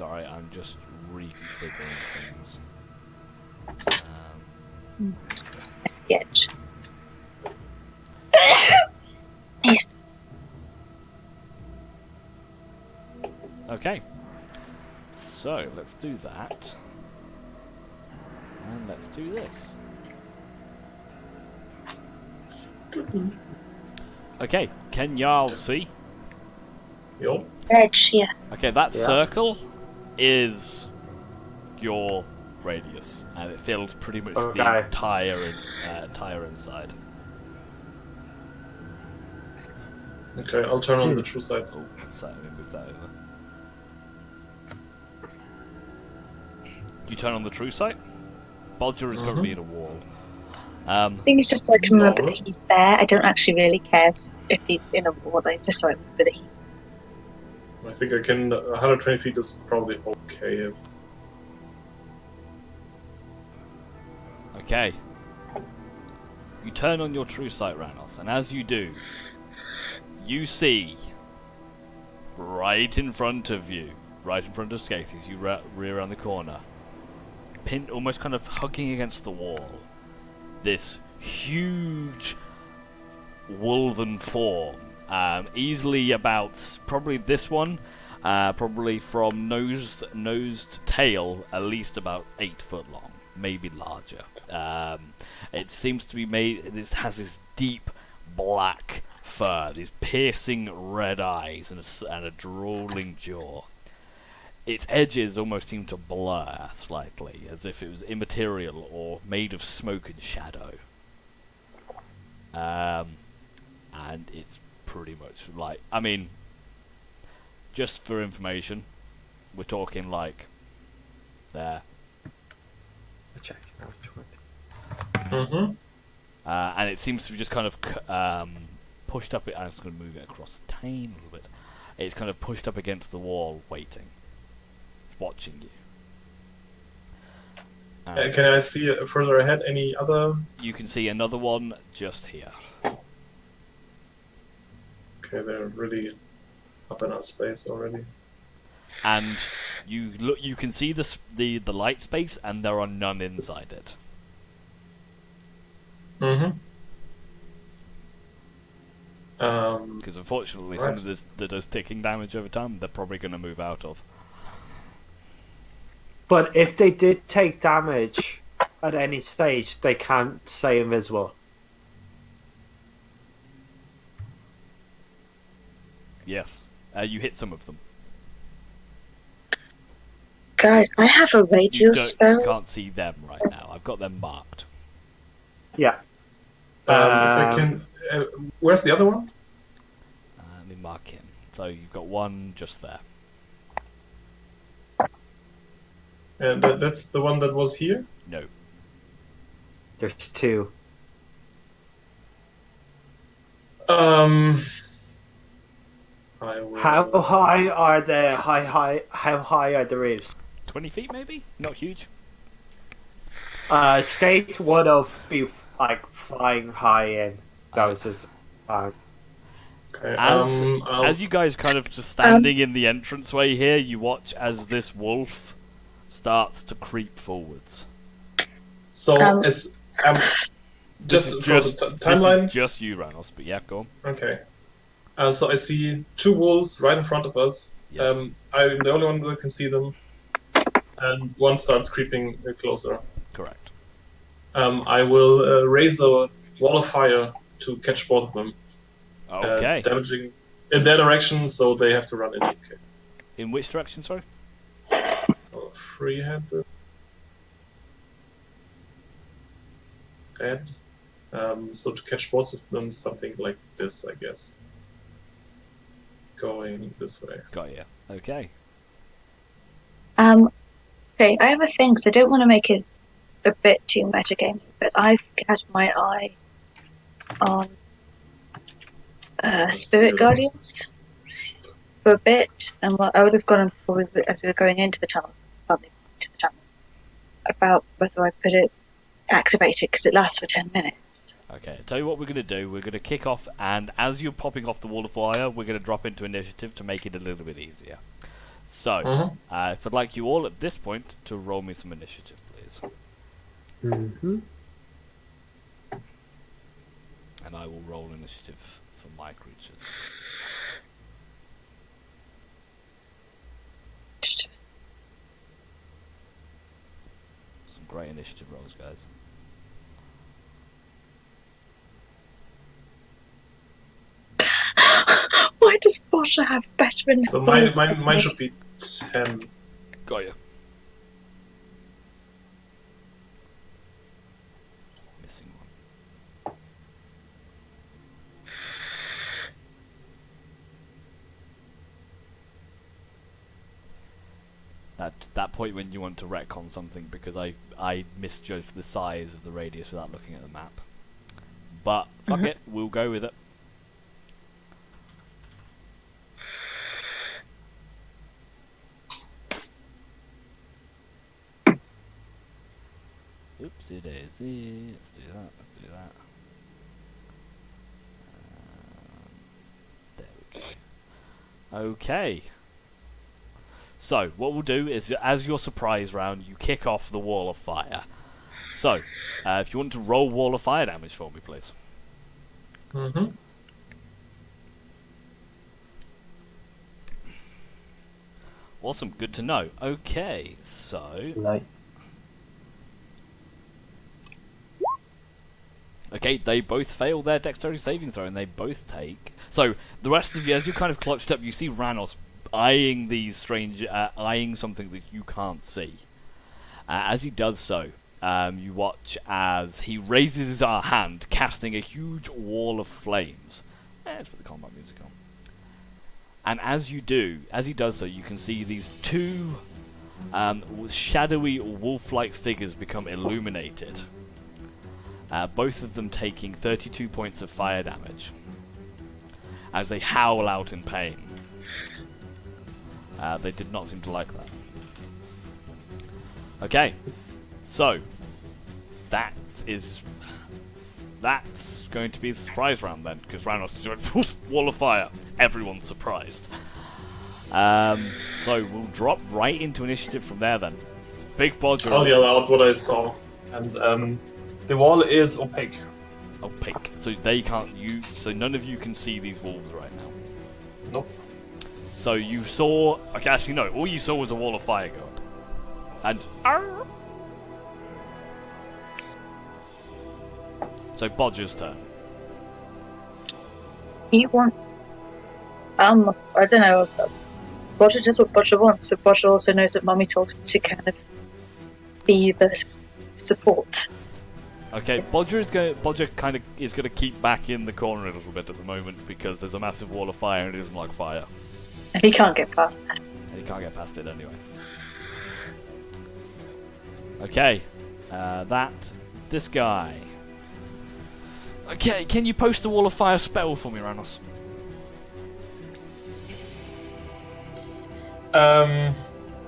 sorry, I'm just reconfiguring things. Sketch. Okay. So, let's do that. And let's do this. Okay, can y'all see? Yo. Edge, yeah. Okay, that Yeah. circle is your radius, and it fills pretty much the Okay. entire inside. Okay, I'll turn on the true sight. Oh, so let me move that over. You turn on the true sight? Bodger is currently in a wall. I think it's just so I can remember No. that he's there. I don't actually really care if he's in a wall. It's just so I remember that he. I think I can. 120 feet is probably okay. If Okay. You turn on your true sight, Ranos, and as you do, you see right in front of you, right in front of Skaith, as you rear around the corner, pinned, almost kind of hugging against the wall, this huge wolven form, easily about probably this one, probably from nose to tail, at least about 8 foot long, maybe larger. It seems to be made. It has this deep black fur, these piercing red eyes, and a drooling jaw. Its edges almost seem to blur slightly, as if it was immaterial or made of smoke and shadow. And it's pretty much like, I mean, just for information, we're talking like there. Check. Mm-hmm. And it seems to be just kind of pushed up. I'm just going to move it across a tiny little bit. It's kind of pushed up against the wall, waiting, watching you. Can I see further ahead any other? You can see another one just here. Okay, they're really up in our space already. And you look. You can see the light space, and there are none inside it. Mm-hmm. Because unfortunately, some of this that does ticking damage over time, they're probably going to move out of. But if they did take damage at any stage, they can't stay invisible. Yes, you hit some of them. Guys, I have a radio You spell. can't see them right now. I've got them marked. Yeah. If I can, where's the other one? Let me mark him. So you've got one just there. That's the one that was here. No. There's 2. I I will. How high are the How high are the roofs? 20 feet, maybe? Not huge. Skate would have be like flying high in. That was his. Okay. As you guys kind of just standing in the entranceway here, you watch as this wolf starts to creep forwards. So just for the timeline. This is just you, Ranos, but yeah, go on. Okay. So I see 2 wolves right in front of us. Yes. I'm the only one that can see them, and one starts creeping closer. Correct. I will raise a wall of fire to catch both of them. Okay. Damaging in their direction, so they have to run into the cave. In which direction, sorry? Free-handed. And so to catch both of them, something like this, I guess. Going this way. Got you. Okay. Okay, I have a thing, so I don't want to make it a bit too metagamey, but I've had my eye on Spirit Guardians for a bit, and what I would have gone for as we were going into the tunnel, about whether I put it, activate it, because it lasts for 10 minutes. Okay, I'll tell you what we're going to do. We're going to kick off, and as you're popping off the wall of fire, we're going to drop into initiative to make it a little bit easier. So, if I'd like you all at this point to roll me some initiative, please. Mm-hmm. And I will roll initiative for my creatures. Some great initiative rolls, guys. Why does Bosher have better in So mine should be 10. Got you. Missing one. That point when you want to retcon something because I misjudged the size of the radius without looking at the map. But fuck it, we'll go with it. Oopsie daisy. Let's do that. Let's do that. There we go. Okay. So, what we'll do is, as your surprise round, you kick off the wall of fire. So, if you want to roll wall of fire damage for me, please. Mm-hmm. Awesome, good to know. Okay, so... Nice. Okay, they both fail their dexterity saving throw, and they both take... So, the rest of you, as you kind of clutched up, you see Ranos eyeing these strange... eyeing something that you can't see. As he does so, you watch as he raises his hand, casting a huge wall of flames. Let's put the combat music on. And as he does so, you can see these two shadowy wolf-like figures become illuminated. Both of them taking 32 points of fire damage as they howl out in pain. They did not seem to like that. Okay, so that's going to be the surprise round then, because Ranos just went woof, wall of fire. Everyone's surprised. So we'll drop right into initiative from there then. Big Bodger. I'll yell out what I saw, and the wall is opaque. Opaque. So they can't. So none of you can see these wolves right now. Nope. So you saw. Okay, actually no. All you saw was a wall of fire go up, and. So Bodger's turn. You want... I don't know. Bodger does what Bodger wants, but Bodger also knows that Mummy told him to kind of be the support. Okay, Bodger kind of is going to keep back in the corner a little bit at the moment because there's a massive wall of fire and he doesn't like fire. And he can't get past that. And he can't get past it anyway. Okay, this guy. Okay, can you post a wall of fire spell for me, Ranos?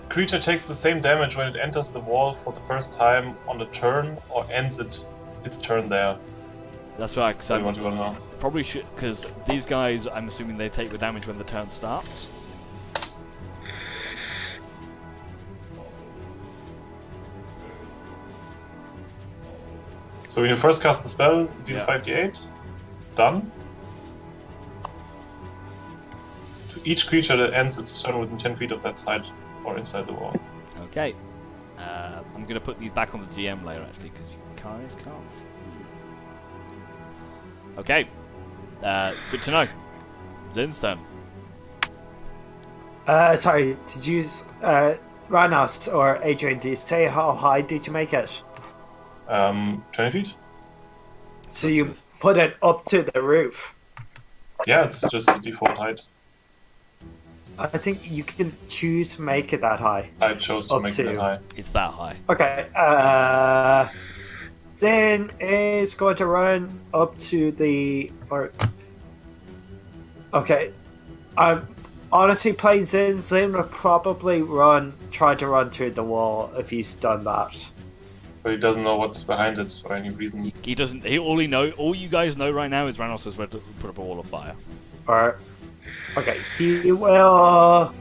Creature takes the same damage when it enters the wall for the first time on a turn or ends its turn there. That's right, because What do you want to go now? probably should, because these guys, I'm assuming they take the damage when the turn starts. So when you first cast the spell, deal Yeah. 5d8. Done. To each creature that ends its turn within 10 feet of that side or inside the wall. Okay. I'm going to put these back on the GM layer, actually, because you guys can't see. Okay. Good to know. Zin's turn. Sorry, did you use Ranos or Adrian? Did you say how high did you make it? 20 feet? So you put it up to the roof. Yeah, it's just the default height. I think you can choose to make it that high. I chose to Up make to. it that high. It's that high. Okay. Zin is going to run up to the. Okay. I'm honestly playing Zin. Zin would probably try to run through the wall if he's done that. But he doesn't know what's behind it for any reason. He doesn't. All you guys know right now is Ranos has put up a wall of fire. Or. Okay, he will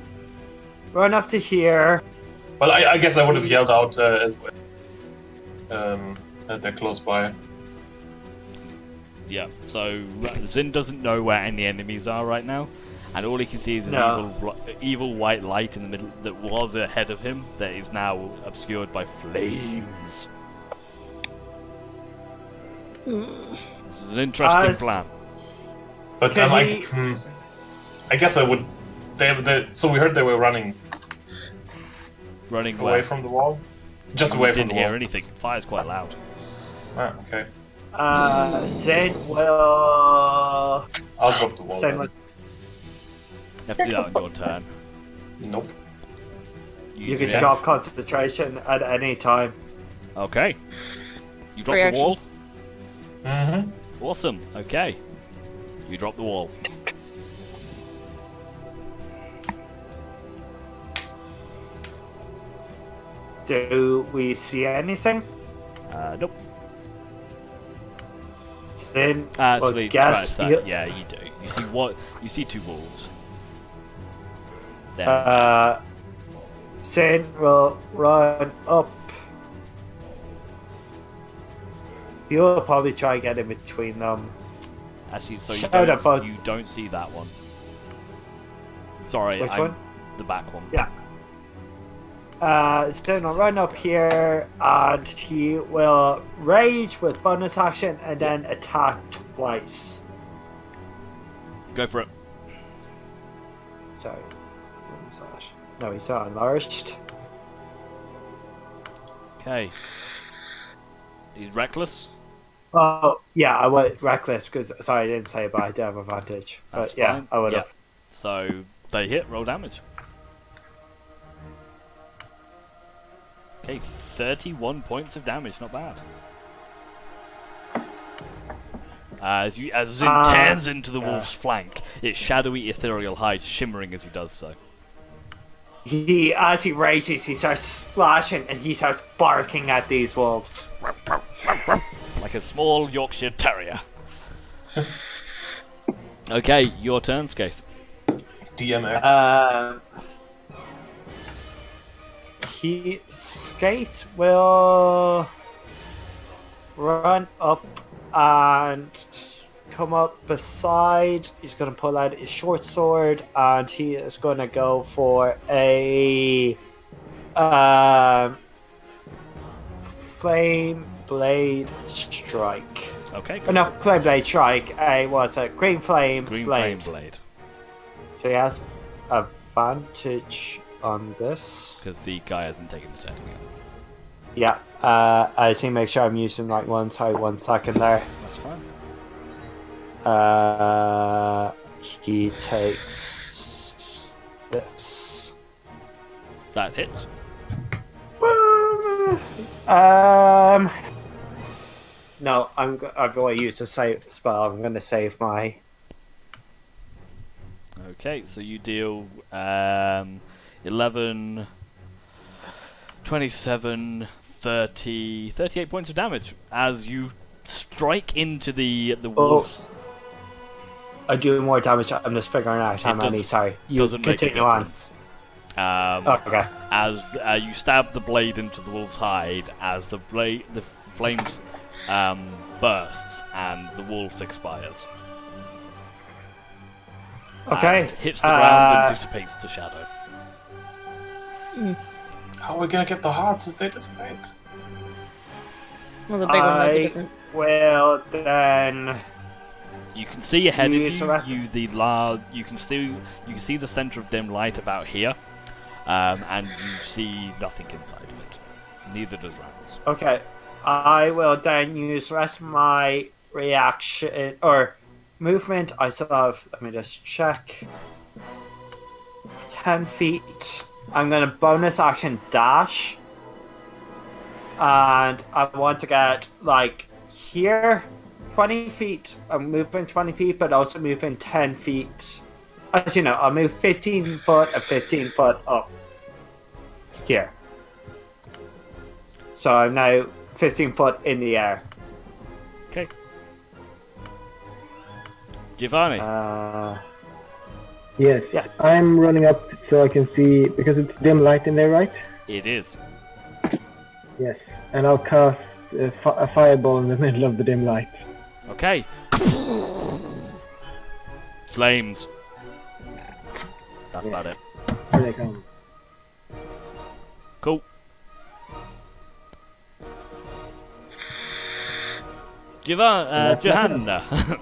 run up to here. Well, I guess I would have yelled out as well. That they're close by. Yeah, so Zin doesn't know where any enemies are right now, and all he can see is this evil white light in the middle that was ahead of him that is now obscured by flames. This is an interesting plan. But I guess I would. So we heard they were running Running away from the wall. Just away from Didn't the wall. hear anything. Fire's quite loud. Ah, okay. Zin will. I'll drop the wall. Zin then. will. You have to do that on your turn. Nope. You can do that. drop concentration at any time. Okay. You drop Reaction. the wall. Mm-hmm. Awesome. Okay. You drop the wall. Do we see anything? Nope. Zin So will they guess. scratch that. Yeah, you do. You see what? You see two wolves. Then Zin will run up. He'll probably try and get in between them. actually, so shout out both. you don't see that one. Sorry, Which one? The back one. Yeah. Zin will run up here and he will rage with bonus action and then attack twice. Go for it. Sorry. What is that? No, he's not enlarged. Okay. He's reckless. Oh, yeah, I was reckless because, sorry, I didn't say it, but I do have advantage. That's But yeah, fine. I would Yeah. have. So they hit. Roll damage. Okay, 31 points of damage. Not bad. As Zin turns into the wolf's flank, its shadowy ethereal hide shimmering as he does so. As he rages, he starts slashing and he starts barking at these wolves. Like a small Yorkshire Terrier. Okay, your turn, Skaith. DMX. Skate will run up and come up beside. He's going to pull out his short sword and he is going to go for a flame blade strike. Okay, Oh, no, flame blade strike. Was a green flame Green blade. flame blade. So he has advantage on this. Because the guy hasn't taken the turn yet. Yeah, I just need to make sure I'm using the right one. Sorry, 1 second there. That's fine. He takes this. That hits. No, I've already used a save spell. I'm going to save my. Okay, so you deal. 11, 27, 30, 38 points of damage as you strike into the wolves. I do more damage. I'm just figuring out how many. Sorry, you doesn't make a continue on. difference. Okay. As you stab the blade into the wolf's hide, as the flames bursts and the wolf expires. Okay. And hits the ground and dissipates to shadow. How are we gonna get the hearts if they dissipate? Well, the big one might be different. Well, then. You can see ahead of Use the rest you. You can see the center of dim light about here, and you see nothing inside of it. Neither does Ranos. Okay. I will then use the rest of my reaction or movement. I still have. Let me just check. 10 feet. I'm going to bonus action dash. And I want to get, like, here, 20 feet. I'm moving 20 feet, but also moving 10 feet. As you know, I'll move 15 foot and 15 foot up here. So I'm now 15 foot in the air. Okay. Giovanni. Yes, Yeah. I'm running up so I can see, because it's dim light in there, right? It is. Yes, and I'll cast a fireball in the middle of the dim light. Okay. Flames. That's about it. Here they come. Cool. Johanna.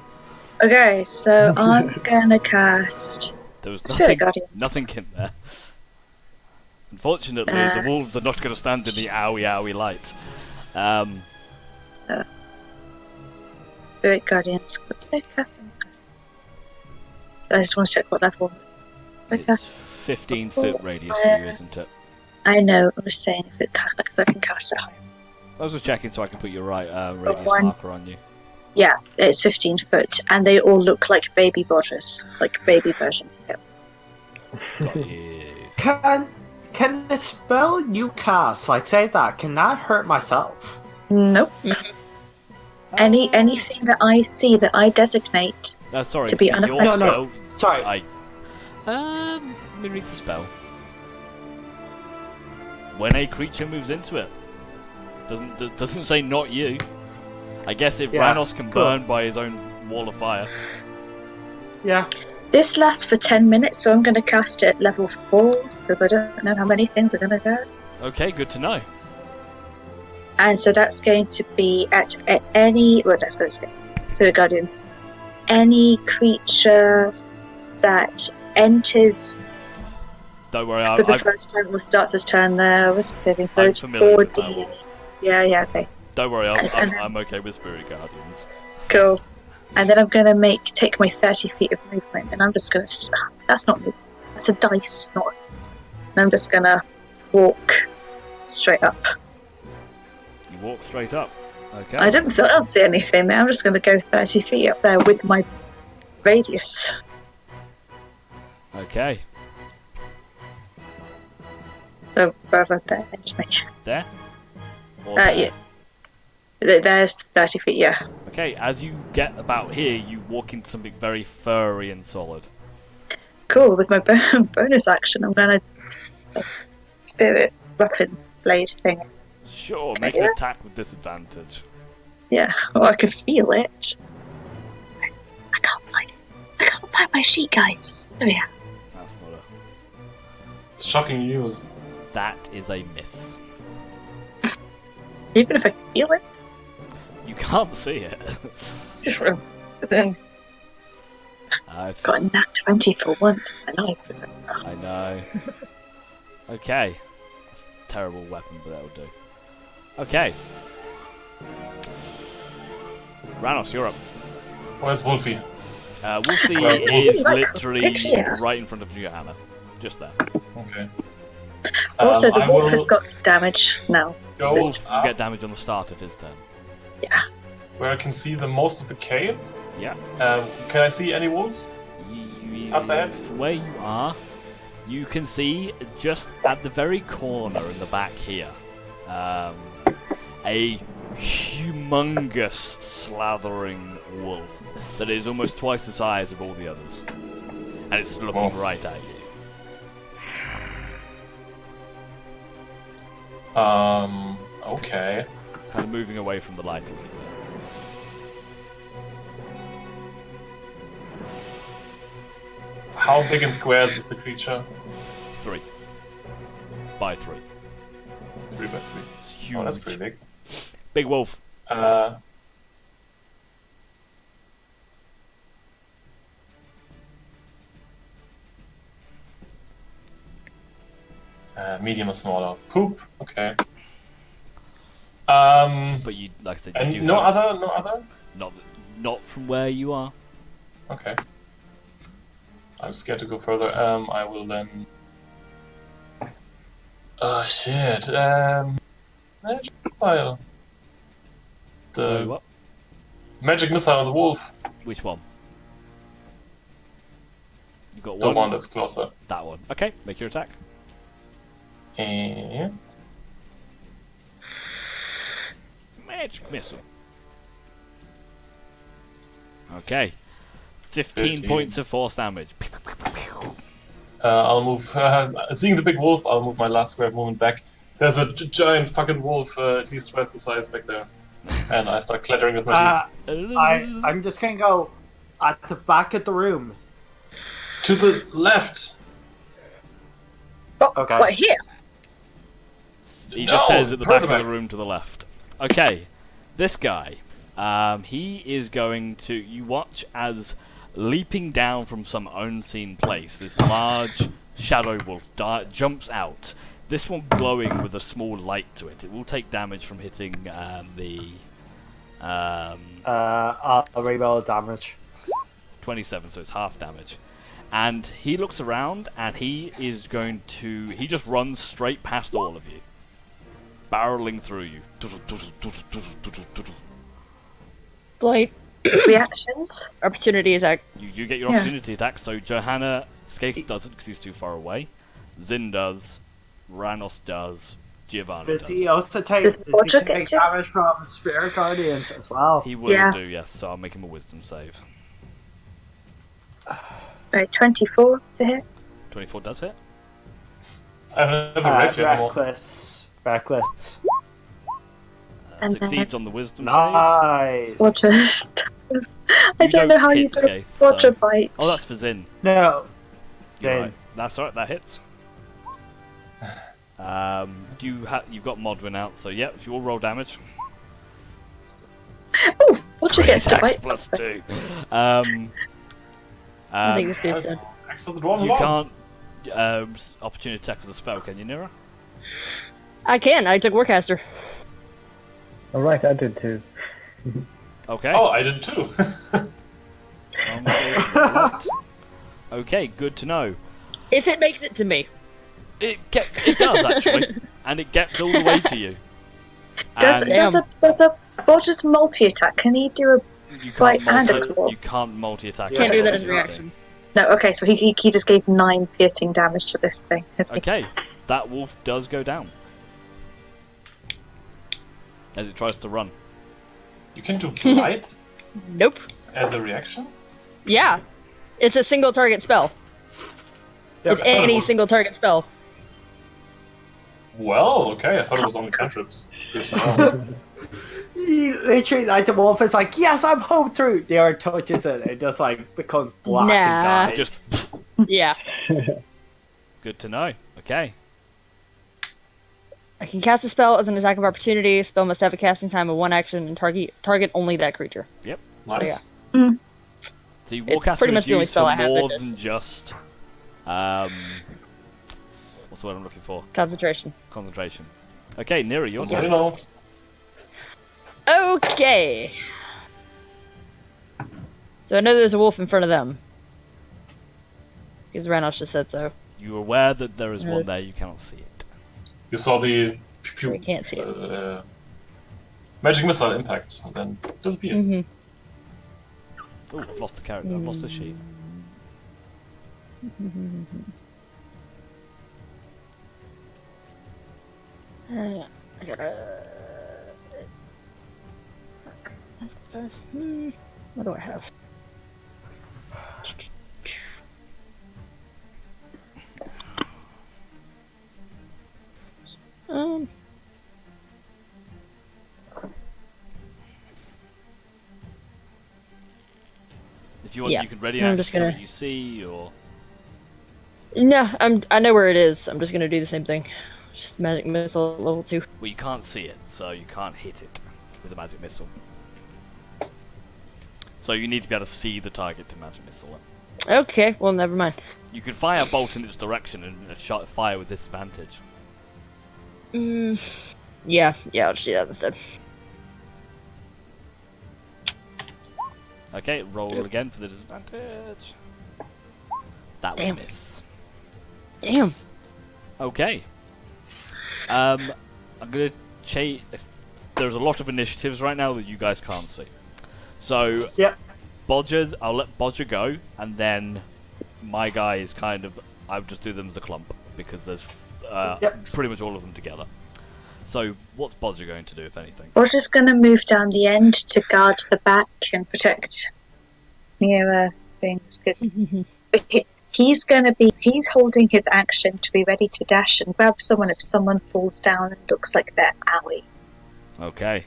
Okay, so I'm gonna cast. There was Spirit Guardians. nothing in there. Unfortunately, the wolves are not going to stand in the owie light. Spirit Guardians. What's their casting? I just want to check what level. It's 15 foot radius for you, isn't it? I know. I was saying if it because I can cast it higher. I was just checking so I can put your right radius one. marker on you. Yeah, it's 15 foot, and they all look like baby bodies, like baby versions of him. Got you. Can the spell you cast, like say that, can that hurt myself? Nope. Anything that I see that I designate Sorry, to be for your unaffected. spell, Sorry. let me read the spell. When a creature moves into it, doesn't say not you. I guess if Yeah, Ranos can cool. burn by his own wall of fire. Yeah. This lasts for 10 minutes, so I'm going to cast it at level 4, because I don't know how many things are going to go. Okay, good to know. And so that's going to be at any... Well, that's supposed to be Spirit Guardians. Any creature that enters Don't worry, for the first time or starts his turn there, was saving throws, familiar with that 4D. one. Yeah, okay. Don't worry, And then- I'm okay with Spirit Guardians. Cool. And then I'm going to take my 30 feet of movement, and I'm just going to... That's not movement. That's a dice, not... And I'm just going to walk straight up. You walk straight up. Okay. I don't see anything there. I'm just going to go 30 feet up there with my radius. Okay. So, wherever there, just make sure. There? Or there? Yeah. There's 30 feet, yeah. Okay, as you get about here, you walk into something very furry and solid. Cool, with my bonus action, I'm going to spirit weapon blade thing. Sure, make an attack with disadvantage. Yeah, well, I can feel it. I can't find it. I can't find my sheet, guys. There we are. That's not a... It's shocking news. That is a miss. Even if I can feel it. You can't see it. Then I've got a nat 20 for once in my life. I know. Okay. That's a terrible weapon, but that'll do. Okay. Ranos, you're up. Where's Wolfie? Wolfie Well, is like literally right here. right in front of you, Hannah. Just there. Okay. Also, the I wolf will has got some damage now. go Wolf will up get damage on the start of his turn. Yeah. where I can see the most of the cave. Yeah. Can I see any wolves? Up ahead? From where you are, You can see just at the very corner in the back here, a humongous slathering wolf that is almost twice the size of all the others, and it's looking right at you. Okay. Kind of moving away from the light a little bit. How big in squares is the creature? 3 by 3. 3 by 3. It's huge. Oh, that's pretty big. Big wolf. Medium or smaller. Poop. Okay. But you, like I said, you And do no have- other? not from where you are. Okay. I'm scared to go further. I will then. Oh shit. Magic missile. So The what? magic missile on the wolf. Which one? You got The one. one that's closer. That one. Okay, make your attack. And Magic missile. Okay. 15 15. points of force damage. I'll move. Seeing the big wolf, I'll move my last square movement back. There's a giant fucking wolf, at least twice the size back there. And I start clattering with my teeth. I'm just gonna go at the back of the room. To the left! Okay. What, here? He No, just says at the back further of the back. room to the left. Okay, this guy, he is going to. You watch as leaping down from some unseen place, this large shadow wolf jumps out. This one glowing with a small light to it. It will take damage from hitting the I'll reroll damage. 27, so it's half damage. And he looks around, and he is going to. He just runs straight past all of you, barreling through you. Blight. Reactions? Opportunity attack. You do get your opportunity attack, so Johanna Skaith doesn't because he's too far away. Zin does, Ranos does, Giovanna Does does. he also take, Does does he Bodger take get it? damage from Spirit Guardians as well? He will Yeah. do, yes, so I'll make him a wisdom save. Right, 24 to hit. 24 does hit. I don't have a rapier anymore. Reckless. And Succeeds on the wisdom Nice. Water. I You don't know how you hit do Skaith, water so- bite. Oh, that's for Zin. No. You're Then right. That's alright, that hits. You've got Modwin out, so yeah, if you all roll damage. Oh, water gets to Attacks bite. plus 2. I think this dude's That's dead. excellent wrong You lots. can't opportunity attack with a spell, can you, Nira? I can. I took Warcaster. All right, I did too. Okay. Oh, I did too. Conversation select. Okay, good to know. If it makes it to me. It does actually, and it gets all the way to you. Does And does a Bodger's multi attack? Can he do a? you bite can't and a multi, claw? you can't multi-attack. Yeah, Can't do that that's as what a I'm reaction. No, okay. So he just gave 9 piercing damage to this thing. Okay, that wolf does go down as it tries to run. You can do blight Nope. as a reaction? Yeah. It's a single target spell. It's I thought it any was- single target spell. Well, okay, I thought it was only cantrips. Good to know. he literally, like the wolf is like, yes, I'm home through. The other touches it, it just like becomes black and Nah. dies. Just Yeah. good to know. Okay, I can cast a spell as an attack of opportunity. Spell must have a casting time of 1 action and target only that creature. Nice. so It's Warcaster pretty much is the only used spell for I have more that does. than just what's the word I'm looking for? Concentration. Concentration. Okay, Nira, your You turn. know. Okay. So I know there's a wolf in front of them. Because Ranos just said so. You're aware that there is one there. You cannot see it. You saw the We can't see it. magic missile impact, and then disappear. Mm-hmm. Oh, I've lost the character. I've lost the sheet. I gotta... What do I have? If you want, Yeah. you could ready I'm action just so gonna- what you see, or No, I know where it is. I'm just gonna do the same thing. Just magic missile at level 2. well, you can't see it, so you can't hit it with a magic missile. So you need to be able to see the target to magic missile it. Okay, well, never mind. You can fire a bolt in its direction and shot fire with disadvantage. Yeah, I'll just do that instead. Okay, roll again for the disadvantage. That will Damn. miss. Damn. Okay. I'm gonna change. There's a lot of initiatives right now that you guys can't see. So, Yep. Bodger, I'll let Bodger go, and then my guy is kind of. I'll just do them as a clump because there's Yep. pretty much all of them together. So, what's Bodger going to do, if anything? We're just going to move down the end to guard the back and protect nearer things. Because he's holding his action to be ready to dash and grab someone if someone falls down and looks like they're owie. Okay.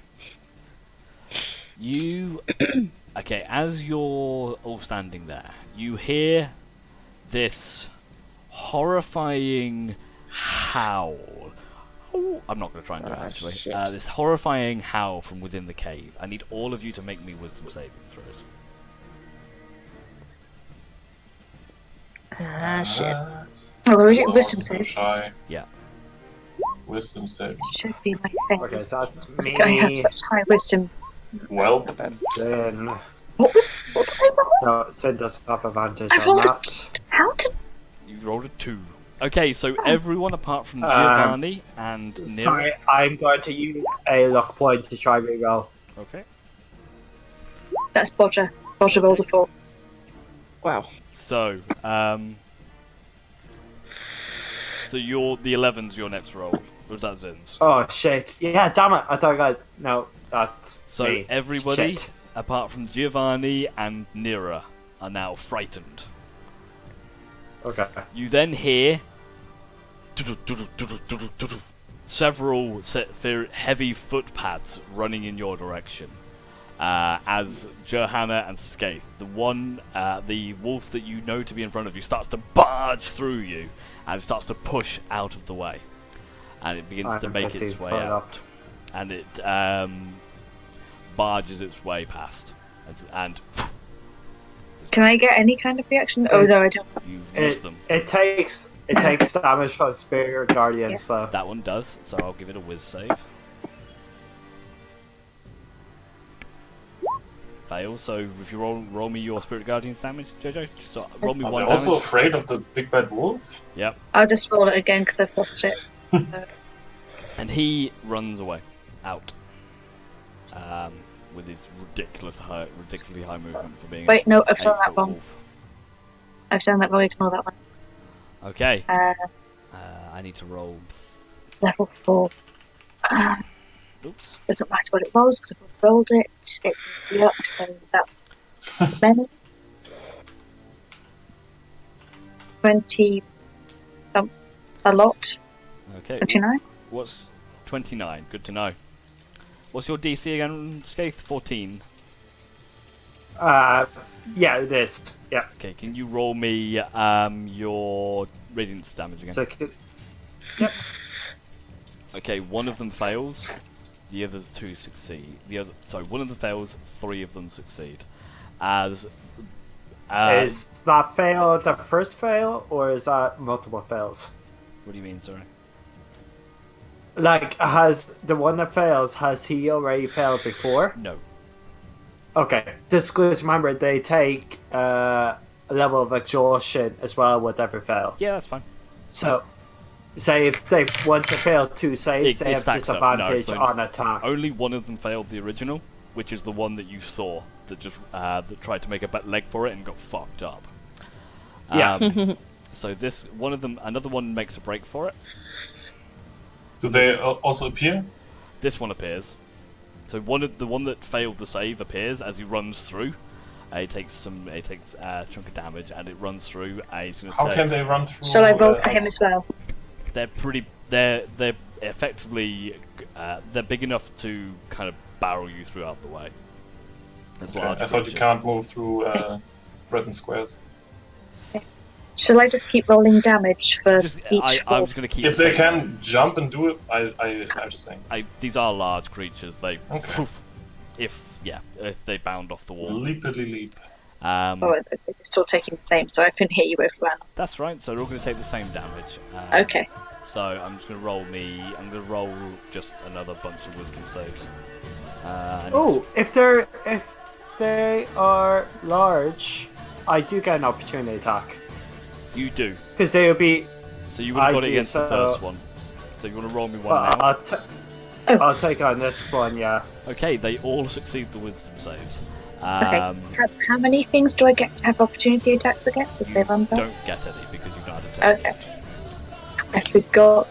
Okay, as you're all standing there, you hear this horrifying howl. Oh, I'm not going to try and do it, actually. shit. This horrifying howl from within the cave. I need all of you to make me wisdom saving throws. Ah, shit. Oh, we're doing Oh, wisdom so save. shy. Yeah. Wisdom save. Should be my thing. Okay, so that's me. I have such high wisdom. Well, Then What did I roll? no, Sin does have advantage I on rolled that. How did You've rolled a 2. Okay, so everyone apart from Giovanni and Nira. Sorry, I'm going to use a luck point to try reroll. Okay. that's Bodger? Bodger rolled a 4. Wow. So, so the 11's your next roll. Or is that Zin's? Oh shit! Yeah, damn it! I thought I got no. That's So me. everybody, Shit. apart from Giovanni and Nira, are now frightened. Okay. You then hear several heavy footpads running in your direction. As Johanna and Skaith, the wolf that you know to be in front of you, starts to barge through you and starts to push out of the way, and it begins to I'm make its 15 way foot out, up. and it barges its way past, and Can I get any kind of reaction? Oh no, I don't. you've used them. It takes damage from Spirit Guardian, Yeah. so That one does, so I'll give it a whiz save. Fail, so if you roll me your Spirit Guardian's damage, Jojo. So roll me are one they also damage. afraid of the big bad wolf? Yep. I'll just roll it again because I've lost it. And he runs away, out, with his ridiculously high movement for being. Wait, no, I've a done that 8-foot wrong. wolf. I've done that wrong. Ignore that one. Okay. Uh, I need to roll. level 4. Oops. Doesn't matter what it was because I've rolled it. It's already up, so that many. 20. A lot. Okay. 29. What's 29? Good to know. What's your DC again, Skaith? 14. yeah, it is. Yeah. Okay, can you roll me your Radiance damage again? So Okay, one of them fails, the others 2 succeed. One of them fails, 3 of them succeed. As is that fail the first fail, or is that multiple fails? what do you mean, sorry? Like, has the one that fails, has he already failed before? No. Okay, just because remember they take a level of exhaustion as well with every fail. Yeah, that's fine. So, say if they once they fail 2 saves, It they have stacks up. No, disadvantage so on attacks. Only one of them failed the original, which is the one that you saw that just that tried to make a leg for it and got fucked up. Yeah. So another one makes a break for it. Do they also appear? This one appears. So the one that failed the save appears as he runs through. He takes a chunk of damage, and it runs through. He's gonna How can they run through? Shall I roll for him as well? They're effectively they're big enough to kind of barrel you throughout the way. As Okay. large I thought you creatures. can't move through written squares. Shall I just keep rolling damage for each I roll? was going to keep. If they can jump and do it, I'm just saying. These are large creatures. They, Okay. if they bound off the wall. Leapily leap. Oh, they're still taking the same, so I couldn't hear you both well. That's right. So they're all going to take the same damage. Okay. So I'm just going to roll I'm going to roll just another bunch of wisdom saves. Oh, if they are large, I do get an opportunity attack You do. because they would be. So you would have I got it do, against the so- first one. So you want to roll me one Well, now? I'll take on this one. Yeah. Okay, they all succeed the wisdom saves. Okay. How many things do I get to have opportunity attacks against as they run by? Don't get any because you've not had a take. Okay. I forgot.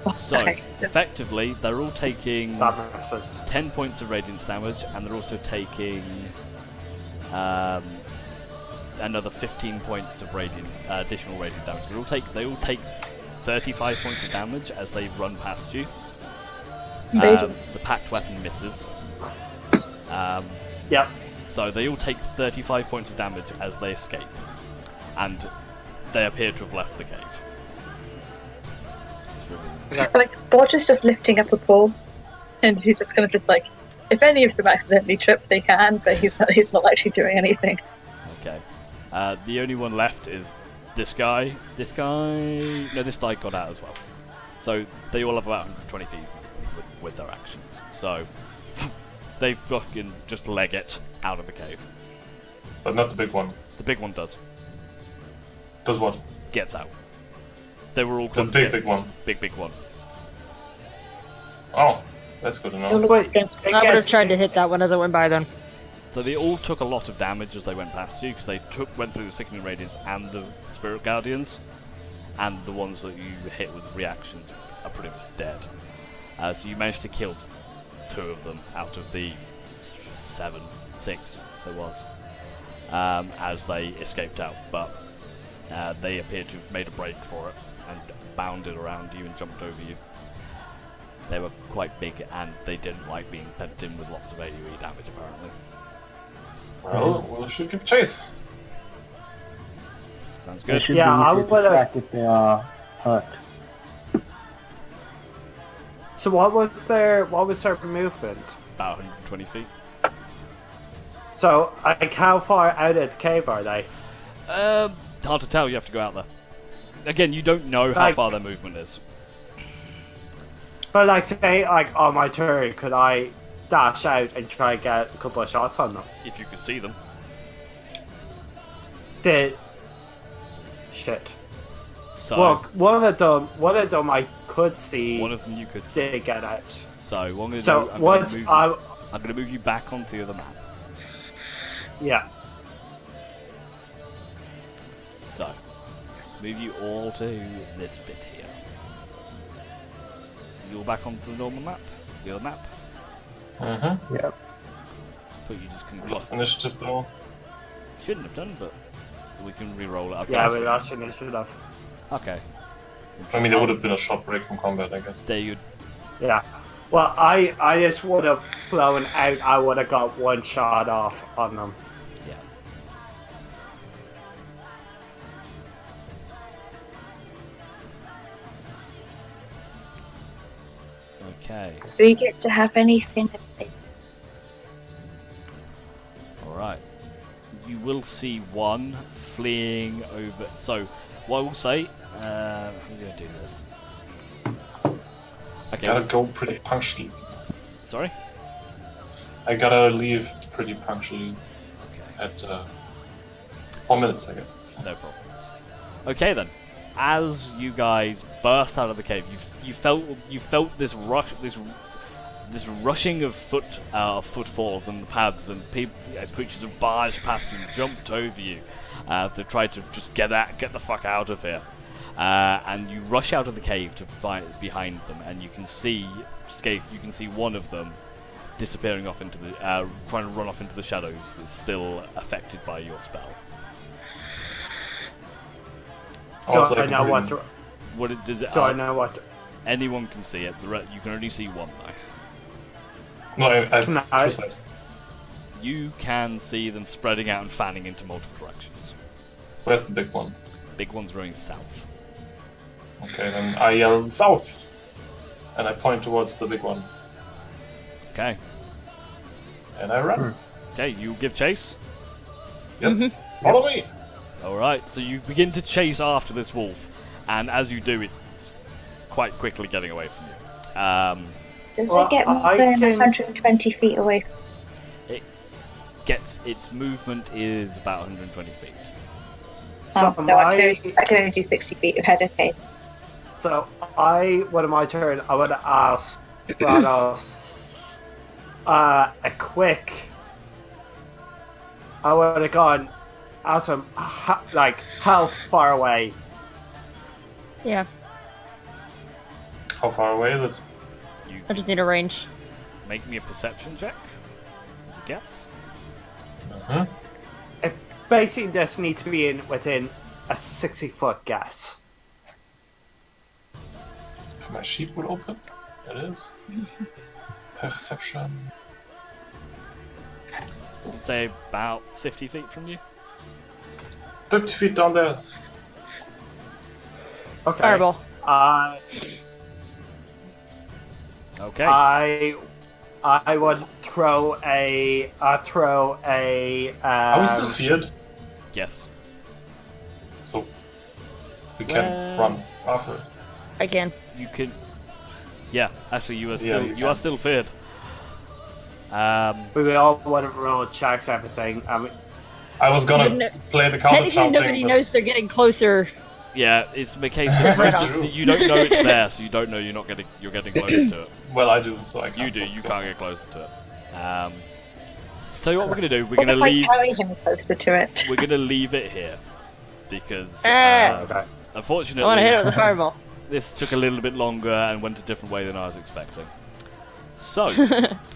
Oh, So, okay. effectively, they're all taking That misses. 10 points of radiance damage, and they're also taking another 15 points of additional radiant damage. They all take 35 points of damage as they run past you. Amazing. The packed weapon misses. Yep. So they all take 35 points of damage as they escape, and they appear to have left the cave. It's really- Like, Roger's just lifting up a paw, and he's just kind of just like, if any of them accidentally trip, they can, but he's not actually doing anything. Okay. The only one left is this guy. This guy got out as well. So they all have about 120 feet with their actions. So they fucking just leg it out of the cave. But not the big one. The big one does. Does what? Gets out. They were all The clumped big together. one. Big one. Oh, that's good enough. Wait, I would have tried to hit that one as it went by then. So they all took a lot of damage as they went past you, because they went through the Sickening Radiance and the Spirit Guardians, and the ones that you hit with reactions are pretty much dead. So you managed to kill 2 of them out of the 6 there was, as they escaped out, but they appeared to have made a break for it and bounded around you and jumped over you. They were quite big, and they didn't like being pent in with lots of AoE damage, apparently. Well, we should give chase. Sounds They good. should Yeah, I be easy would to have- track if they are hurt. So what was their movement? About 120 feet. So like how far out of the cave are they? Hard to tell, you have to go out there. Again, you don't know how Like- far their movement is. But like say like on my turn, could I dash out and try and get a couple of shots on them? If you could see them. Shit. So, Well, one of them I could see. one of them you could see. did get out. So, what I'm going to So do, once I'm going to move you back onto the other map. yeah. So, move you all to this bit here. You're back onto the normal map, the other map. Mm-hmm. Yep. Just put you just can Lost initiative though. Shouldn't have done, but we can re-roll it. Okay. Yeah, but that's initiative. Okay. I mean, there would have been a short break from combat, I guess. There you. Yeah. Well, I just would have flown out. I would have got one shot off on them. Yeah. Okay. Do we get to have anything? Alright. You will see one fleeing over. So, what I will say, I'm going to do this. Gotta Okay. go pretty punctually. Sorry? I gotta leave pretty punctually Okay. at 4 minutes, I guess. No problems. Okay then. As you guys burst out of the cave, you felt this rush, this rushing of footfalls and the paths, and as creatures have barged past you and jumped over you. They tried to just get the fuck out of here. and you rush out of the cave to find behind them, and you can see Skaith. You can see one of them disappearing off into the, trying to run off into the shadows. That's still affected by your spell. Also, Do I know what? What it does? Do I know what? Anyone can see it. You can only see one though. No, I Can I- true sight. You can see them spreading out and fanning into multiple directions. Where's the big one? Big one's running south. Okay, then I yell south, and I point towards the big one, Okay. and I run. Okay, you give chase. Yep. Follow me. Alright, so you begin to chase after this wolf, and as you do, it's quite quickly getting away from you. Does Well, it get more I than can- 120 feet away? Its movement is about 120 feet. Oh, So no, I my- can only do 60 feet ahead, okay. So when my turn, I would ask Grados a quick. I would have gone, ask him how far away. Yeah, How far away is it? You I just need a range. make me a perception check. As a guess. Uh-huh. Basically, this needs to be within a 60-foot guess. My sheet will open. It is. Perception. I'd say about 50 feet from you. 50 feet down there. Okay. Fireball. Okay. I would throw a. Are we still feared? Yes. So we can run after it. I can. You can. Yeah, actually, you are still you you are can. still feared. We all want to roll checks, everything. I was gonna No- play the counter Technically, charm nobody thing, but knows they're getting closer. Yeah, it's the case of most of, True. you don't know it's there, so you don't know you're getting closer to it. well, I do, so I can't. You do, you focus. can't get closer to it. Tell you what we're gonna do. We're What gonna if I leave. carry him closer to it? We're gonna leave it here because Okay. I unfortunately, want to hit it with a fireball. this took a little bit longer and went a different way than I was expecting. So,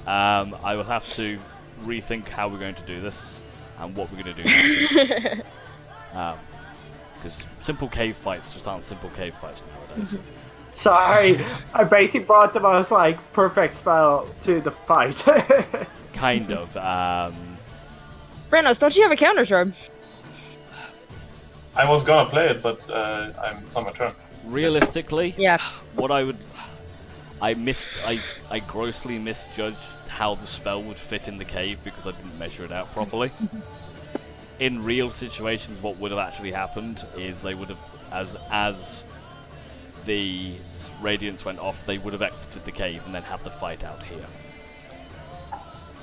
I will have to rethink how we're going to do this and what we're going to do next. Because simple cave fights just aren't simple cave fights nowadays. Sorry, I basically brought the most perfect spell to the fight. Kind of. Branos, don't you have a counter charm? I was gonna play it, but it's not my turn. Realistically, Yeah. what I grossly misjudged how the spell would fit in the cave because I didn't measure it out properly. In real situations, what would have actually happened is they would have, as the radiance went off, they would have exited the cave and then had the fight out here.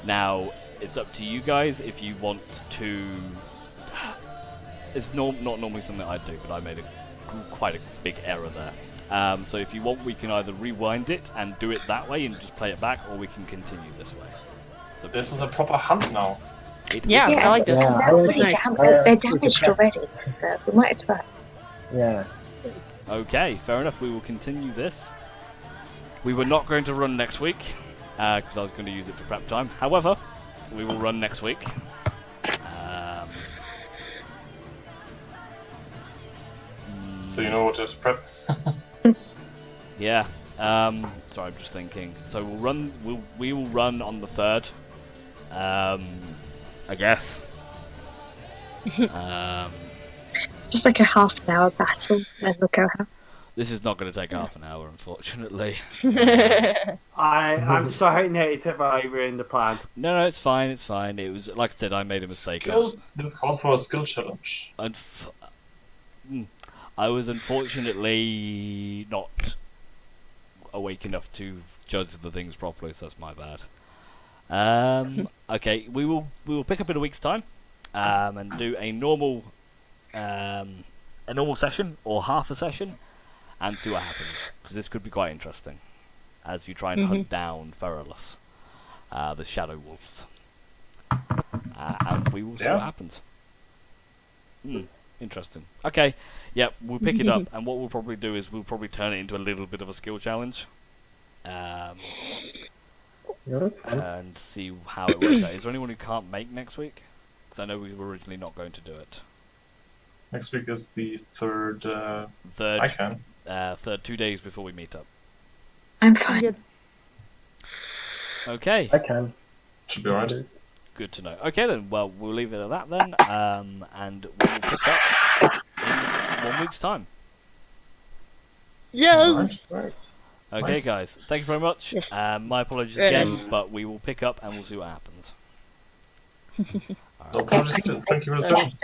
Now, it's up to you guys if you want to. It's not normally something I'd do, but I made quite a big error there. So if you want, we can either rewind it and do it that way and just play it back, or we can continue this way. So This is a proper hunt now. it Yeah. is- I like this. they're, Yeah, already nice. they're damaged already, so we might as well. Yeah. Okay, fair enough. We will continue this. We were not going to run next week because I was going to use it for prep time. However, we will run next week. So you know what to prep. Yeah. Sorry, I'm just thinking. So we'll run. We will run on the 3rd. I guess. Just like a half an hour battle, and we'll go have. This is not going to take half an hour, unfortunately. I'm sorry, Nate, if I ruined the plan. No, it's fine. It's fine. It was like I said. I made a mistake. This calls for a skill challenge. I was unfortunately not awake enough to judge the things properly, so that's my bad. Okay, we will pick up in a week's time and do a normal session or half a session and see what happens, because this could be quite interesting as you try and hunt down Feralus, the Shadow Wolf, and we will see what happens. Interesting. Okay, yep, we'll pick it up, and what we'll probably do is we'll probably turn it into a little bit of a skill challenge. Yeah, that's fine. And see how it works out. Is there anyone who can't make next week? Because I know we were originally not going to do it. Next week is the third. Third, I can. third 2 days before we meet up. I'm fine. Yeah. Okay, I can. Should be alright. good to know. Okay then, well, we'll leave it at that then, and we'll pick up in 1 week's time. Yeah. Alright. Okay, Nice. guys, thank you very much. Yes. My apologies Very again, nice. but we will pick up and we'll see what happens. No apologies needed. Thank you for the session.